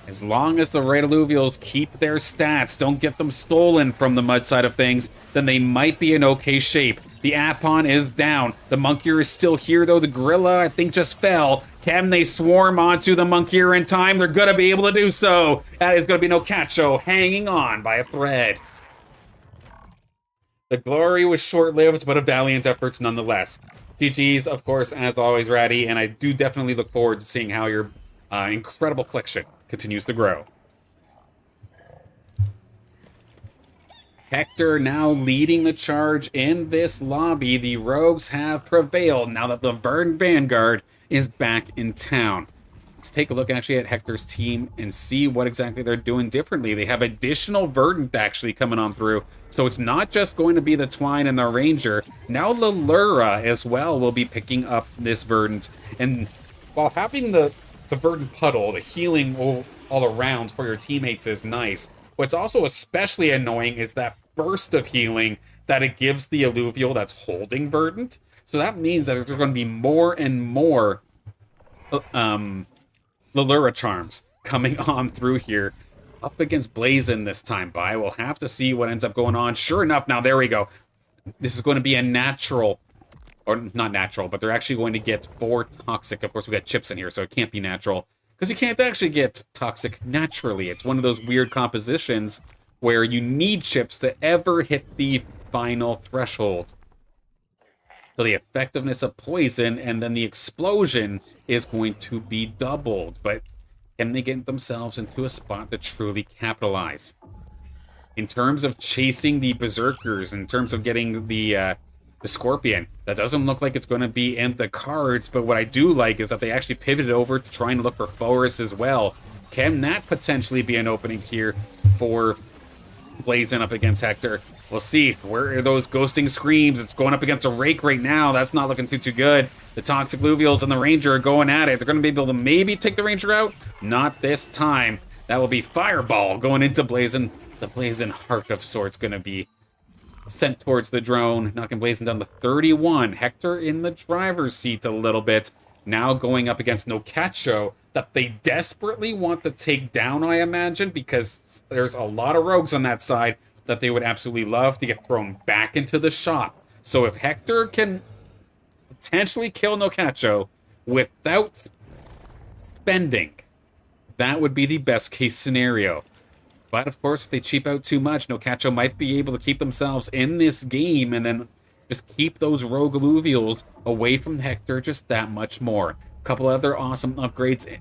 As long as the Red Illuvials keep their stats, don't get them stolen from the mud side of things, then they might be in okay shape. The Apon is down. The Monkier is still here, though. The Gorilla, I think, just fell. Can they swarm onto the Monkier in time? They're going to be able to do so. That is going to be Nocacho hanging on by a thread. The glory was short-lived, but a valiant efforts nonetheless. GG's, of course, as always, Ratty, and I do definitely look forward to seeing how your incredible collection continues to grow. Hector now leading the charge in this lobby. The rogues have prevailed now that the Verdant Vanguard is back in town. Let's take a look actually at Hector's team and see what exactly they're doing differently. They have additional Verdant actually coming on through. So it's not just going to be the Twine and the Ranger. Now Lallura as well will be picking up this Verdant. And while having the Verdant Puddle, the healing all around for your teammates is nice, what's also especially annoying is that burst of healing that it gives the Illuvial that's holding Verdant. So that means that there's going to be more and more Lallura charms coming on through here. Up against Blazin this time by. We'll have to see what ends up going on. Sure enough, now there we go. This is going to be a natural, or not natural, but they're actually going to get 4 toxic. Of course, we got chips in here, so it can't be natural. Because you can't actually get toxic naturally. It's one of those weird compositions where you need chips to ever hit the final threshold. So the effectiveness of poison and then the explosion is going to be doubled. But can they get themselves into a spot to truly capitalize? In terms of chasing the Berserkers, in terms of getting the Scorpion, that doesn't look like it's going to be in the cards, but what I do like is that they actually pivoted over to trying to look for Forest as well. Can that potentially be an opening here for Blazin up against Hector? We'll see. Where are those ghosting screams? It's going up against a Rake right now. That's not looking too good. The Toxic Illuvials and the Ranger are going at it. They're going to be able to maybe take the Ranger out. Not this time. That will be Fireball going into Blazin. The Blazin Heart of sorts going to be sent towards the drone, knocking Blazin down to 31. Hector in the driver's seat a little bit. Now going up against Nocacho that they desperately want to take down, I imagine, because there's a lot of rogues on that side that they would absolutely love to get thrown back into the shop. So if Hector can potentially kill Nocacho without spending, that would be the best case scenario. But of course, if they cheap out too much, Nocacho might be able to keep themselves in this game and then just keep those rogue Illuvials away from Hector just that much more. A couple other awesome upgrades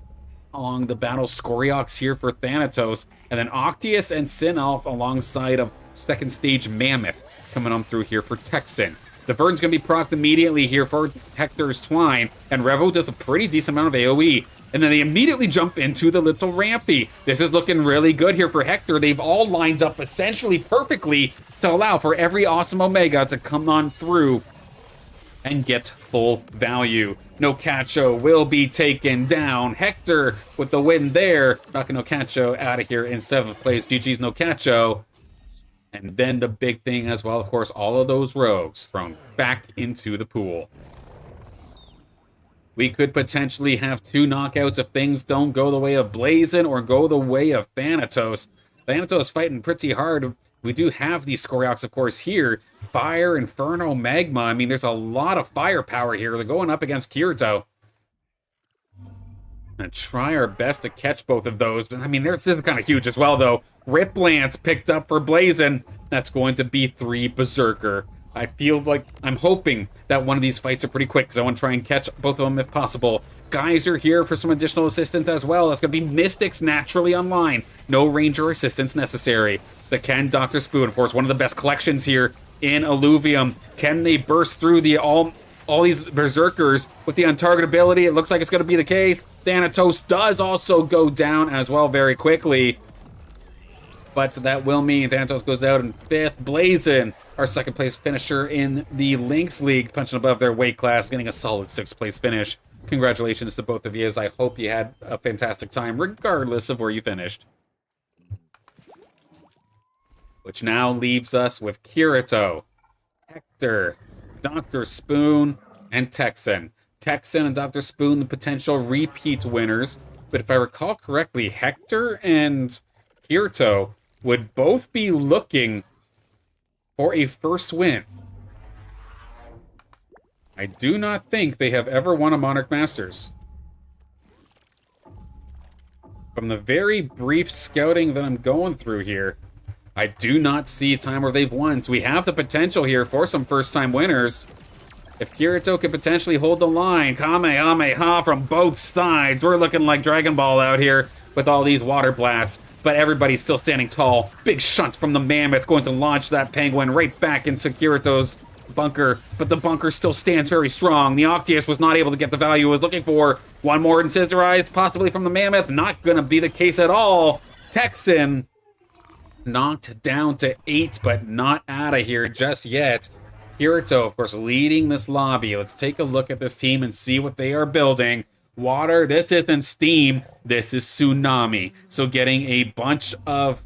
along the battle. Scoriox here for Thanatos, and then Octius and Sinalf alongside of second stage Mammoth coming on through here for Texan. The Verdant's going to be procced immediately here for Hector's Twine, and Revo does a pretty decent amount of AoE. And then they immediately jump into the little Rampy. This is looking really good here for Hector. They've all lined up essentially perfectly to allow for every awesome Omega to come on through and get full value. Nocacho will be taken down. Hector with the win there, knocking Nocacho out of here in 7th place. GG's Nocacho. And then the big thing as well, of course, all of those rogues thrown back into the pool. We could potentially have 2 knockouts if things don't go the way of Blazin or go the way of Thanatos. Thanatos fighting pretty hard We do have these Skorioks, of course, here. Fire, Inferno, Magma. I mean, there's a lot of firepower here. They're going up against Kirito. And try our best to catch both of those. I mean, this is kind of huge as well, though. Rip Lance picked up for Blazin. That's going to be 3 Berserker. I feel like I'm hoping that one of these fights are pretty quick because I want to try and catch both of them if possible. Geyser here for some additional assistance as well. That's going to be Mystics naturally online. No Ranger assistance necessary. The Ken Dr. Spoon, of course, one of the best collections here in Illuvium. Can they burst through the all these Berserkers with the untargetability? It looks like it's going to be the case. Thanatos does also go down as well very quickly. But that will mean Thanatos goes out in 5th. Blazin, our 2nd place finisher in the Lynx League, punching above their weight class, getting a solid 6th place finish. Congratulations to both of you, as I hope you had a fantastic time, regardless of where you finished. Which now leaves us with Kirito, Hector, Dr. Spoon, and Texan. Texan and Dr. Spoon, the potential repeat winners. But if I recall correctly, Hector and Kirito would both be looking for a first win. I do not think they have ever won a Monarch Masters. From the very brief scouting that I'm going through here, I do not see a time where they've won. So we have the potential here for some first-time winners. If Kirito could potentially hold the line, Kamehameha from both sides. We're looking like Dragon Ball out here with all these water blasts. But everybody's still standing tall. Big shunt from the Mammoth going to launch that Penguin right back into Kirito's bunker. But the bunker still stands very strong. The Octius was not able to get the value he was looking for. One more Incisorize, possibly from the Mammoth. Not going to be the case at all. Texan knocked down to 8, but not out of here just yet. Kirito, of course, leading this lobby. Let's take a look at this team and see what they are building. Water, this isn't steam, this is tsunami. So getting a bunch of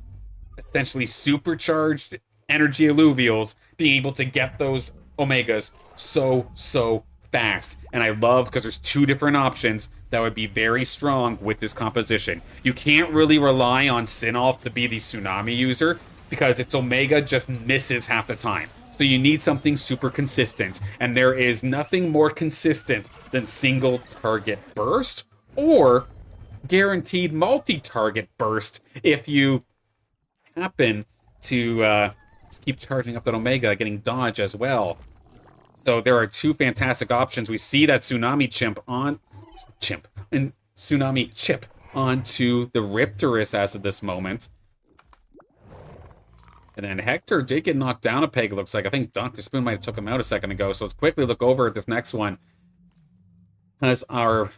essentially supercharged energy Illuvials, being able to get those Omegas so fast. And I love, because there's 2 different options that would be very strong with this composition. You can't really rely on Sinolf to be the tsunami user, because its Omega just misses half the time. So you need something super consistent, and there is nothing more consistent than single target burst or guaranteed multi-target burst if you happen to just keep charging up that Omega, getting dodge as well. So there are 2 fantastic options. We see that Tsunami Tsunami Chip onto the Riptorus as of this moment. And then Hector did get knocked down a peg, it looks like. I think Dr. Spoon might have took him out a second ago. So let's quickly look over at this next one. As our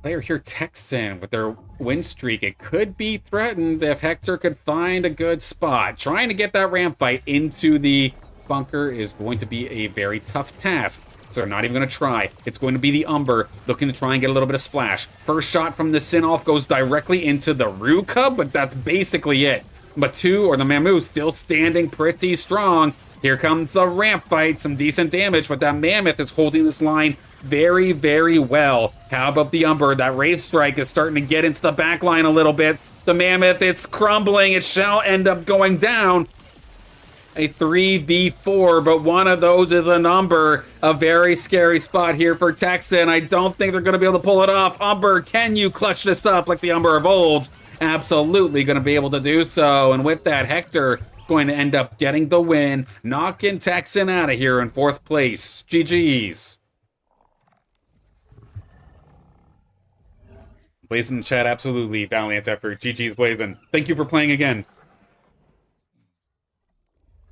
player here, Texan, with their win streak, it could be threatened if Hector could find a good spot. Trying to get that ramp fight into the bunker is going to be a very tough task. So they're not even going to try. It's going to be the Umber looking to try and get a little bit of splash. First shot from the Sinolf goes directly into the Rue Cub, but that's basically it. Batu, or the Mammoth, still standing pretty strong. Here comes the ramp fight, some decent damage, but that Mammoth is holding this line very well. How about the Umber? That Wraith Strike is starting to get into the back line a little bit. The Mammoth, it's crumbling. It shall end up going down. A 3v4, but one of those is an Umber. A very scary spot here for Texan. I don't think they're going to be able to pull it off. Umber, can you clutch this up like the Umber of old? Absolutely going to be able to do so. And with that, Hector going to end up getting the win, knocking Texan out of here in 4th place. GG's. Blazin' in chat, absolutely. Valiant effort. GG's Blazin'. Thank you for playing again.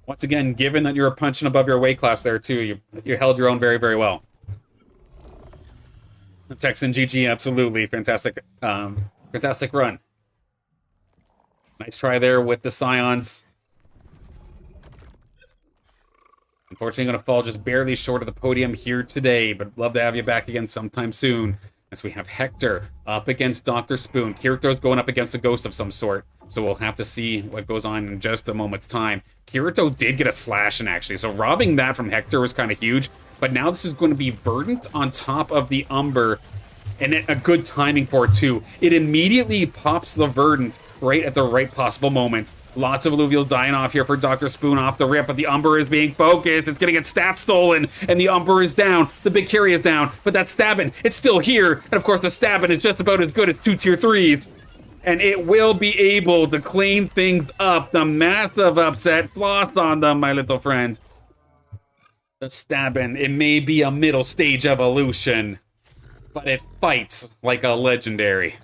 Once again, given that you were punching above your weight class there too, you held your own very well. Texan GG, absolutely. Fantastic, fantastic run. Nice try there with the Scions. Unfortunately, going to fall just barely short of the podium here today, but love to have you back again sometime soon. As we have Hector up against Dr. Spoon. Kirito's going up against a ghost of some sort, so we'll have to see what goes on in just a moment's time. Kirito did get a slash in, actually, so robbing that from Hector was kind of huge, but now this is going to be Verdant on top of the Umber, and a good timing for it, too. It immediately pops the Verdant right at the right possible moment. Lots of Illuvials dying off here for Dr. Spoon off the rip, but the Umber is being focused. It's going to get stats stolen, and the Umber is down. The big carry is down, but that Stabbin', it's still here. And of course, the Stabbin' is just about as good as 2 tier 3s. And it will be able to clean things up. The massive upset. Floss on them, my little friend. The Stabbin', it may be a middle stage evolution, but it fights like a legendary.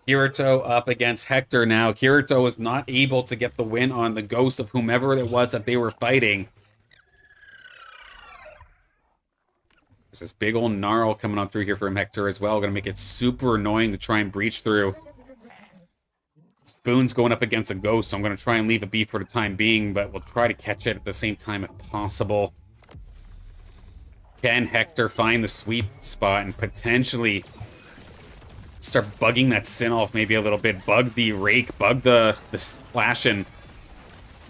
Kirito up against Hector now. Kirito was not able to get the win on the ghost of whomever it was that they were fighting. There's this big old gnarl coming on through here from Hector as well. Gonna make it super annoying to try and breach through. Spoon's going up against a ghost, so I'm gonna try and leave a beat for the time being, but we'll try to catch it at the same time if possible. Can Hector find the sweet spot and potentially start bugging that Sin off maybe a little bit? Bug the Rake, bug the Slashin'.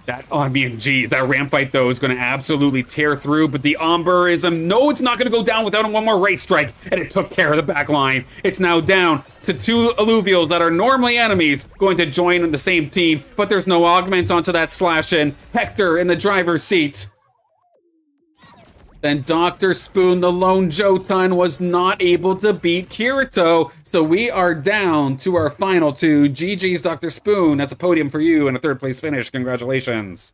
That, oh, I mean, geez, that ramp fight, though, is going to absolutely tear through, but the Umber is, no, it's not going to go down without one more Race Strike, and it took care of the back line. It's now down to 2 Illuvials that are normally enemies going to join in the same team, but there's no augments onto that Slashin'. Hector in the driver's seat. Then Dr. Spoon, the lone Jotun, was not able to beat Kirito. So we are down to our final 2. GG's, Dr. Spoon. That's a podium for you and a 3rd place finish. Congratulations.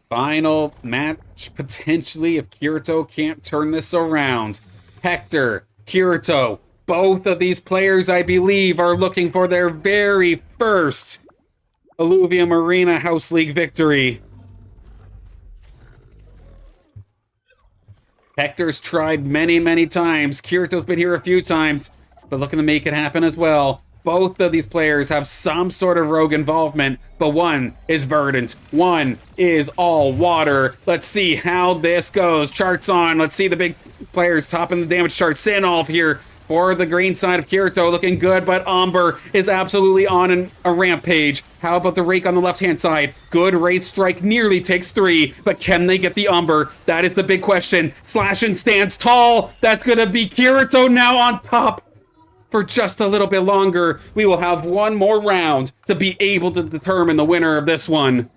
Final match, potentially, if Kirito can't turn this around. Hector, Kirito, both of these players, I believe, are looking for their very first Illuvium Arena House League victory. Hector's tried many, many times. Kirito's been here a few times, but looking to make it happen as well. Both of these players have some sort of rogue involvement, but one is verdant, one is all water. Let's see how this goes. Charts on. Let's see the big players topping the damage chart. Sanoff here for the green side of Kirito, looking good, but Umber is absolutely on a rampage. How about the Rake on the left-hand side? Good Wraith Strike, nearly takes 3, but can they get the Umber? That is the big question. Slashin' stands tall. That's going to be Kirito now on top for just a little bit longer. We will have one more round to be able to determine the winner of this one.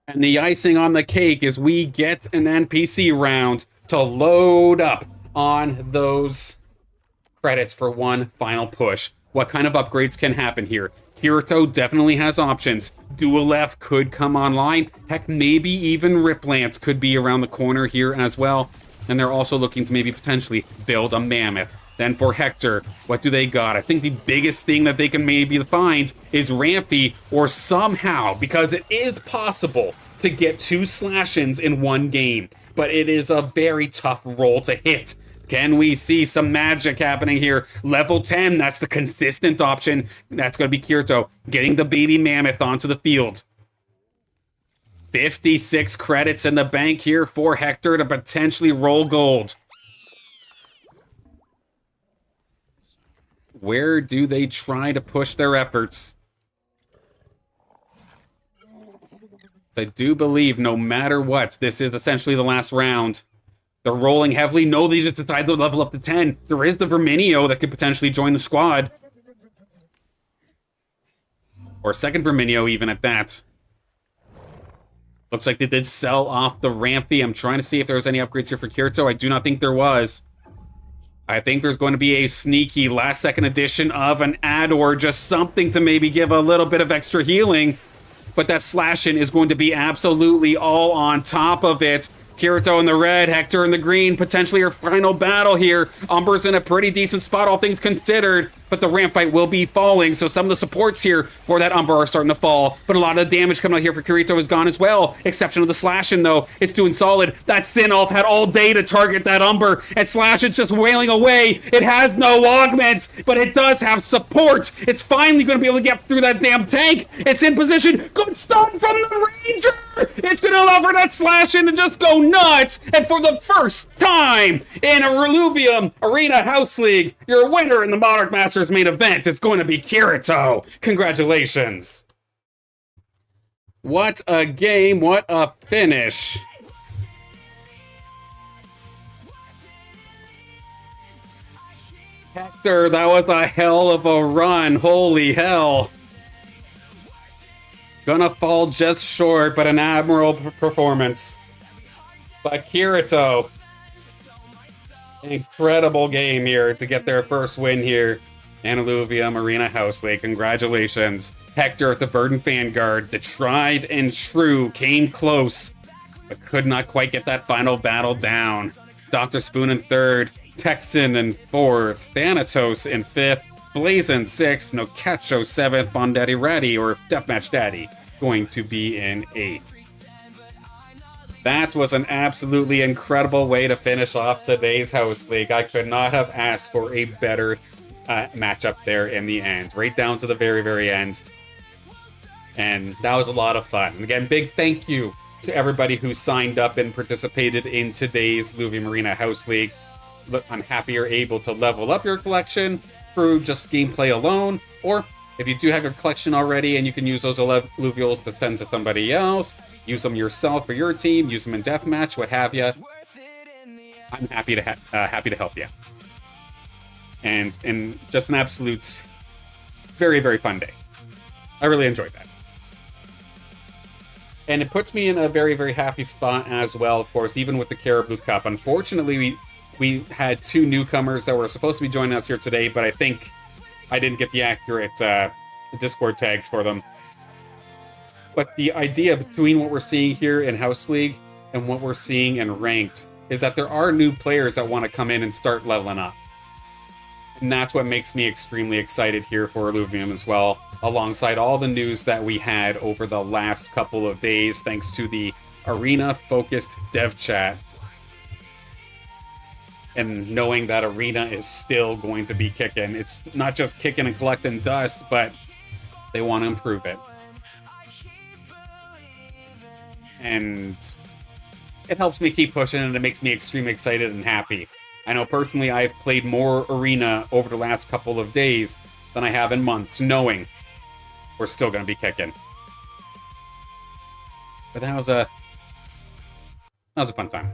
And the icing on the cake is we get an NPC round to load up on those credits for one final push. What kind of upgrades can happen here? Kirito definitely has options. Dual F could come online. Heck, maybe even Rip Lance could be around the corner here as well. And they're also looking to maybe potentially build a Mammoth. Then for Hector, what do they got? I think the biggest thing that they can maybe find is Rampy, or somehow, because it is possible to get 2 Slashins in one game, but it is a very tough roll to hit. Can we see some magic happening here? Level 10, that's the consistent option. That's going to be Kirito getting the baby Mammoth onto the field. 56 credits in the bank here for Hector to potentially roll gold. Where do they try to push their efforts? So I do believe no matter what, this is essentially the last round. They're rolling heavily. No, they just decided to level up to 10. There is the Verminio that could potentially join the squad. Or second Verminio even at that. Looks like they did sell off the Rampy. I'm trying to see if there was any upgrades here for Kirito. I do not think there was. I think there's going to be a sneaky last-second addition of an Ador, just something to maybe give a little bit of extra healing. But that Slashin' is going to be absolutely all on top of it. Kirito in the red, Hector in the green, potentially our final battle here. Umber's in a pretty decent spot, all things considered, but the ramp fight will be falling, so some of the supports here for that Umber are starting to fall, but a lot of the damage coming out here for Kirito is gone as well, exception of the Slashin', though. It's doing solid. That Sinolf had all day to target that Umber, and Slashin's just wailing away. It has no augments, but it does have support. It's finally going to be able to get through that damn tank. It's in position. Good stun from the Ranger. It's going to allow for that Slashin' to just go nuts, and for the first time in a Illuvium Arena House League, your winner in the Monarch Masters main event is going to be Kirito. Congratulations. What a game, what a finish. Hector, that was a hell of a run. Holy hell. Gonna fall just short, but an admirable performance by Kirito. Incredible game here to get their first win here in Illuvium Arena House League. Congratulations. Hector at the Verdant Vanguard, the tried and true, came close, but could not quite get that final battle down. Dr. Spoon in third, Texan in fourth, Thanatos in fifth, Blazin 6th, Nocacho 7th, Bon Daddy Ratty, or Deathmatch Daddy, going to be in 8th. That was an absolutely incredible way to finish off today's House League. I could not have asked for a better matchup there in the end, right down to the very, very end. And that was a lot of fun. And again, big thank you to everybody who signed up and participated in today's Illuvium Arena House League. I'm happy you're able to level up your collection through just gameplay alone, or if you do have your collection already and you can use those Illuvials to send to somebody else, use them yourself for your team, use them in deathmatch, what have you. I'm happy to help you. And just an absolute, very, very fun day. I really enjoyed that. And it puts me in a very, very happy spot as well, of course, even with the Carablu Cup. Unfortunately, we had 2 newcomers that were supposed to be joining us here today, but I think I didn't get the accurate Discord tags for them. But the idea between what we're seeing here in House League and what we're seeing in Ranked is that there are new players that want to come in and start leveling up. And that's what makes me extremely excited here for Illuvium as well, alongside all the news that we had over the last couple of days, thanks to the Arena-focused dev chat. And knowing that Arena is still going to be kicking. It's not just kicking and collecting dust, but they want to improve it. And it helps me keep pushing, and it makes me extremely excited and happy. I know personally I've played more Arena over the last couple of days than I have in months, knowing we're still going to be kicking. But that was a fun time.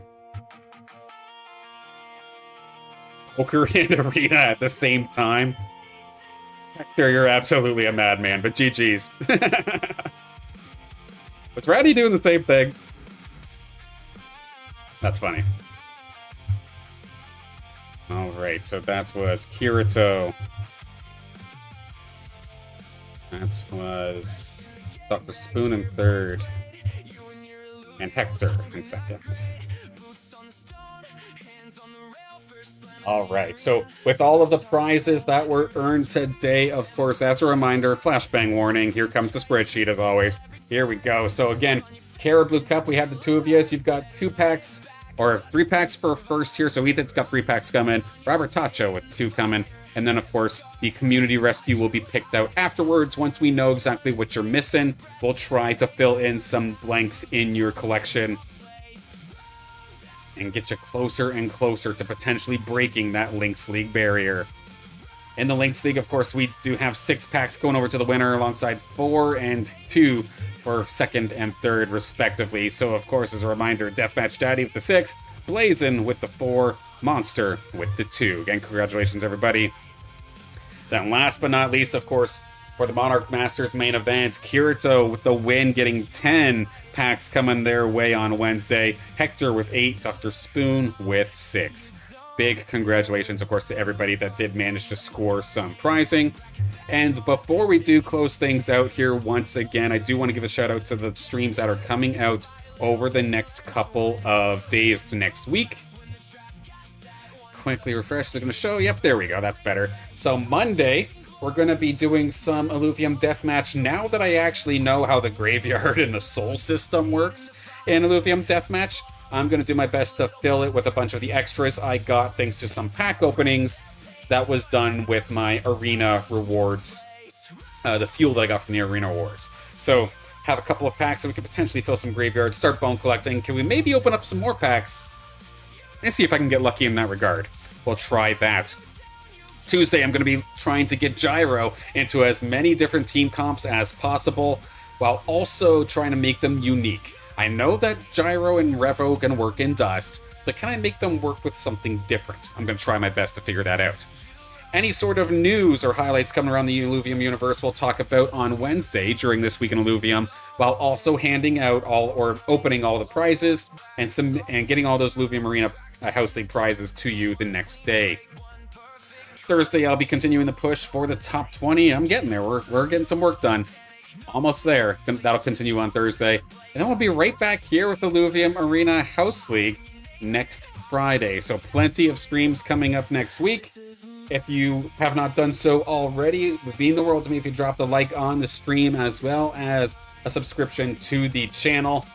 Poker and Arena at the same time. Hector, you're absolutely a madman, but GG's. Was Ratty doing the same thing? That's funny. Alright, so that was Kirito. That was Dr. Spoon in third. And Hector in second. Alright, so with all of the prizes that were earned today, of course, as a reminder, flashbang warning, here comes the spreadsheet as always. Here we go. So again, Carablu Cup, we have the 2 of you. You've got 2 packs, or 3 packs for first here. So Ethan's got 3 packs coming. Robert Tacho with 2 coming. And then, of course, the community rescue will be picked out afterwards. Once we know exactly what you're missing, we'll try to fill in some blanks in your collection and get you closer and closer to potentially breaking that Lynx League barrier. In the Lynx League, of course, we do have 6 packs going over to the winner, alongside 4 and 2 for second and third, respectively. So, of course, as a reminder, Deathmatch Daddy with the 6, Blazin with the 4, Monster with the 2. Again, congratulations, everybody. Then last but not least, of course, for the Monarch Masters main event, Kirito with the win, getting 10 packs coming their way on Wednesday. Hector with 8, Dr. Spoon with 6. Big congratulations, of course, to everybody that did manage to score some prizing. And before we do close things out here, once again, I do want to give a shout out to the streams that are coming out over the next couple of days to next week. Quickly refresh, is it going to show? Yep, there we go, that's better. So Monday, we're going to be doing some Illuvium Deathmatch. Now that I actually know how the graveyard and the soul system works in Illuvium Deathmatch, I'm going to do my best to fill it with a bunch of the extras I got thanks to some pack openings that was done with my Arena rewards, the fuel that I got from the Arena rewards. So, have a couple of packs so we could potentially fill some graveyards, start bone collecting. Can we maybe open up some more packs and see if I can get lucky in that regard? We'll try that. Tuesday, I'm going to be trying to get Gyro into as many different team comps as possible, while also trying to make them unique. I know that Gyro and Revo can work in Dust, but can I make them work with something different? I'm going to try my best to figure that out. Any sort of news or highlights coming around the Illuvium universe we'll talk about on Wednesday during This Week in Illuvium, while also handing out opening all the prizes and getting all those Illuvium Arena House League prizes to you the next day. Thursday, I'll be continuing the push for the top 20. I'm getting there. We're getting some work done. Almost there. That'll continue on Thursday. And then we'll be right back here with the Illuvium Arena House League next Friday. So plenty of streams coming up next week. If you have not done so already, it would mean the world to me if you dropped a like on the stream as well as a subscription to the channel.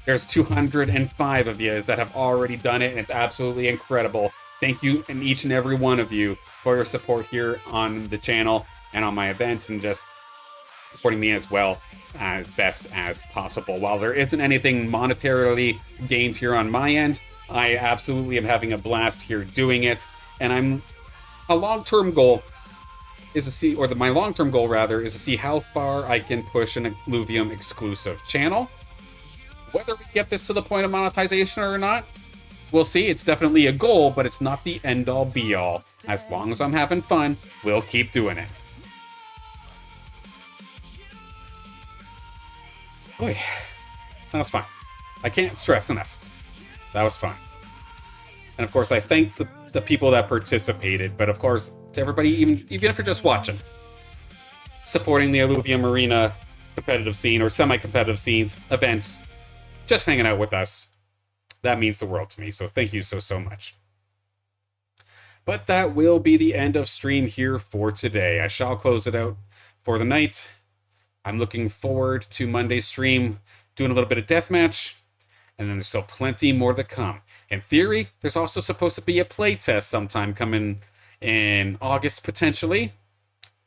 There's 205 of you that have already done it, and it's absolutely incredible. Thank you, and each and every one of you, for your support here on the channel and on my events, and just supporting me as well as best as possible. While there isn't anything monetarily gained here on my end, I absolutely am having a blast here doing it, and my long-term goal is to see how far I can push an Illuvium exclusive channel. Whether we get this to the point of monetization or not, we'll see. It's definitely a goal, but it's not the end-all be-all. As long as I'm having fun, we'll keep doing it. Boy, that was fun. I can't stress enough. That was fun. And of course, I thank the people that participated, but of course, to everybody, even if you're just watching, supporting the Illuvium Arena competitive scene or semi-competitive scenes, events, just hanging out with us. That means the world to me, so thank you so much. But that will be the end of stream here for today. I shall close it out for the night. I'm looking forward to Monday's stream, doing a little bit of deathmatch, and then there's still plenty more to come. In theory, there's also supposed to be a playtest sometime coming in August, potentially.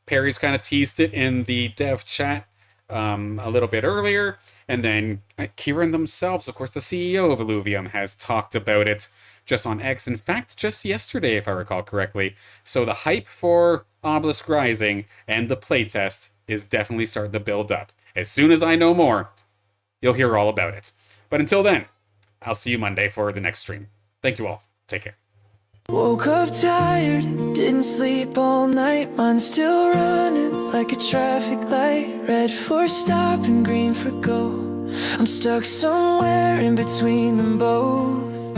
Perry's kind of teased it in the dev chat a little bit earlier. And then Kieran themselves, of course, the CEO of Illuvium, has talked about it just on X. In fact, just yesterday, if I recall correctly. So the hype for Obelisk Rising and the playtest is definitely starting to build up. As soon as I know more, you'll hear all about it. But until then, I'll see you Monday for the next stream. Thank you all. Take care. Woke up tired, didn't sleep all night. Mine's still running like a traffic light. Red for stop and green for go. I'm stuck somewhere in between them both.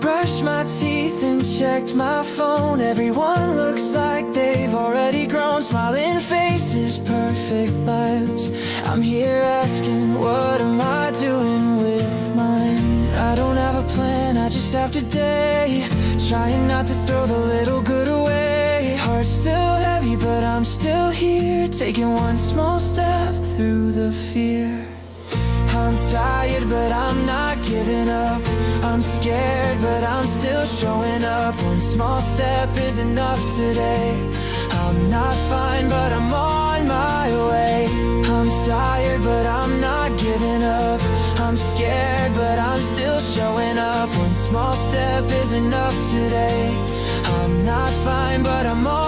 Brushed my teeth and checked my phone. Everyone looks like they've already grown. Smiling faces, perfect lives. I'm here asking, what am I doing with mine? I don't have a plan, I just have today. Trying not to throw the little good away. Heart's still heavy, but I'm still here. Taking one small step through the fear. I'm tired, but I'm not giving up. I'm scared, but I'm still showing up. One small step is enough today. I'm not fine, but I'm on my way. I'm tired, but I'm not giving up. I'm scared, but I'm still showing up. One small step is enough today. I'm not fine, but I'm on